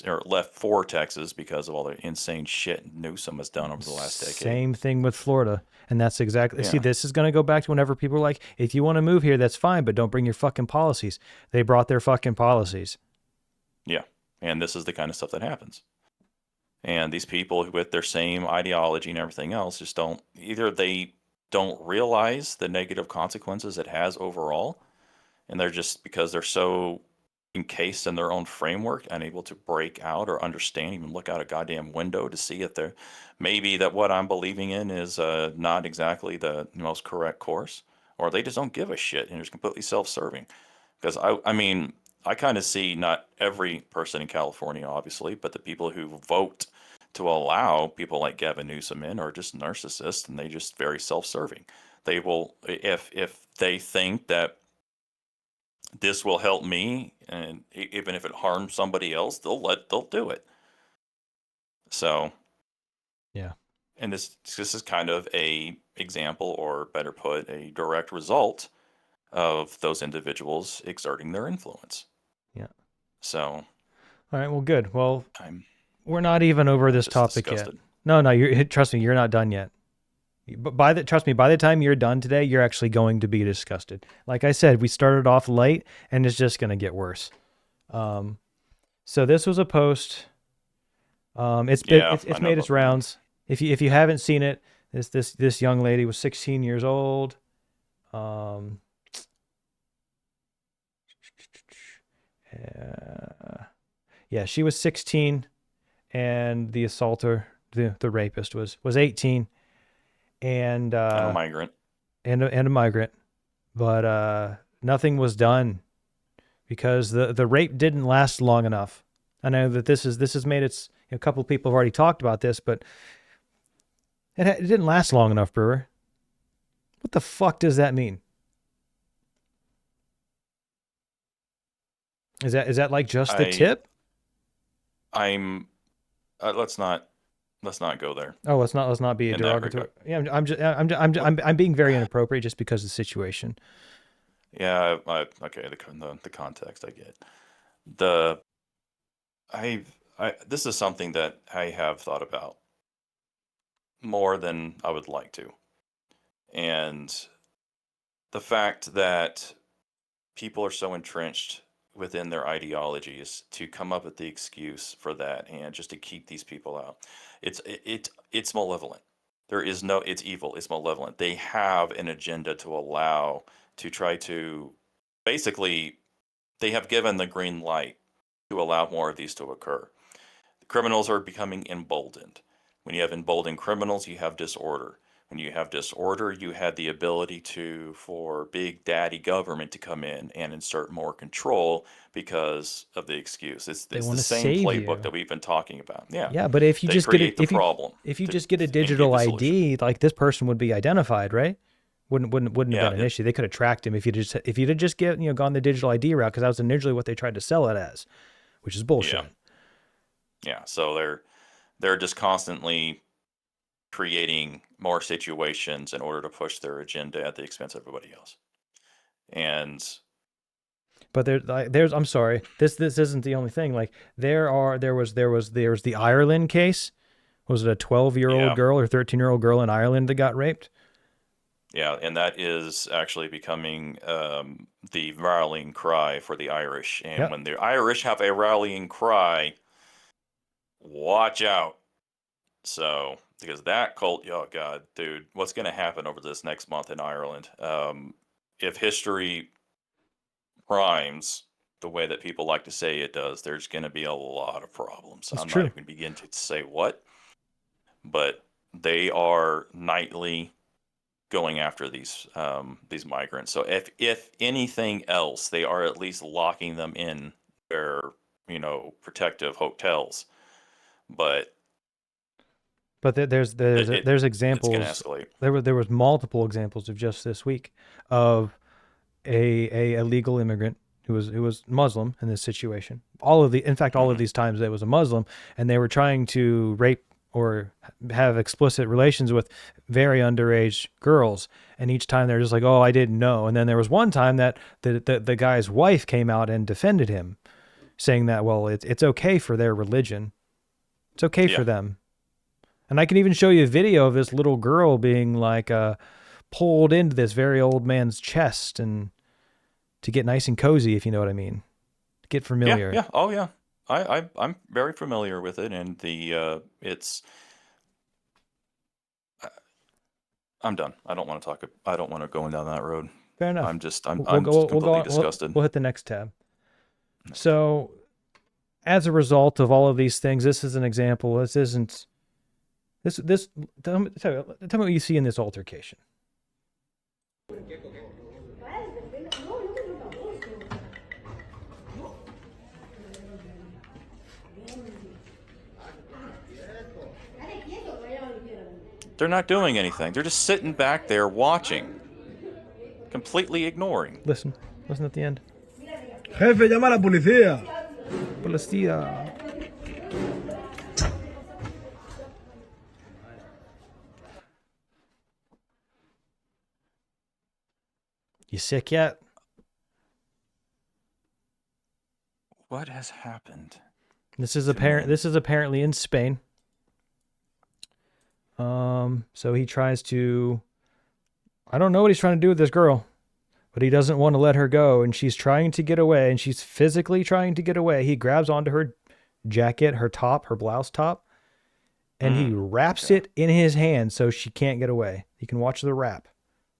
or left for Texas because of all the insane shit Newsom has done over the last decade. Same thing with Florida. And that's exactly, Yeah. see, this is going to go back to whenever people are like, if you want to move here, that's fine, but don't bring your fucking policies. They brought their fucking policies. Yeah. And this is the kind of stuff that happens. And these people with their same ideology and everything else just don't, either they don't realize the negative consequences it has overall, and they're just, because they're so encased in their own framework, unable to break out or understand, even look out a goddamn window to see if they're, maybe that what I'm believing in is not exactly the most correct course, or they just don't give a shit and are just completely self-serving. Because I mean, I kind of see not every person in California, obviously, but the people who vote to allow people like Gavin Newsom in are just narcissists, and they just very self-serving. They will, if they think that this will help me, and even if it harms somebody else, they'll do it. So, yeah. And this is kind of a example, or better put, a direct result of those individuals exerting their influence. Yeah. So, all right. Well, good. Well, I'm we're not even over this topic disgusted. yet. No, trust me, you're not done yet. But trust me, by the time you're done today, you're actually going to be disgusted. Like I said, we started off late, and it's just going to get worse. So this was a post. It's made its rounds. If you haven't seen it, this young lady was 16 years old. Yeah, she was 16, and the assaulter, the rapist, was 18, and a migrant, and a migrant, but nothing was done because the rape didn't last long enough. I know that this has made its, a couple of people have already talked about this, but it didn't last long enough, Brewer. What the fuck does that mean? Is that like just the tip? Let's not go there. Oh, let's not be a derogatory. Yeah, I'm being very inappropriate just because of the situation. Yeah, okay. The context I get. This is something that I have thought about more than I would like to, and the fact that people are so entrenched within their ideologies to come up with the excuse for that and just to keep these people out. It's malevolent. There is no, it's evil. It's malevolent. They have an agenda to allow, to try to, basically, they have given the green light to allow more of these to occur. The criminals are becoming emboldened. When you have emboldened criminals, you have disorder. When you have disorder, you had the ability for big daddy government to come in and insert more control because of the excuse. It's the wanna same save playbook you. that we've been talking about. Yeah. Yeah, but if you They just get create it, the problem if you to- just get a and give digital the solution. ID, like this person would be identified, right? Wouldn't have Yeah, been an issue. They could have tracked him if you'd have just gone the digital ID route, because that was initially what they tried to sell it as, which is bullshit. Yeah. So they're just constantly creating more situations in order to push their agenda at the expense of everybody else. And But there's I'm sorry, this isn't the only thing. Like there was the Ireland case. Was it a 12-year-old Yeah. girl or 13-year-old girl in Ireland that got raped? yeah, and that is actually becoming the rallying cry for the Irish. And Yep. when the Irish have a rallying cry, watch out. So, because that cult, oh God, dude, what's going to happen over this next month in Ireland? If history rhymes the way that people like to say it does, there's going to be a lot of problems. That's I'm true. not even begin to say what, but they are nightly going after these migrants. So if anything else, they are at least locking them in their protective hotels. But there's it's examples. going to escalate. There was multiple examples of just this week of a illegal immigrant who was Muslim in this situation. In fact, all of these times it was a Muslim, and they were trying to rape or have explicit relations with very underage girls. And each time they're just like, oh, I didn't know. And then there was one time that the guy's wife came out and defended him, saying that, well, it's okay for their religion. It's okay for them. And I can even show you a video of this little girl being like pulled into this very old man's chest and to get nice and cozy, if you know what I mean. Get familiar. Yeah. Oh, yeah. I'm very familiar with it, and it's. I'm done. I don't want to go down that road. Fair enough. I'm just completely disgusted. We'll hit the next tab. So, as a result of all of these things, this is an example. This isn't. This. Tell me what you see in this altercation. They're not doing anything. They're just sitting back there watching, completely ignoring. Listen at the end. Jefe, llama a la policía. Policía. You sick yet? What has happened? This is apparently in Spain. So he tries to, I don't know what he's trying to do with this girl, but he doesn't want to let her go, and she's trying to get away, and she's physically trying to get away. He grabs onto her jacket, her top, her blouse top, and he wraps it in his hand so she can't get away. You can watch the wrap.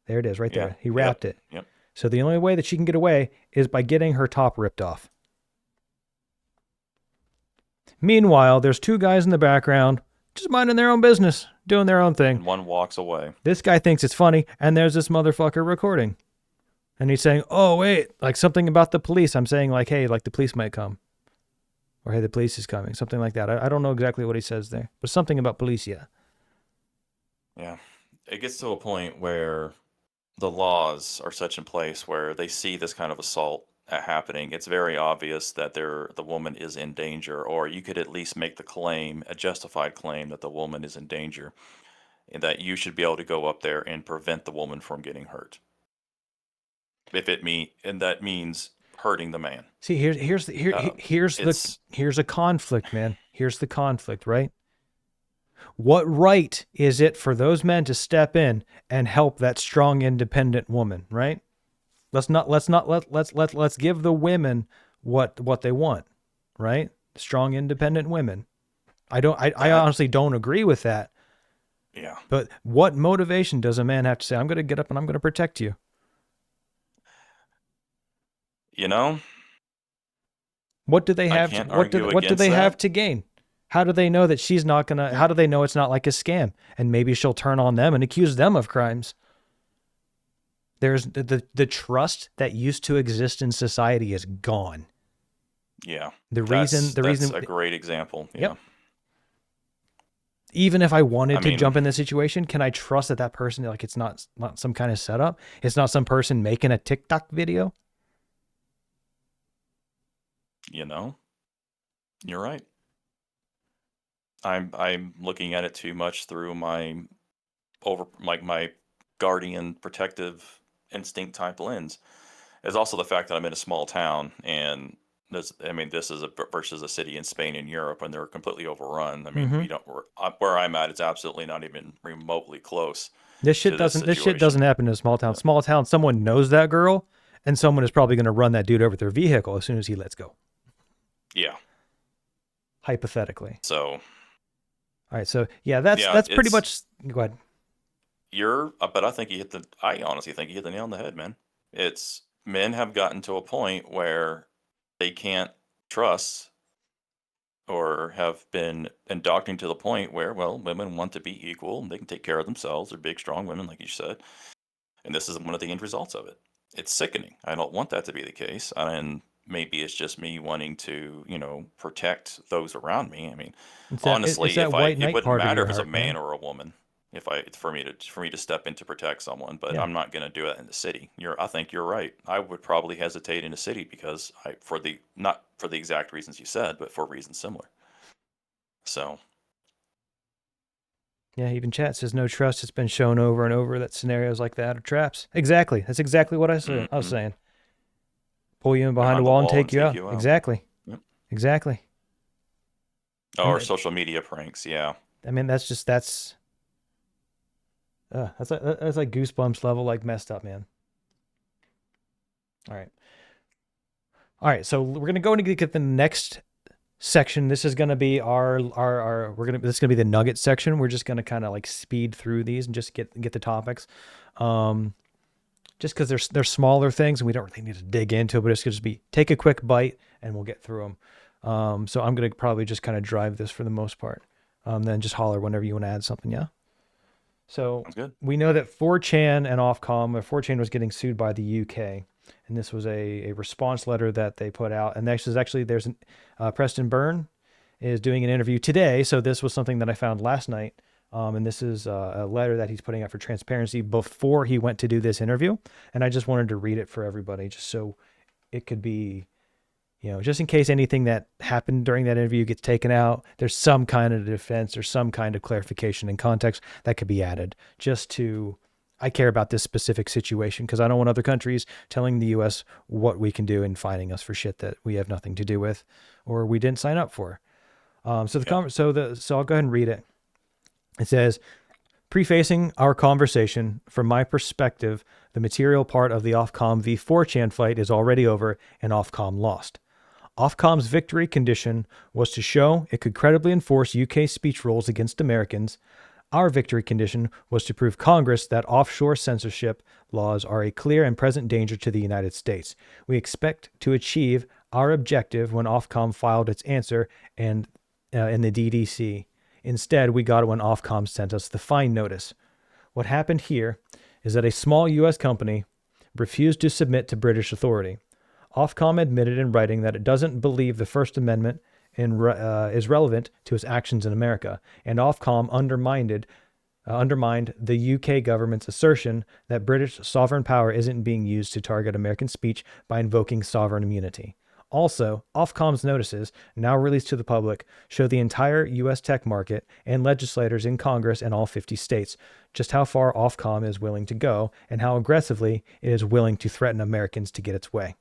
There it is, right there. He wrapped it. Yep. So the only way that she can get away is by getting her top ripped off. Meanwhile, there's two guys in the background just minding their own business, doing their own thing. And one walks away. This guy thinks it's funny, and there's this motherfucker recording. And he's saying, oh, wait, like something about the police. I'm saying like, hey, like the police might come. Or hey, the police is coming. Something like that. I don't know exactly what he says there, but something about policia. Yeah. It gets to a point where the laws are such in place where they see this kind of assault happening. It's very obvious that the woman is in danger, or you could at least make the claim, a justified claim, that the woman is in danger, and that you should be able to go up there and prevent the woman from getting hurt. And that means hurting the man. See, here's a conflict, man. Here's the conflict, right? What right is it for those men to step in and help that strong, independent woman, right? Let's give the women what they want, right? Strong, independent women. I honestly don't agree with that. Yeah. But what motivation does a man have to say, I'm going to get up and I'm going to protect you? You know, what do they I have? can't What do argue they against have that. to gain? How do they know that she's not going to, how do they know it's not like a scam? And maybe she'll turn on them and accuse them of crimes. There's the trust that used to exist in society is gone. Yeah. That's a great example. Yeah. Yep. Even if I wanted to jump in this situation, can I trust that person, like, it's not some kind of setup? It's not some person making a TikTok video? You know, you're right. I'm looking at it too much through my guardian protective instinct type lens. There's also the fact that I'm in a small town, and this is versus a city in Spain and Europe, and they're completely overrun. I mean, where I'm at, it's absolutely not even remotely close. This shit doesn't happen in a small town. Small town, someone knows that girl, and someone is probably going to run that dude over with their vehicle as soon as he lets go. Yeah. Hypothetically. So. All right. So that's pretty much. Go ahead. But I honestly think you hit the nail on the head, man. It's men have gotten to a point where they can't trust, or have been indoctrinated to the point where, well, women want to be equal and they can take care of themselves. They're big, strong women, like you said. And this is one of the end results of it. It's sickening. I don't want that to be the case. And maybe it's just me wanting to, protect those around me. I mean, honestly, it wouldn't matter if it's a man or a woman. For me to step in to protect someone, but I'm not going to do it in the city. I think you're right. I would probably hesitate in a city because not for the exact reasons you said, but for reasons similar. So. Yeah, even chat says no trust. It's been shown over and over that scenarios like that are traps. Exactly. That's exactly what I said. Mm-hmm. I was saying. Pull you in behind a wall and take you out. Exactly. Yep. Exactly. Or social media pranks. Yeah. I mean, that's like goosebumps level, like messed up, man. All right. So we're gonna go into get the next section. This is gonna be this is gonna be the nugget section. We're just gonna kind of like speed through these and just get the topics. Just because they're smaller things and we don't really need to dig into it, but it's gonna just be take a quick bite and we'll get through them. So I'm gonna probably just kind of drive this for the most part. Then just holler whenever you want to add something. Yeah. So we know that 4chan and Ofcom, 4chan was getting sued by the UK, and this was a response letter that they put out. And there's Preston Byrne is doing an interview today. So this was something that I found last night. And this is a letter that he's putting out for transparency before he went to do this interview. And I just wanted to read it for everybody, just so it could be, just in case anything that happened during that interview gets taken out, there's some kind of defense or some kind of clarification and context that could be added I care about this specific situation because I don't want other countries telling the U.S. what we can do and fining us for shit that we have nothing to do with or we didn't sign up for. So I'll go ahead and read it. It says, prefacing our conversation, from my perspective, the material part of the Ofcom v 4chan fight is already over and Ofcom lost. Ofcom's victory condition was to show it could credibly enforce UK speech rules against Americans. Our victory condition was to prove Congress that offshore censorship laws are a clear and present danger to the United States. We expect to achieve our objective when Ofcom filed its answer in the DDC. Instead, we got it when Ofcom sent us the fine notice. What happened here is that a small U.S. company refused to submit to British authority. Ofcom admitted in writing that it doesn't believe the First Amendment is relevant to its actions in America, and Ofcom undermined the UK government's assertion that British sovereign power isn't being used to target American speech by invoking sovereign immunity. Also, Ofcom's notices, now released to the public, show the entire U.S. tech market and legislators in Congress and all 50 states just how far Ofcom is willing to go and how aggressively it is willing to threaten Americans to get its way.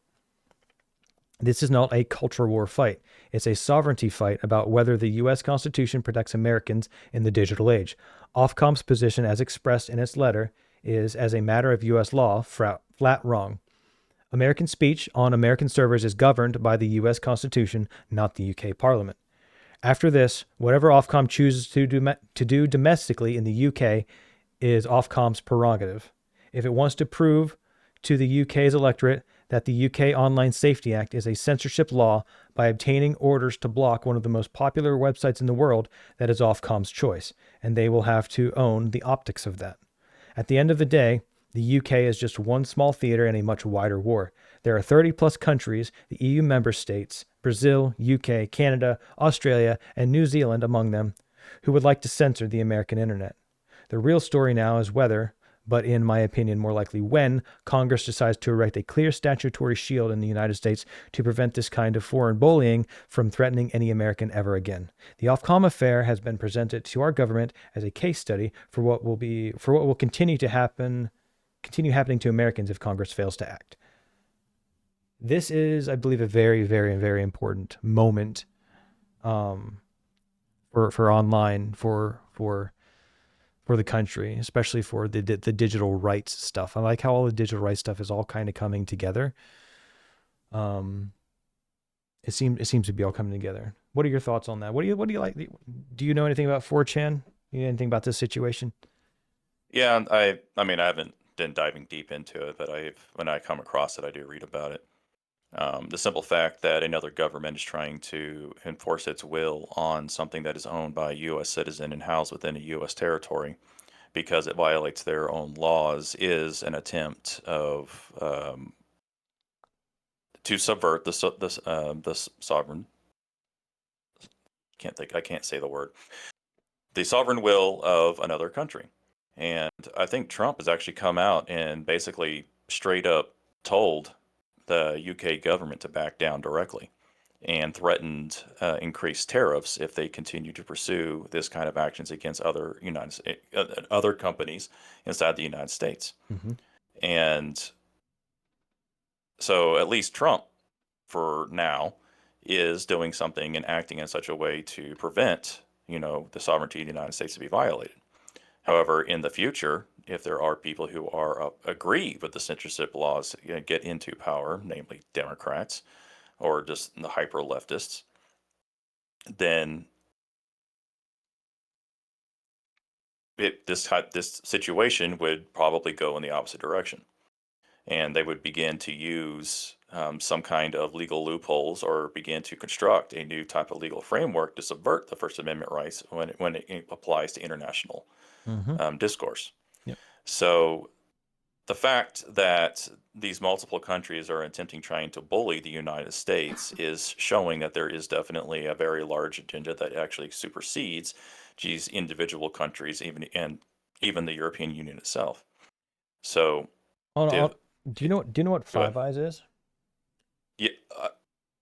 This is not a culture war fight. It's a sovereignty fight about whether the U.S. Constitution protects Americans in the digital age. Ofcom's position, as expressed in its letter, is, as a matter of U.S. law, flat wrong. American speech on American servers is governed by the U.S. Constitution, not the UK Parliament. After this, whatever Ofcom chooses to do domestically in the UK is Ofcom's prerogative. If it wants to prove to the UK's electorate that the UK Online Safety Act is a censorship law by obtaining orders to block one of the most popular websites in the world, that is Ofcom's choice, and they will have to own the optics of that. At the end of the day, the UK is just one small theater in a much wider war. There are 30-plus countries, the EU member states, Brazil, UK, Canada, Australia, and New Zealand among them, who would like to censor the American internet. The real story now is whether, but in my opinion more likely when, Congress decides to erect a clear statutory shield in the United States to prevent this kind of foreign bullying from threatening any American ever again. The Ofcom affair has been presented to our government as a case study for what will continue happening to Americans if Congress fails to act. This is, I believe, a very, very, very important moment for online, for the country, especially for the digital rights stuff. I like how all the digital rights stuff is all kind of coming together. It seems to be all coming together. What are your thoughts on that? What do you like? Do you know anything about 4chan? You know anything about this situation? Yeah, I mean, I haven't been diving deep into it, but when I come across it, I do read about it. The simple fact that another government is trying to enforce its will on something that is owned by a U.S. citizen and housed within a U.S. territory because it violates their own laws is an attempt of to subvert the sovereign. I can't say the word. The sovereign will of another country. And I think Trump has actually come out and basically straight up told the UK government to back down directly and threatened increased tariffs if they continue to pursue this kind of actions against other companies inside the United States. Mm-hmm. And so at least Trump, for now, is doing something and acting in such a way to prevent, the sovereignty of the United States to be violated. However, in the future, if there are people who are agree with the censorship laws get into power, namely Democrats or just the hyper leftists, then this situation would probably go in the opposite direction, and they would begin to use some kind of legal loopholes or begin to construct a new type of legal framework to subvert the First Amendment rights when it applies to international discourse. Yep. So the fact that these multiple countries are trying to bully the United States is showing that there is definitely a very large agenda that actually supersedes these individual countries, even the European Union itself. So, do you know what Five Eyes is? Yeah.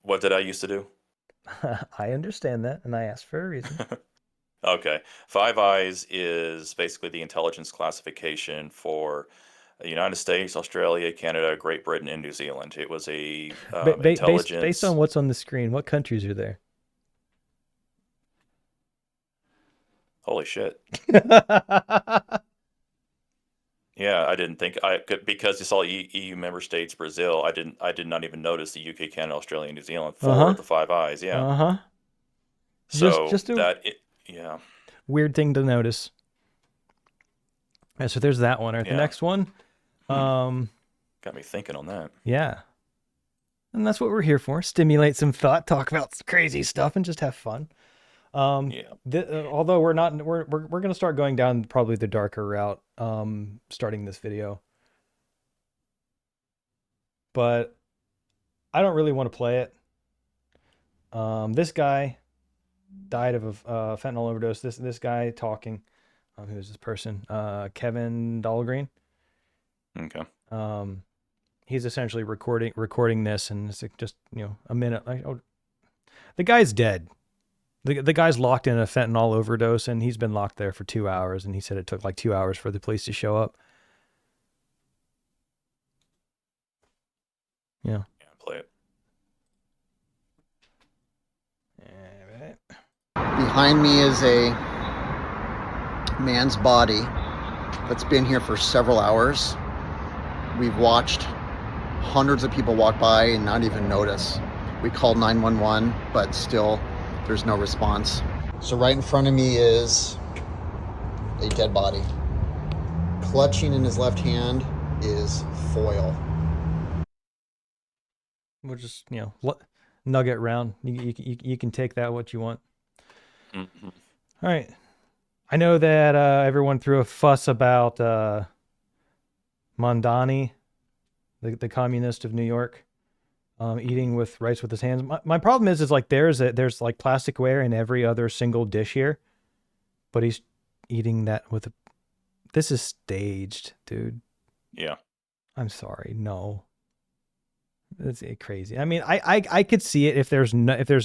What did I used to do? I understand that, and I asked for a reason. Okay. Five Eyes is basically the intelligence classification for the United States, Australia, Canada, Great Britain, and New Zealand. It was a intelligence... Based on what's on the screen, what countries are there? Holy shit. Yeah, I didn't think because it's all EU member states, Brazil. I did not even notice the UK, Canada, Australia, and New Zealand for the Five Eyes. Yeah. So yeah. Weird thing to notice. Yeah, so there's that one. All right, the next one. Got me thinking on that. Yeah. And that's what we're here for. Stimulate some thought, talk about crazy stuff, and just have fun. Although we're going to start going down probably the darker route starting this video. But I don't really want to play it. This guy died of a fentanyl overdose. This guy talking, who is this person? Kevin Dahlgren. Okay. He's essentially recording this, and it's just a minute. The guy's dead. The guy's locked in a fentanyl overdose, and he's been locked there for 2 hours. And he said it took like 2 hours for the police to show up. Yeah. Yeah, play it. Behind me is a man's body that's been here for several hours. We've watched hundreds of people walk by and not even notice. We called 911, but still there's no response. So right in front of me is a dead body. Clutching in his left hand is foil. We'll just, nugget round. You can take that what you want. Mm-hmm. All right. I know that everyone threw a fuss about Mondani, the communist of New York, eating with rice with his hands. My problem is like there's like plasticware in every other single dish here, but he's eating that with a. This is staged, dude. Yeah. I'm sorry. No. That's crazy. I mean, I could see it if there's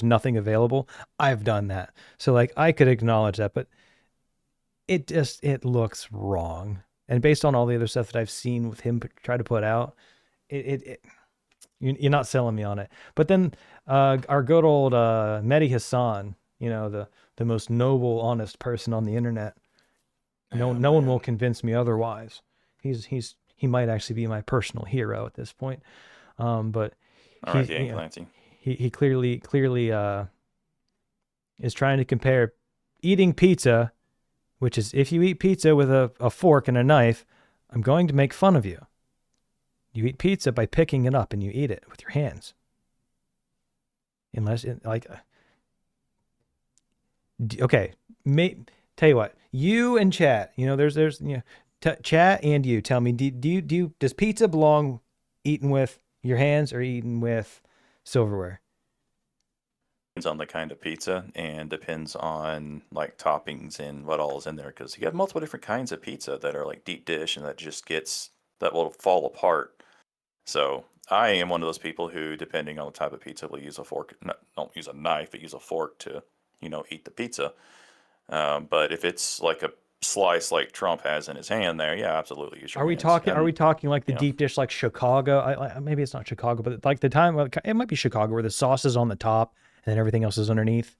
nothing available. I've done that. So like I could acknowledge that, but it looks wrong. And based on all the other stuff that I've seen with him try to put out, you're not selling me on it. But then our good old Mehdi Hassan, the most noble, honest person on the internet. No one will convince me otherwise. He might actually be my personal hero at this point. But all right, Clancy. He clearly is trying to compare eating pizza, which is if you eat pizza with a fork and a knife, I'm going to make fun of you. You eat pizza by picking it up and you eat it with your hands. Unless okay, tell you what, you and chat, there's chat and you tell me, does pizza belong eaten with your hands or eaten with silverware? Depends on the kind of pizza and depends on like toppings and what all is in there, because you have multiple different kinds of pizza that are like deep dish and that will fall apart. So I am one of those people who, depending on the type of pizza, will use a fork. Don't use a knife, but use a fork to eat the pizza. But if it's like a slice like Trump has in his hand there, yeah, absolutely use your hands. Are we talking like the deep dish like Chicago? Maybe it's not Chicago, but like the time, it might be Chicago, where the sauce is on the top and then everything else is underneath.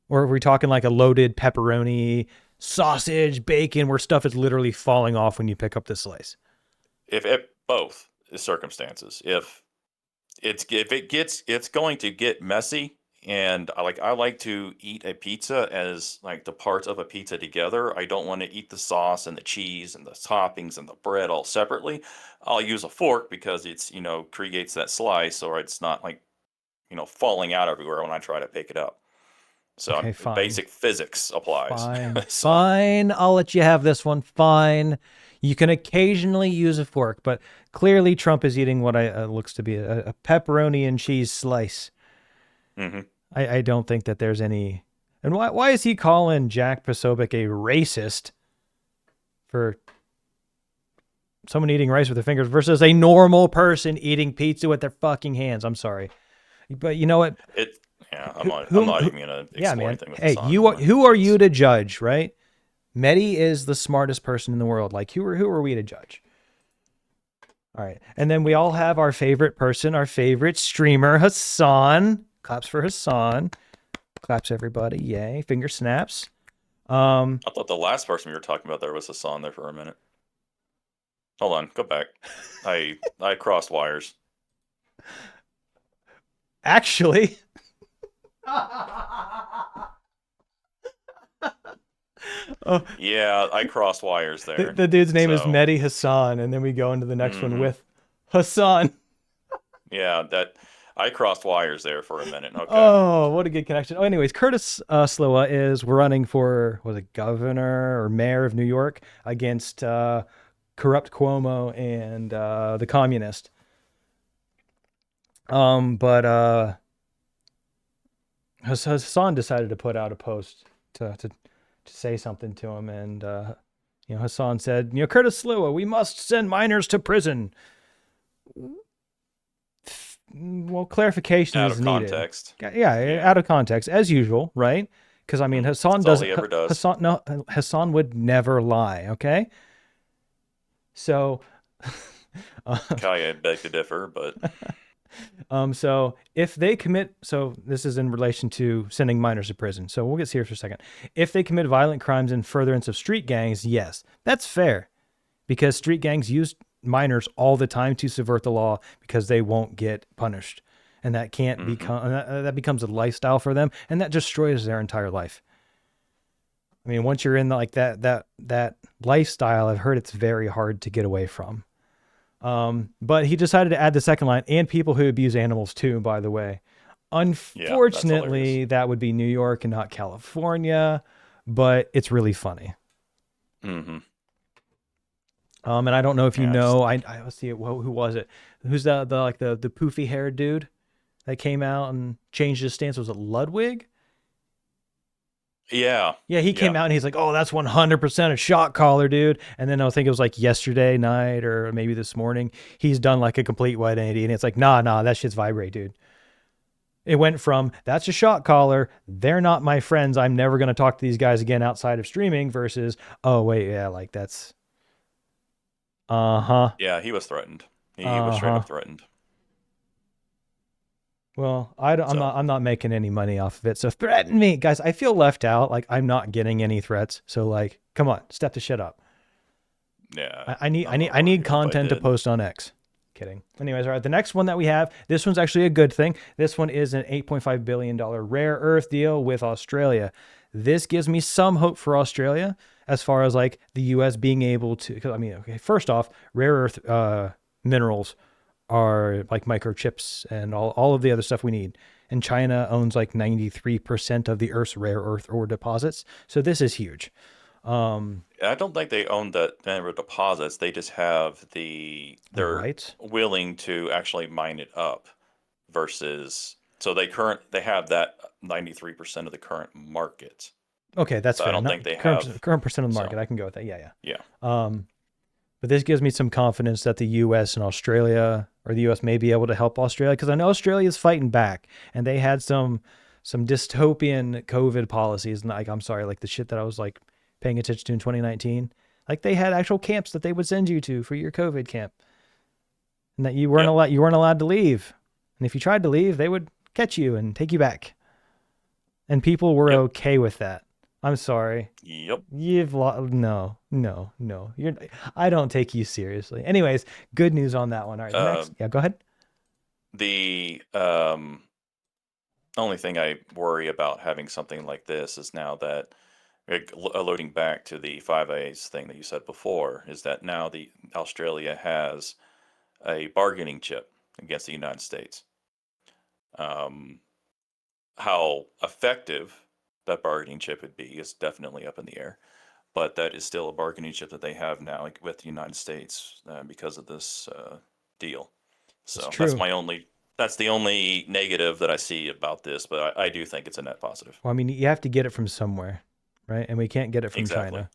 Or are we talking like a loaded pepperoni, sausage, bacon, where stuff is literally falling off when you pick up the slice? If both circumstances, if it's going to get messy. And I like to eat a pizza as like the parts of a pizza together. I don't want to eat the sauce and the cheese and the toppings and the bread all separately. I'll use a fork because it's, creates that slice, or it's not like, falling out everywhere when I try to pick it up. So okay, basic physics applies. Fine. Fine. I'll let you have this one. Fine. You can occasionally use a fork, but clearly Trump is eating what looks to be a pepperoni and cheese slice. Mm-hmm. I don't think that there's any. And why is he calling Jack Posobiec a racist for someone eating rice with their fingers versus a normal person eating pizza with their fucking hands? I'm sorry, but you know what? I'm not even gonna explain anything with hey, who are you to judge, right? Mehdi is the smartest person in the world. Like who are we to judge? All right, and then we all have our favorite person, our favorite streamer, Hassan. Claps for Hassan. Claps everybody. Yay. Finger snaps. I thought the last person we were talking about there was Hassan there for a minute. Hold on. Go back. I crossed wires. Actually. Yeah, I crossed wires there. The dude's name is Mehdi Hassan, and then we go into the next one with Hassan. Yeah, I crossed wires there for a minute. Okay. Oh, what a good connection. Oh, anyways, Curtis Sliwa is running for, governor or mayor of New York against corrupt Cuomo and the communist. But Hassan decided to put out a post to say something to him, and Hassan said, Curtis Sliwa, we must send minors to prison. Well, clarification is needed. Out of context. Yeah, out of context, as usual, right? Because Hassan does. Hassan would never lie. Okay. So. I beg to differ, but. So if they commit, this is in relation to sending minors to prison. So we'll get serious for a second. If they commit violent crimes in furtherance of street gangs, yes, that's fair, because street gangs use minors all the time to subvert the law because they won't get punished. And that can't become, that becomes a lifestyle for them, and that destroys their entire life. I mean, once you're in like that lifestyle, I've heard it's very hard to get away from. But he decided to add the second line, and people who abuse animals too, by the way. Unfortunately, that would be New York and not California, but it's really funny. Mm-hmm. And I don't know if you know, let's see, who was it? Who's the poofy haired dude that came out and changed his stance? Was it Ludwig? Yeah. Yeah, he came out and he's like, oh, that's 100% a shot caller, dude. And then I think it was like yesterday night or maybe this morning, he's done like a complete 180. And it's like, nah, that shit's vibrate, dude. It went from, that's a shot caller, they're not my friends, I'm never going to talk to these guys again outside of streaming, versus, oh, wait, yeah, like that's... Yeah, he was threatened. He was straight up threatened. Well, I'm not making any money off of it. So threaten me, guys. I feel left out. Like I'm not getting any threats. So like, come on, step the shit up. Yeah. I need content to post on X. Kidding. Anyways, all right. The next one that we have, this one's actually a good thing. This one is an $8.5 billion rare earth deal with Australia. This gives me some hope for Australia as far as like the U.S. being able to, because I mean, okay, first off, rare earth minerals are like microchips and all of the other stuff we need. And China owns like 93% of the Earth's rare earth ore deposits. So this is huge. I don't think they own the rare deposits. They just have they're rights? Willing to actually mine it up versus, so they have that 93% of the current market. Okay, that's fair. I don't think they have current percent of the market. I can go with that. Yeah. Yeah. But this gives me some confidence that the U.S. and Australia, or the U.S. may be able to help Australia, because I know Australia is fighting back, and they had some dystopian COVID policies, and like, I'm sorry, like the shit that I was like paying attention to in 2019, like they had actual camps that they would send you to for your COVID camp, and that you weren't allowed to leave, and if you tried to leave, they would catch you and take you back, and people were okay with that. I'm sorry. Yep. No. I don't take you seriously. Anyways, good news on that one. All right. Next. Yeah, go ahead. The only thing I worry about having something like this is now that, alluding back to the 5As thing that you said before, is that now Australia has a bargaining chip against the United States. How effective that bargaining chip would be is definitely up in the air, but that is still a bargaining chip that they have now with the United States because of this deal. So that's the only negative that I see about this, but I do think it's a net positive. Well, I mean, you have to get it from somewhere, right? And we can't get it from China.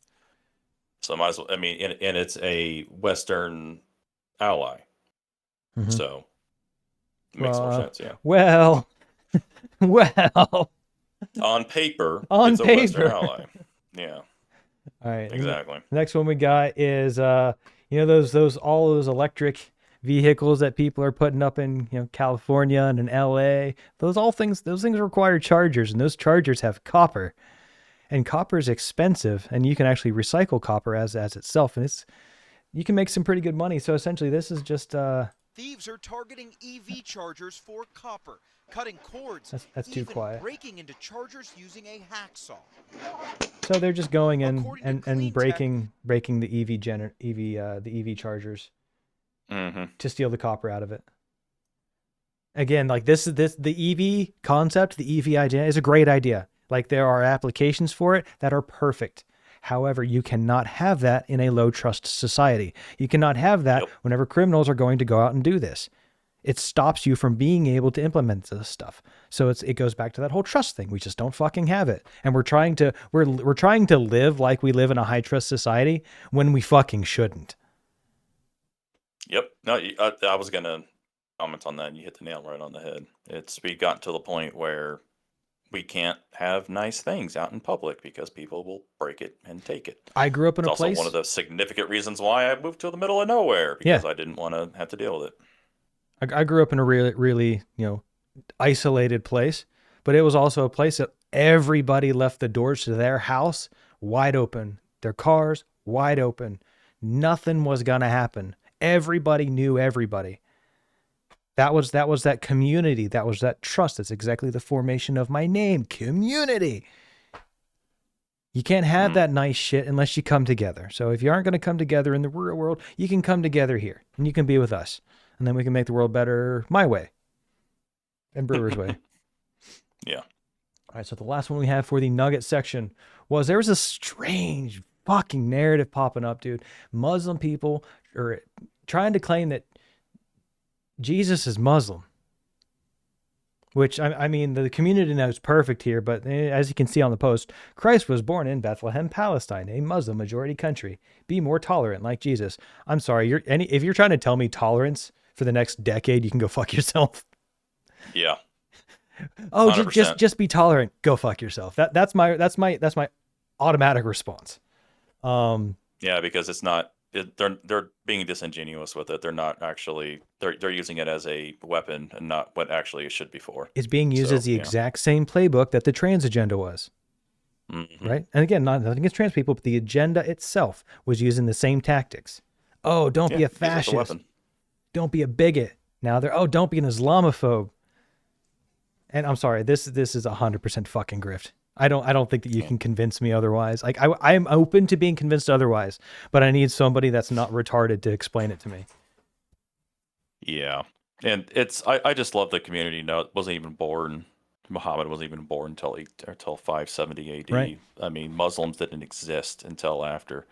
So might as well, I mean, and it's a Western ally. Mm-hmm. So it makes more sense, yeah. Well. On paper, a Western ally. Yeah. All right. Exactly. The next one we got is all those electric vehicles that people are putting up in California and in LA. Those things require chargers, and those chargers have copper. And copper is expensive, and you can actually recycle copper as itself, and you can make some pretty good money. So essentially this is just thieves are targeting EV chargers for copper, cutting cords, that's too quiet. Breaking into chargers using a hacksaw. So they're just going in and breaking the EV chargers to steal the copper out of it. Again, like the EV concept, the EV idea is a great idea. Like there are applications for it that are perfect. However, you cannot have that in a low trust society. You cannot have that whenever criminals are going to go out and do this. It stops you from being able to implement this stuff. So it goes back to that whole trust thing. We just don't fucking have it. And we're trying to live like we live in a high trust society when we fucking shouldn't. Yep. No, I was going to comment on that, and you hit the nail right on the head. We got to the point where we can't have nice things out in public because people will break it and take it. I grew up in it's a place. Also one of the significant reasons why I moved to the middle of nowhere, because I didn't want to have to deal with it. I grew up in a really, really, isolated place, but it was also a place that everybody left the doors to their house wide open, their cars wide open. Nothing was going to happen. everybody knew everybody. That was that community. That was that trust. That's exactly the formation of my name, community. You can't have that nice shit unless you come together. So if you aren't going to come together in the real world, you can come together here and you can be with us. And then we can make the world better my way and Brewer's way. Yeah. All right. So the last one we have for the nugget section was there was a strange fucking narrative popping up, dude. Muslim people are trying to claim that Jesus is Muslim. Which, I mean, the community knows perfect here, but as you can see on the post, Christ was born in Bethlehem, Palestine, a Muslim majority country. Be more tolerant like Jesus. I'm sorry, if you're trying to tell me tolerance for the next decade, you can go fuck yourself. Yeah. Oh, just be tolerant. Go fuck yourself. That's my automatic response. Yeah, because it's not. They're being disingenuous with it. They're not actually. They're using it as a weapon and not what actually it should be for. It's being used as the exact same playbook that the trans agenda was. Mm-hmm. Right? And again, nothing against trans people, but the agenda itself was using the same tactics. Oh, don't be a fascist. Don't be a bigot. Now don't be an Islamophobe. And I'm sorry, this is 100% fucking grift. I don't think that you can convince me otherwise. Like I'm open to being convinced otherwise, but I need somebody that's not retarded to explain it to me. Yeah. And I just love the community. No, it wasn't even born. Muhammad wasn't even born until 570 AD. Right. I mean, Muslims didn't exist until after.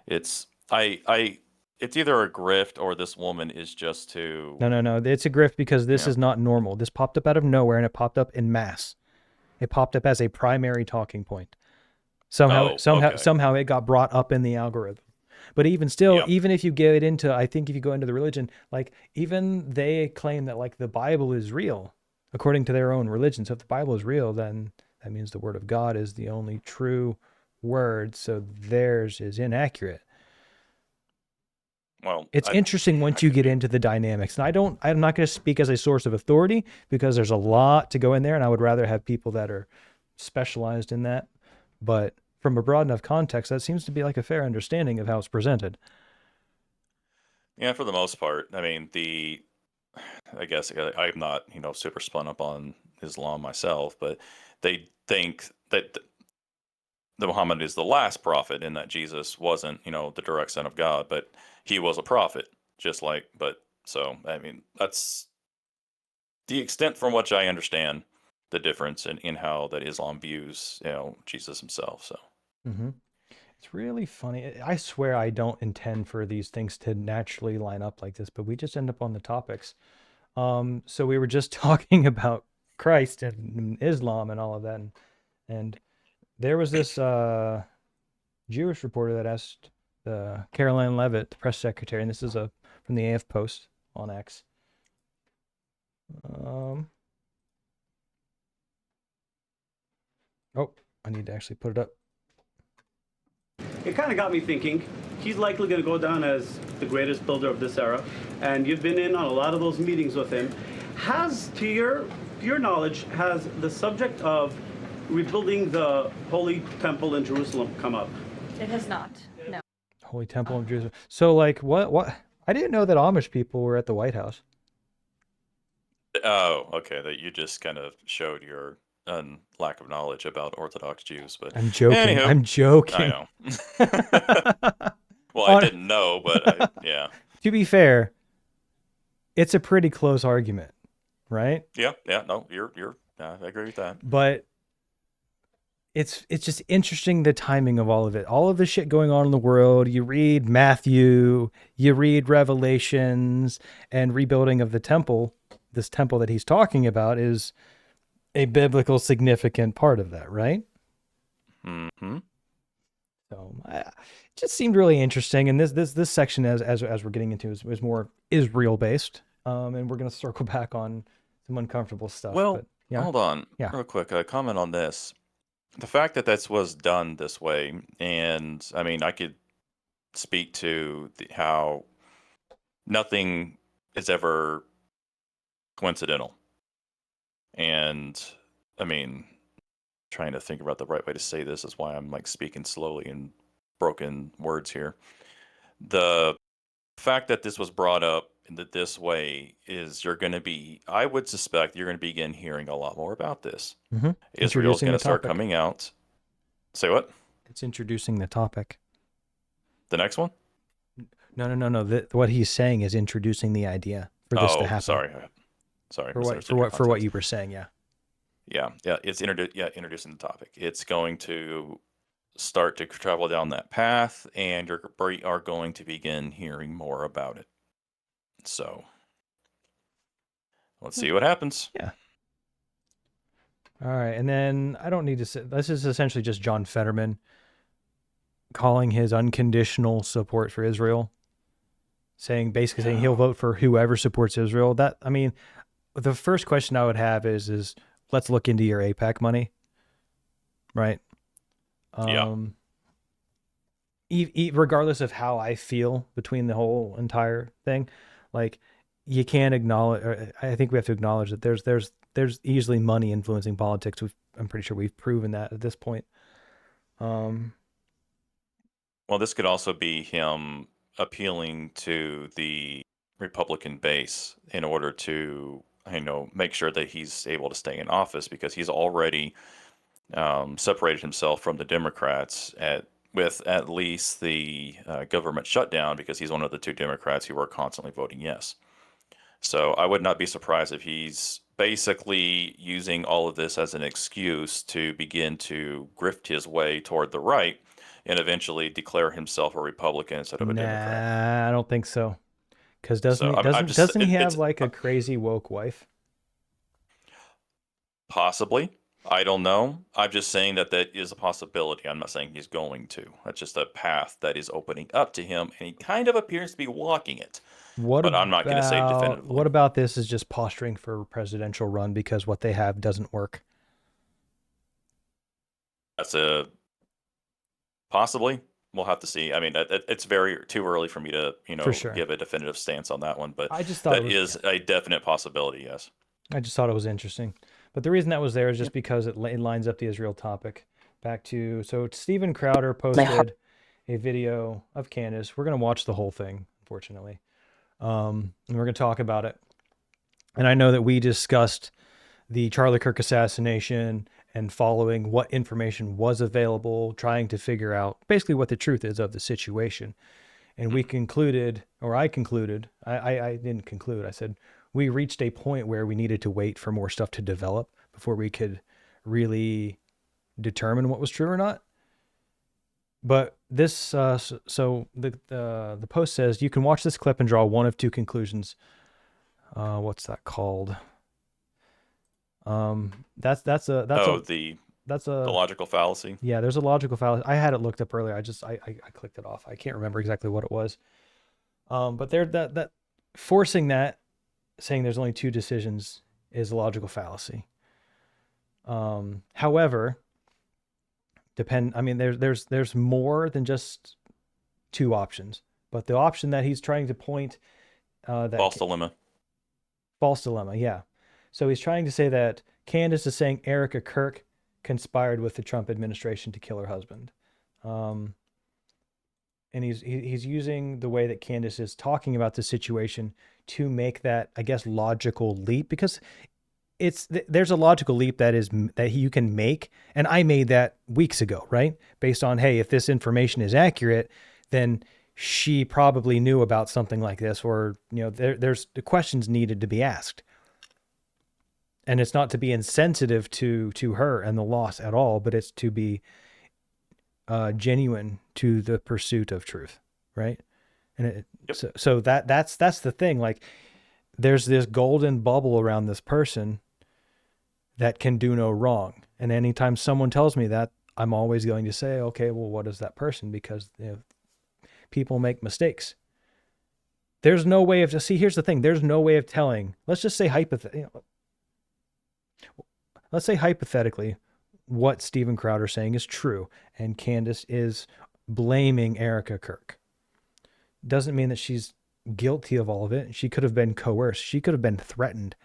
It's either a grift or this woman is just too. No. It's a grift because this is not normal. This popped up out of nowhere and it popped up en masse. It popped up as a primary talking point. Somehow it got brought up in the algorithm. But even still, even if you get into, I think if you go into the religion, like even they claim that like the Bible is real according to their own religion. So if the Bible is real, then that means the word of God is the only true word. So theirs is inaccurate. Well, it's interesting once you get into the dynamics. And I'm not going to speak as a source of authority because there's a lot to go in there and I would rather have people that are specialized in that. But from a broad enough context, that seems to be like a fair understanding of how it's presented. Yeah, for the most part. I mean, I guess I'm not, super spun up on Islam myself, but they think that the Muhammad is the last prophet and that Jesus wasn't, the direct son of God, but he was a prophet, so, I mean, that's the extent from which I understand the difference in how that Islam views, Jesus himself. So It's really funny. I swear I don't intend for these things to naturally line up like this, but we just end up on the topics. So we were just talking about Christ and Islam and all of that. And there was this Jewish reporter that asked Caroline Levitt, the press secretary, and this is from the AF Post on X. I need to actually put it up. It kind of got me thinking. He's likely going to go down as the greatest builder of this era, and you've been in on a lot of those meetings with him. Has, to your knowledge, has the subject of rebuilding the Holy Temple in Jerusalem come up? It has not, no. Holy Temple of Jerusalem. So, like, what? I didn't know that Amish people were at the White House. Oh, okay. That you just kind of showed your lack of knowledge about Orthodox Jews, but I'm joking. Anywho, I'm joking. I know. Well, I didn't know, but yeah. To be fair, it's a pretty close argument, right? Yeah. No, you're. I agree with that. But it's just interesting the timing of all of it. All of the shit going on in the world. You read Matthew, you read Revelations, and rebuilding of the temple. This temple that he's talking about is a biblical significant part of that, right? Mm-hmm. So it just seemed really interesting. And this section, as we're getting into, is more Israel based. And we're going to circle back on some uncomfortable stuff. Well, but, yeah. Hold on, real quick. A comment on this. The fact that this was done this way, and I mean, I could speak to how nothing is ever coincidental. And I mean, trying to think about the right way to say this is why I'm like speaking slowly in broken words here. The The fact that this was brought up in this way is I would suspect you're going to begin hearing a lot more about this. Mm-hmm. Israel's going to start coming out. Say what? It's introducing the topic. The next one? No. What he's saying is introducing the idea for this to happen. Sorry. For what you were saying, yeah. Yeah. It's introducing the topic. It's going to start to travel down that path, and you are going to begin hearing more about it. So let's see what happens. Yeah. All right, and then I don't need to say this is essentially just John Fetterman calling his unconditional support for Israel, basically saying he'll vote for whoever supports Israel. The first question I would have is let's look into your AIPAC money, right? Regardless of how I feel between the whole entire thing, like you can't acknowledge. Or I think we have to acknowledge that there's easily money influencing politics. I'm pretty sure we've proven that at this point. Well, this could also be him appealing to the Republican base in order to, make sure that he's able to stay in office, because he's already separated himself from the Democrats with at least the government shutdown, because he's one of the 2 Democrats who are constantly voting yes. So I would not be surprised if he's basically using all of this as an excuse to begin to grift his way toward the right and eventually declare himself a Republican instead of a Democrat. I don't think so. Because doesn't he have like a crazy woke wife? Possibly. I don't know. I'm just saying that is a possibility. I'm not saying he's going to. That's just a path that is opening up to him, and he kind of appears to be walking it. But I'm not going to say definitively. What about this is just posturing for a presidential run because what they have doesn't work? That's possibly. We'll have to see. It's too early for me to, give a definitive stance on that one. But I just thought is a definite possibility. Yes. I just thought it was interesting. But the reason that was there is just because it lines up the Israel topic. So Steven Crowder posted a video of Candace. We're going to watch the whole thing, unfortunately. And we're going to talk about it. And I know that we discussed the Charlie Kirk assassination and following what information was available, trying to figure out basically what the truth is of the situation. And we concluded, or I concluded, I didn't conclude, I said, we reached a point where we needed to wait for more stuff to develop before we could really determine what was true or not. But this, so the post says you can watch this clip and draw one of 2 conclusions. What's that called? That's the logical fallacy. Yeah, there's a logical fallacy. I had it looked up earlier. I clicked it off. I can't remember exactly what it was. But there that forcing that, saying there's only 2 decisions is a logical fallacy. However, there's more than just 2 options, but the option that he's trying to point false dilemma. Yeah. So he's trying to say that Candace is saying Erica Kirk conspired with the Trump administration to kill her husband. And he's using the way that Candace is talking about the situation to make that, I guess, logical leap, because there's a logical leap that you can make. And I made that weeks ago, right? Based on, hey, if this information is accurate, then she probably knew about something like this, or, there's the questions needed to be asked. And it's not to be insensitive to her and the loss at all, but it's to be genuine to the pursuit of truth, right? And so that's the thing. Like, there's this golden bubble around this person that can do no wrong. And anytime someone tells me that, I'm always going to say, okay, well, what is that person? Because people make mistakes. There's no way of here's the thing. There's no way of telling. Let's just say let's say hypothetically what Steven Crowder is saying is true, and Candace is blaming Erica Kirk. Doesn't mean that she's guilty of all of it. She could have been coerced. She could have been threatened,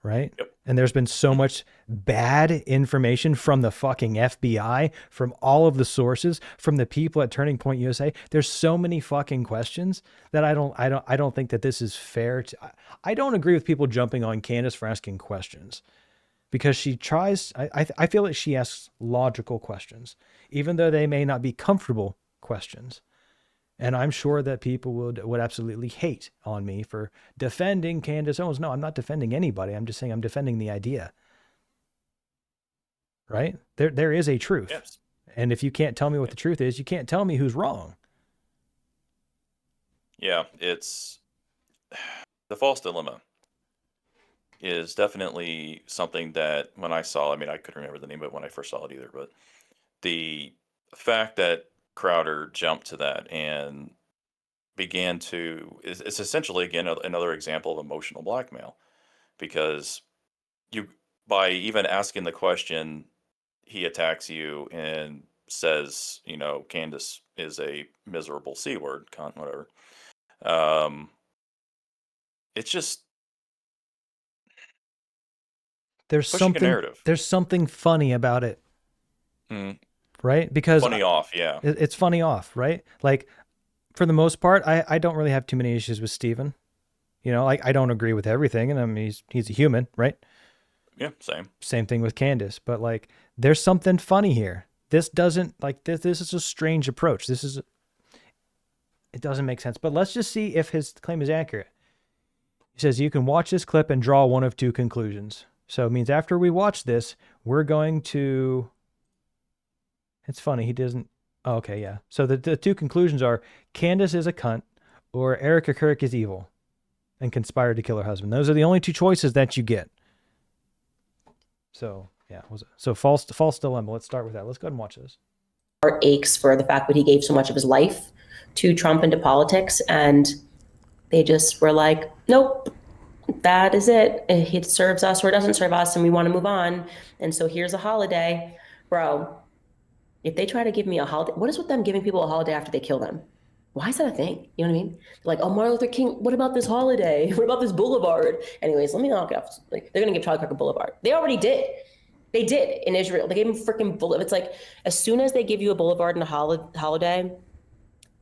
right? Yep. And there's been so much bad information from the fucking FBI, from all of the sources, from the people at Turning Point USA. There's so many fucking questions that I don't think that this is fair. I don't agree with people jumping on Candace for asking questions, because she tries. I feel like she asks logical questions, even though they may not be comfortable questions. And I'm sure that people would absolutely hate on me for defending Candace Owens. No, I'm not defending anybody. I'm just saying I'm defending the idea. Right? There is a truth. Yes. And if you can't tell me what the truth is, you can't tell me who's wrong. Yeah, it's the false dilemma is definitely something that when I saw, I mean, I couldn't remember the name of it when I first saw it either, but the fact that Crowder jumped to that and began to, it's essentially, again, another example of emotional blackmail, because by even asking the question, he attacks you and says, Candace is a miserable C word, cunt, whatever. It's just, there's pushing a narrative. There's something funny about it. Mm. Right? Because funny off, yeah. It's funny off, right? Like, for the most part, I don't really have too many issues with Steven. Like, I don't agree with everything, and I mean, he's a human, right? Yeah, same. Same thing with Candace, but like, there's something funny here. This doesn't, like, this is a strange approach. It doesn't make sense. But let's just see if his claim is accurate. He says, you can watch this clip and draw one of two conclusions. So it means after we watch this, we're going to... It's funny, he doesn't... Oh, okay, yeah. So the two conclusions are Candace is a cunt or Erica Kirk is evil and conspired to kill her husband. Those are the only two choices that you get. So, yeah. So false dilemma. Let's start with that. Let's go ahead and watch this. Heart aches for the fact that he gave so much of his life to Trump and to politics, and they just were like, nope, that is it. It serves us or it doesn't serve us, and we want to move on. And so here's a holiday. Bro, if they try to give me a holiday, what is with them giving people a holiday after they kill them? Why is that a thing? You know what I mean? They're like, oh, Martin Luther King, what about this holiday? What about this boulevard? Anyways, let me knock it off. Like, they're going to give Charlie Kirk a boulevard. They already did. They did in Israel. They gave him freaking boulevard. It's like, as soon as they give you a boulevard and a holiday,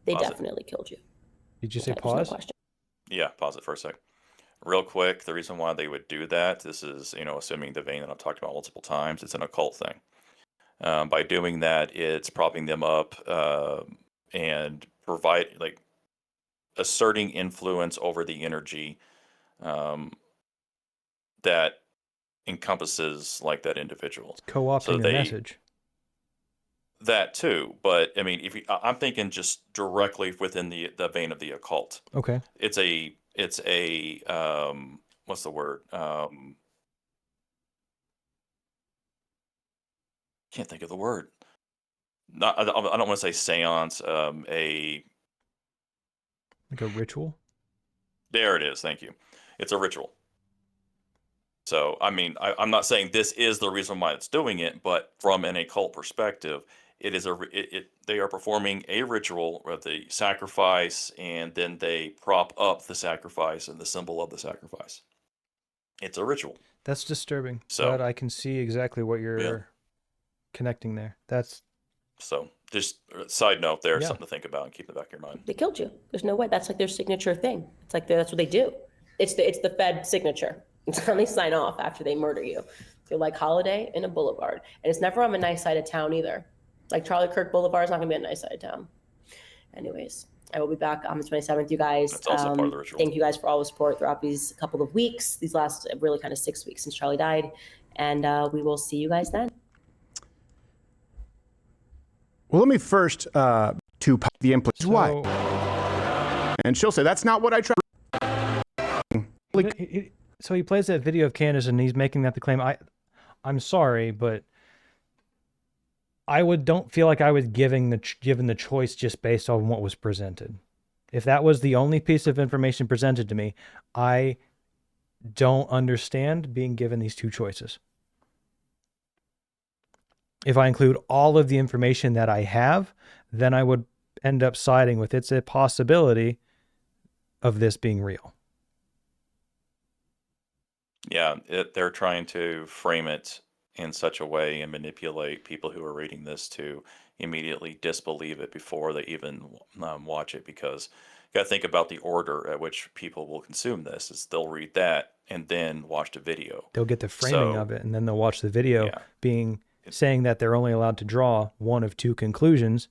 they definitely killed you. Did you say pause? No, yeah, pause it for a sec. Real quick, the reason why they would do that, this is, assuming the vein that I've talked about multiple times, it's an occult thing. By doing that, it's propping them up and asserting influence over the energy that encompasses like that individual. It's co-opting the message. That too, but I mean, I'm thinking just directly within the vein of the occult. Okay. It's a what's the word? Can't think of the word. I don't want to say seance. Like a ritual. There it is. Thank you. It's a ritual. So, I mean, I'm not saying this is the reason why it's doing it, but from an occult perspective, it is they are performing a ritual of the sacrifice, and then they prop up the sacrifice and the symbol of the sacrifice. It's a ritual. That's disturbing. So, but I can see exactly what you're connecting there. So, just side note there, something to think about and keep in the back of your mind. they killed you. There's no way. That's like their signature thing. It's like that's what they do. It's the Fed signature. It's how they sign off after they murder you. They're like holiday in a boulevard. And it's never on a nice side of town either. Like Charlie Kirk Boulevard is not going to be a nice side of town. Anyways, I will be back on the 27th, you guys. That's also part of the ritual. Thank you guys for all the support throughout these couple of weeks, these last really kind of 6 weeks since Charlie died. And we will see you guys then. Well, let me first to the implications. Why? And she'll say, that's not what I tried. So he plays that video of Candace and he's making that the claim. I'm sorry, but don't feel like I was given the choice just based on what was presented. If that was the only piece of information presented to me, I don't understand being given these two choices. If I include all of the information that I have, then I would end up siding with it's a possibility of this being real. Yeah, they're trying to frame it in such a way and manipulate people who are reading this to immediately disbelieve it before they even watch it. Because you got to think about the order at which people will consume this. Is they'll read that and then watch the video. They'll get the framing So of it, and then they'll watch the video yeah, saying that they're only allowed to draw one of two conclusions.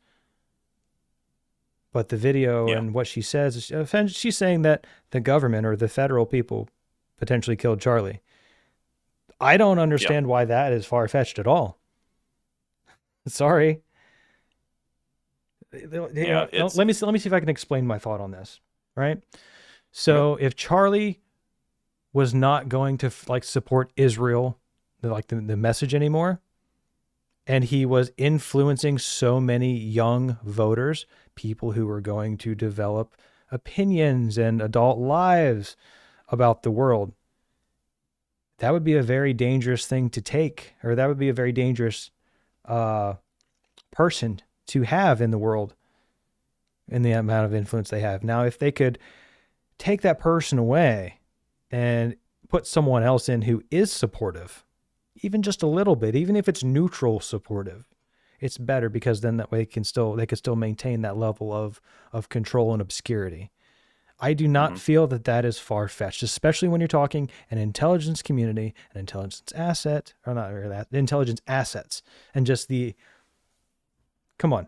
But the video and what she says, she's saying that the government or the federal people potentially killed Charlie. I don't understand why that is far-fetched at all. Sorry. Yeah, let me see if I can explain my thought on this, right? So if Charlie was not going to support Israel, the message anymore, and he was influencing so many young voters, people who were going to develop opinions and adult lives about the world, that would be a very dangerous thing to take, or that would be a very dangerous person to have in the world in the amount of influence they have. Now, if they could take that person away and put someone else in who is supportive, even just a little bit, even if it's neutral supportive, it's better, because then that way they could still maintain that level of control and obscurity. I do not feel that that is far-fetched, especially when you're talking an intelligence community, an intelligence asset, or not really that, intelligence assets, and just come on.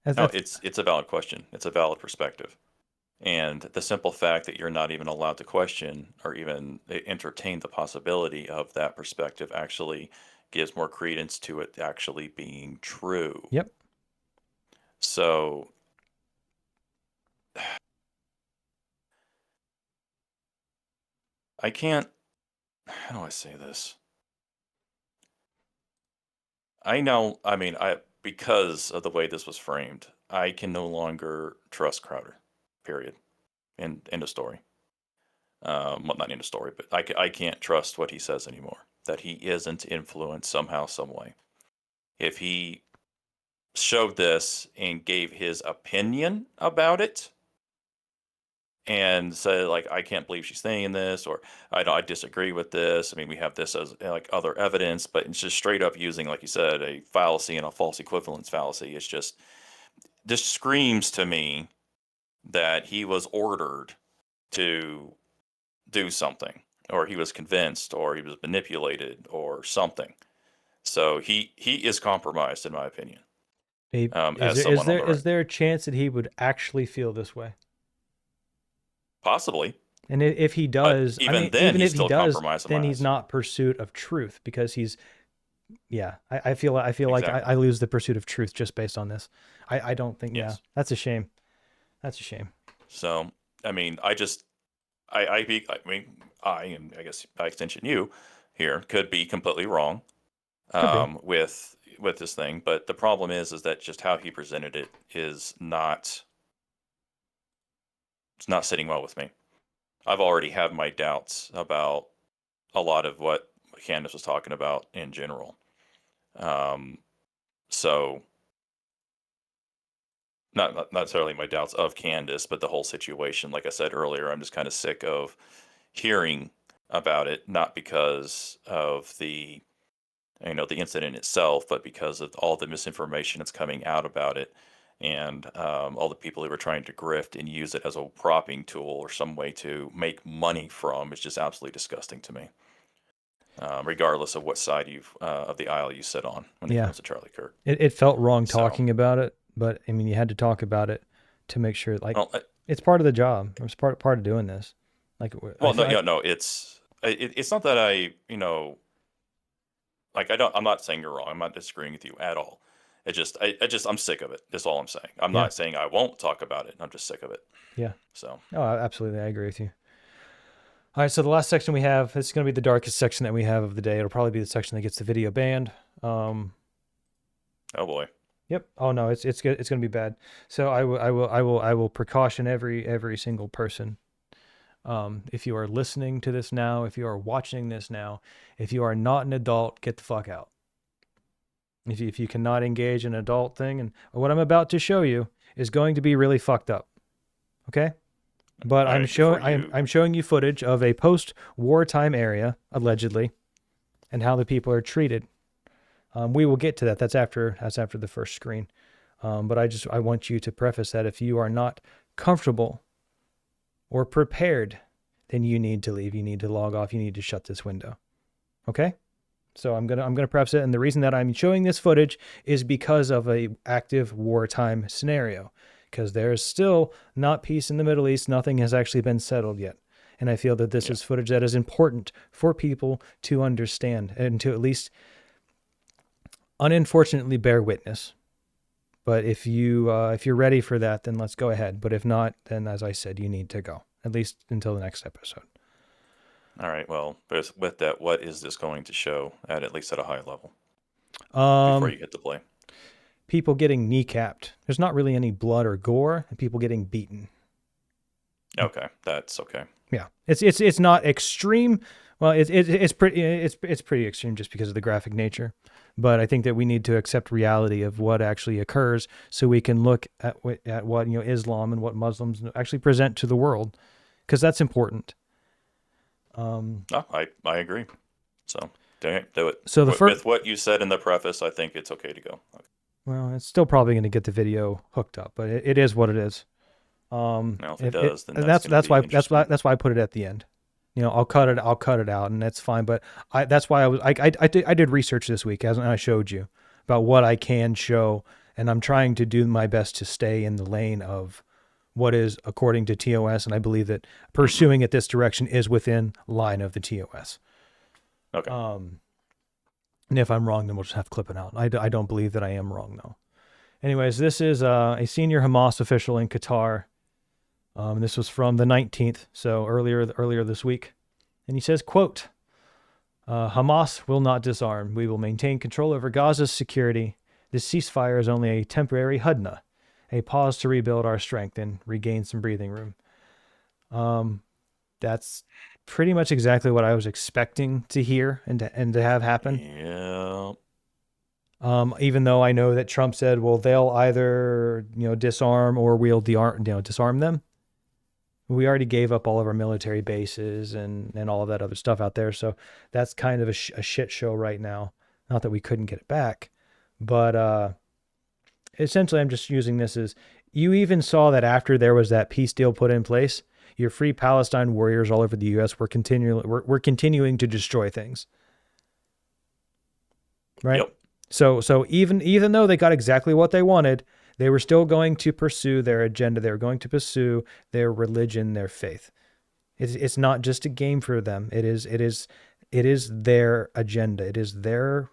It's a valid question. It's a valid perspective. And the simple fact that you're not even allowed to question or even entertain the possibility of that perspective actually gives more credence to it actually being true. Yep. So I can't, how do I say this? Because of the way this was framed, I can no longer trust Crowder, period. End of story. Well, not end of story, but I can't trust what he says anymore. That he isn't influenced somehow, some way. If he showed this and gave his opinion about it and said, like, I can't believe she's saying this, or I disagree with this. I mean, we have this as like other evidence, but it's just straight up using, like you said, a fallacy and a false equivalence fallacy. It's just, this screams to me that he was ordered to do something, or he was convinced, or he was manipulated, or something. So he is compromised, in my opinion. Is there a chance that he would actually feel this way? Possibly. And if he does, even compromised. Then he's not pursuit of truth, because he's, I feel like I lose the pursuit of truth just based on this. I don't think, that's a shame. That's a shame. So, I mean, I and I guess by extension you here could be completely wrong with this thing, but the problem is that just how he presented it is not, it's not sitting well with me. I've already had my doubts about a lot of what Candace was talking about in general. So not necessarily my doubts of Candace, but the whole situation. Like I said earlier, I'm just kind of sick of hearing about it, not because of the incident itself, but because of all the misinformation that's coming out about it, and all the people who are trying to grift and use it as a propping tool or some way to make money from. It's just absolutely disgusting to me. Regardless of what side of the aisle you sit on when it comes to Charlie Kirk. It felt wrong talking about it, but I mean, you had to talk about it to make sure, it's part of the job. It's part of doing this. It's not that I'm not saying you're wrong. I'm not disagreeing with you at all. I'm sick of it. That's all I'm saying. I'm not saying I won't talk about it. I'm just sick of it. Yeah. So. Oh, absolutely. I agree with you. All right. So the last section we have, this is going to be the darkest section that we have of the day. It'll probably be the section that gets the video banned. Oh boy. Yep. Oh no, it's good. It's going to be bad. So I will precaution every single person. If you are listening to this now, if you are watching this now, if you are not an adult, get the fuck out. If you cannot engage in an adult thing, and what I'm about to show you is going to be really fucked up. Okay? But I'm showing you footage of a post-wartime area, allegedly, and how the people are treated. We will get to that. That's after the first screen. But I want you to preface that if you are not comfortable or prepared, then you need to leave. You need to log off. You need to shut this window. Okay? So I'm gonna preface it, and the reason that I'm showing this footage is because of a active wartime scenario, because there's still not peace in the Middle East. Nothing has actually been settled yet, and I feel that this is footage that is important for people to understand and to at least, unfortunately, bear witness. But if you're ready for that, then let's go ahead. But if not, then as I said, you need to go, at least until the next episode. All right. Well, with that, what is this going to show at least at a high level? Before you hit the play. People getting kneecapped. There's not really any blood or gore, and people getting beaten. Okay, that's okay. Yeah, it's not extreme. Well, it's pretty extreme just because of the graphic nature. But I think that we need to accept reality of what actually occurs, so we can look at what Islam and what Muslims actually present to the world, because that's important. I agree. So do it. So with what you said in the preface, I think it's okay to go. Okay. Well, it's still probably going to get the video hooked up, but it is what it is. Now, if it does, then that's why I put it at the end. I'll cut it out, and that's fine. But that's why I did research this week, as I showed you, about what I can show, and I'm trying to do my best to stay in the lane of what is according to TOS, and I believe that pursuing it this direction is within line of the TOS. Okay. And if I'm wrong, then we'll just have to clip it out. I don't believe that I am wrong, though. Anyways, this is a senior Hamas official in Qatar. This was from the 19th, so earlier this week. And he says, quote, Hamas will not disarm. We will maintain control over Gaza's security. This ceasefire is only a temporary hudna, a pause to rebuild our strength and regain some breathing room. That's pretty much exactly what I was expecting to hear and to have happen. Yeah. Even though I know that Trump said, well, they'll either disarm or we'll disarm them. We already gave up all of our military bases and all of that other stuff out there, so that's kind of a shit show right now. Not that we couldn't get it back, but essentially I'm just using this as, you even saw that after there was that peace deal put in place, your Free Palestine warriors all over the U.S. were continuing to destroy things. Right? Yep. So even though they got exactly what they wanted, they were still going to pursue their agenda. They were going to pursue their religion, their faith. It's not just a game for them. It is their agenda. It is their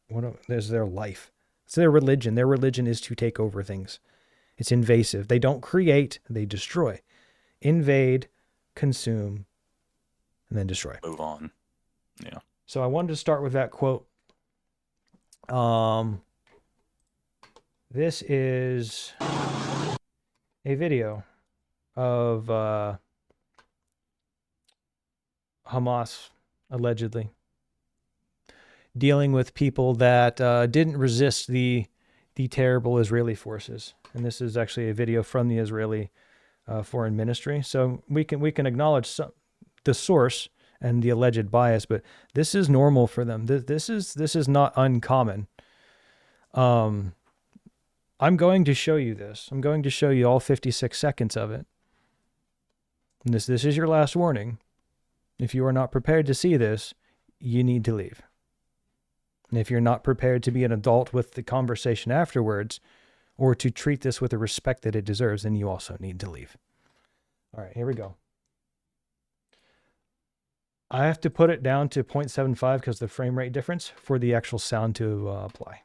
life. It's their religion. Their religion is to take over things. It's invasive. They don't create, they destroy. Invade, consume, and then destroy. Move on. Yeah. So I wanted to start with that quote. This is a video of Hamas, allegedly, dealing with people that didn't resist the terrible Israeli forces. And this is actually a video from the Israeli Foreign Ministry. So we can acknowledge the source and the alleged bias, but this is normal for them. This is not uncommon. I'm going to show you this. I'm going to show you all 56 seconds of it. And this is your last warning. If you are not prepared to see this, you need to leave. And if you're not prepared to be an adult with the conversation afterwards, or to treat this with the respect that it deserves, then you also need to leave. All right, here we go. I have to put it down to 0.75 because the frame rate difference for the actual sound to apply.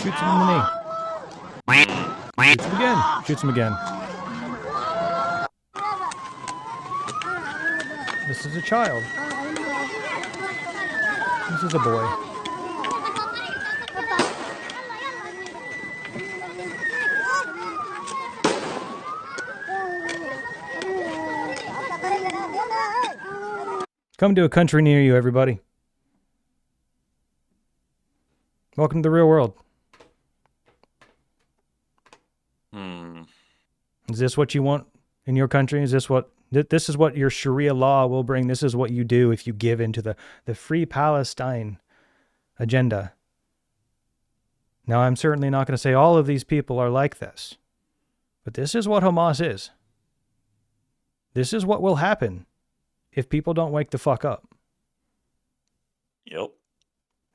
Shoots him in the knee. Shoots him again. Shoots him again. This is a child. This is a boy. Come to a country near you, everybody. Welcome to the real world. Is this what you want in your country? Is this what this is what your Sharia law will bring? This is what you do if you give into the Free Palestine agenda. Now, I'm certainly not going to say all of these people are like this, but this is what Hamas is. This is what will happen if people don't wake the fuck up. Yep.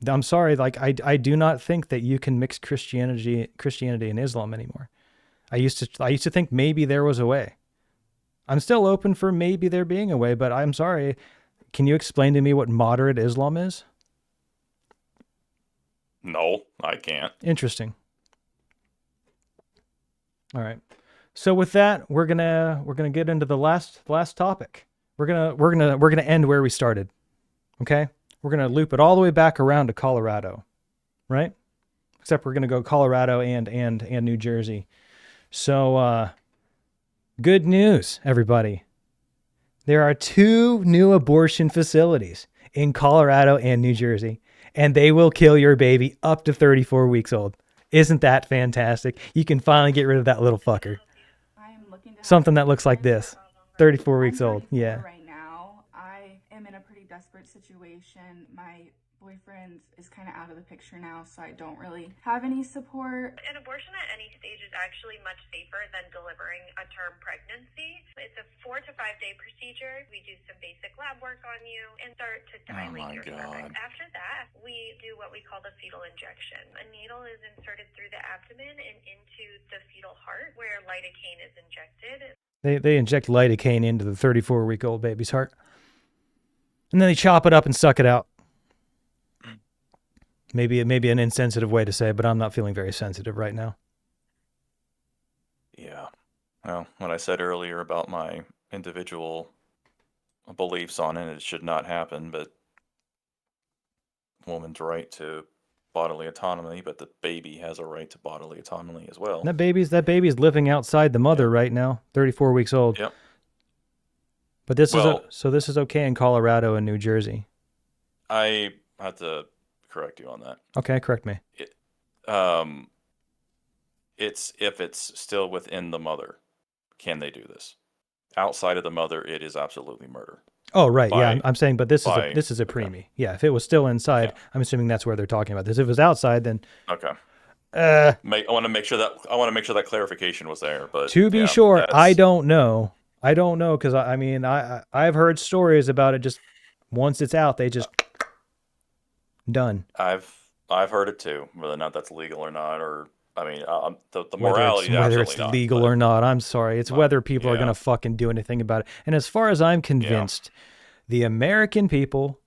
I'm sorry, like I do not think that you can mix Christianity and Islam anymore. I used to think maybe there was a way. I'm still open for maybe there being a way, but I'm sorry. Can you explain to me what moderate Islam is? No, I can't. Interesting. All right. So with that, we're gonna get into the last topic. We're gonna end where we started. Okay? We're gonna loop it all the way back around to Colorado, right? Except we're gonna go Colorado and New Jersey. So good news, everybody. There are 2 new abortion facilities in Colorado and New Jersey, and they will kill your baby up to 34 weeks old. Isn't that fantastic? You can finally get rid of that little fucker. Something that looks like this. 34 weeks old. Yeah. Right now, I am in a pretty desperate situation. My boyfriend is kind of out of the picture now, so I don't really have any support. An abortion at any stage is actually much safer than delivering a term pregnancy. It's a 4 to 5 day procedure. We do some basic lab work on you and start to dilate your cervix. After that, we do what we call the fetal injection. A needle is inserted through the abdomen and into the fetal heart where lidocaine is injected. They inject lidocaine into the 34-week-old baby's heart. And then they chop it up and suck it out. Maybe an insensitive way to say it, but I'm not feeling very sensitive right now. Yeah. Well, what I said earlier about my individual beliefs on it should not happen, but woman's right to bodily autonomy, but the baby has a right to bodily autonomy as well. That baby's living outside the mother right now, 34 weeks old. Yep. But this is okay in Colorado and New Jersey. I have to correct you on that. Okay, correct me. It's if it's still within the mother, can they do this? Outside of the mother, it is absolutely murder. Oh, right. Yeah, I'm saying, but this is a preemie. Yeah, if it was still inside, I'm assuming that's where they're talking about this. If it was outside, then okay. I want to make sure that clarification was there. But to be sure, I don't know. I don't know because I've heard stories about it. Just once it's out, they just done. I've heard it too, whether or not that's legal or not, or the morality. Whether it's legal or not, I'm sorry. It's whether people are going to fucking do anything about it. And as far as I'm convinced, the American people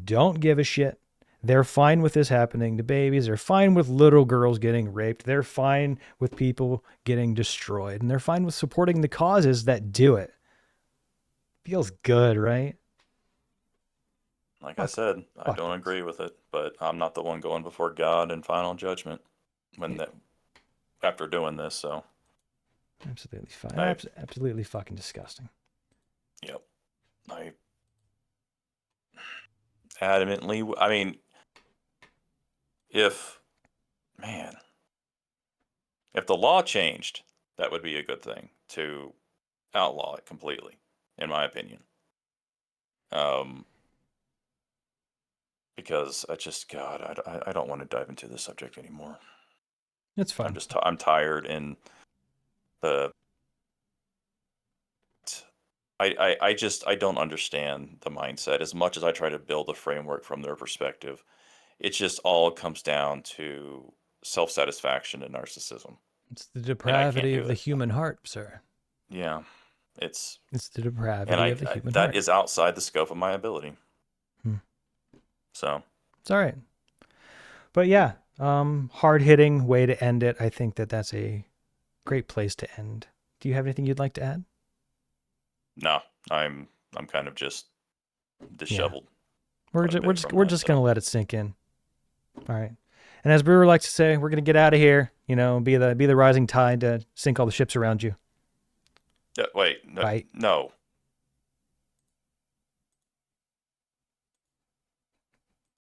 don't give a shit. They're fine with this happening to babies. They're fine with little girls getting raped. They're fine with people getting destroyed. And they're fine with supporting the causes that do it. Feels good, right? Like I said, I don't agree with it, but I'm not the one going before God in final judgment after doing this, so. Absolutely fine. Absolutely fucking disgusting. Yep. I adamantly, if the law changed, that would be a good thing to outlaw it completely, in my opinion. Because I don't want to dive into this subject anymore. It's fine. I'm tired, and I don't understand the mindset as much as I try to build a framework from their perspective. It just all comes down to self-satisfaction and narcissism. It's the depravity of the human heart, sir. Yeah, it's the depravity of the human heart. That is outside the scope of my ability. So it's all right. But yeah, hard-hitting way to end it. I think that's a great place to end. Do you have anything you'd like to add? No, I'm kind of just disheveled. We're just gonna let it sink in. All right. And as Brewer likes to say, we're gonna get out of here. You know, be the rising tide to sink all the ships around you. Wait, no,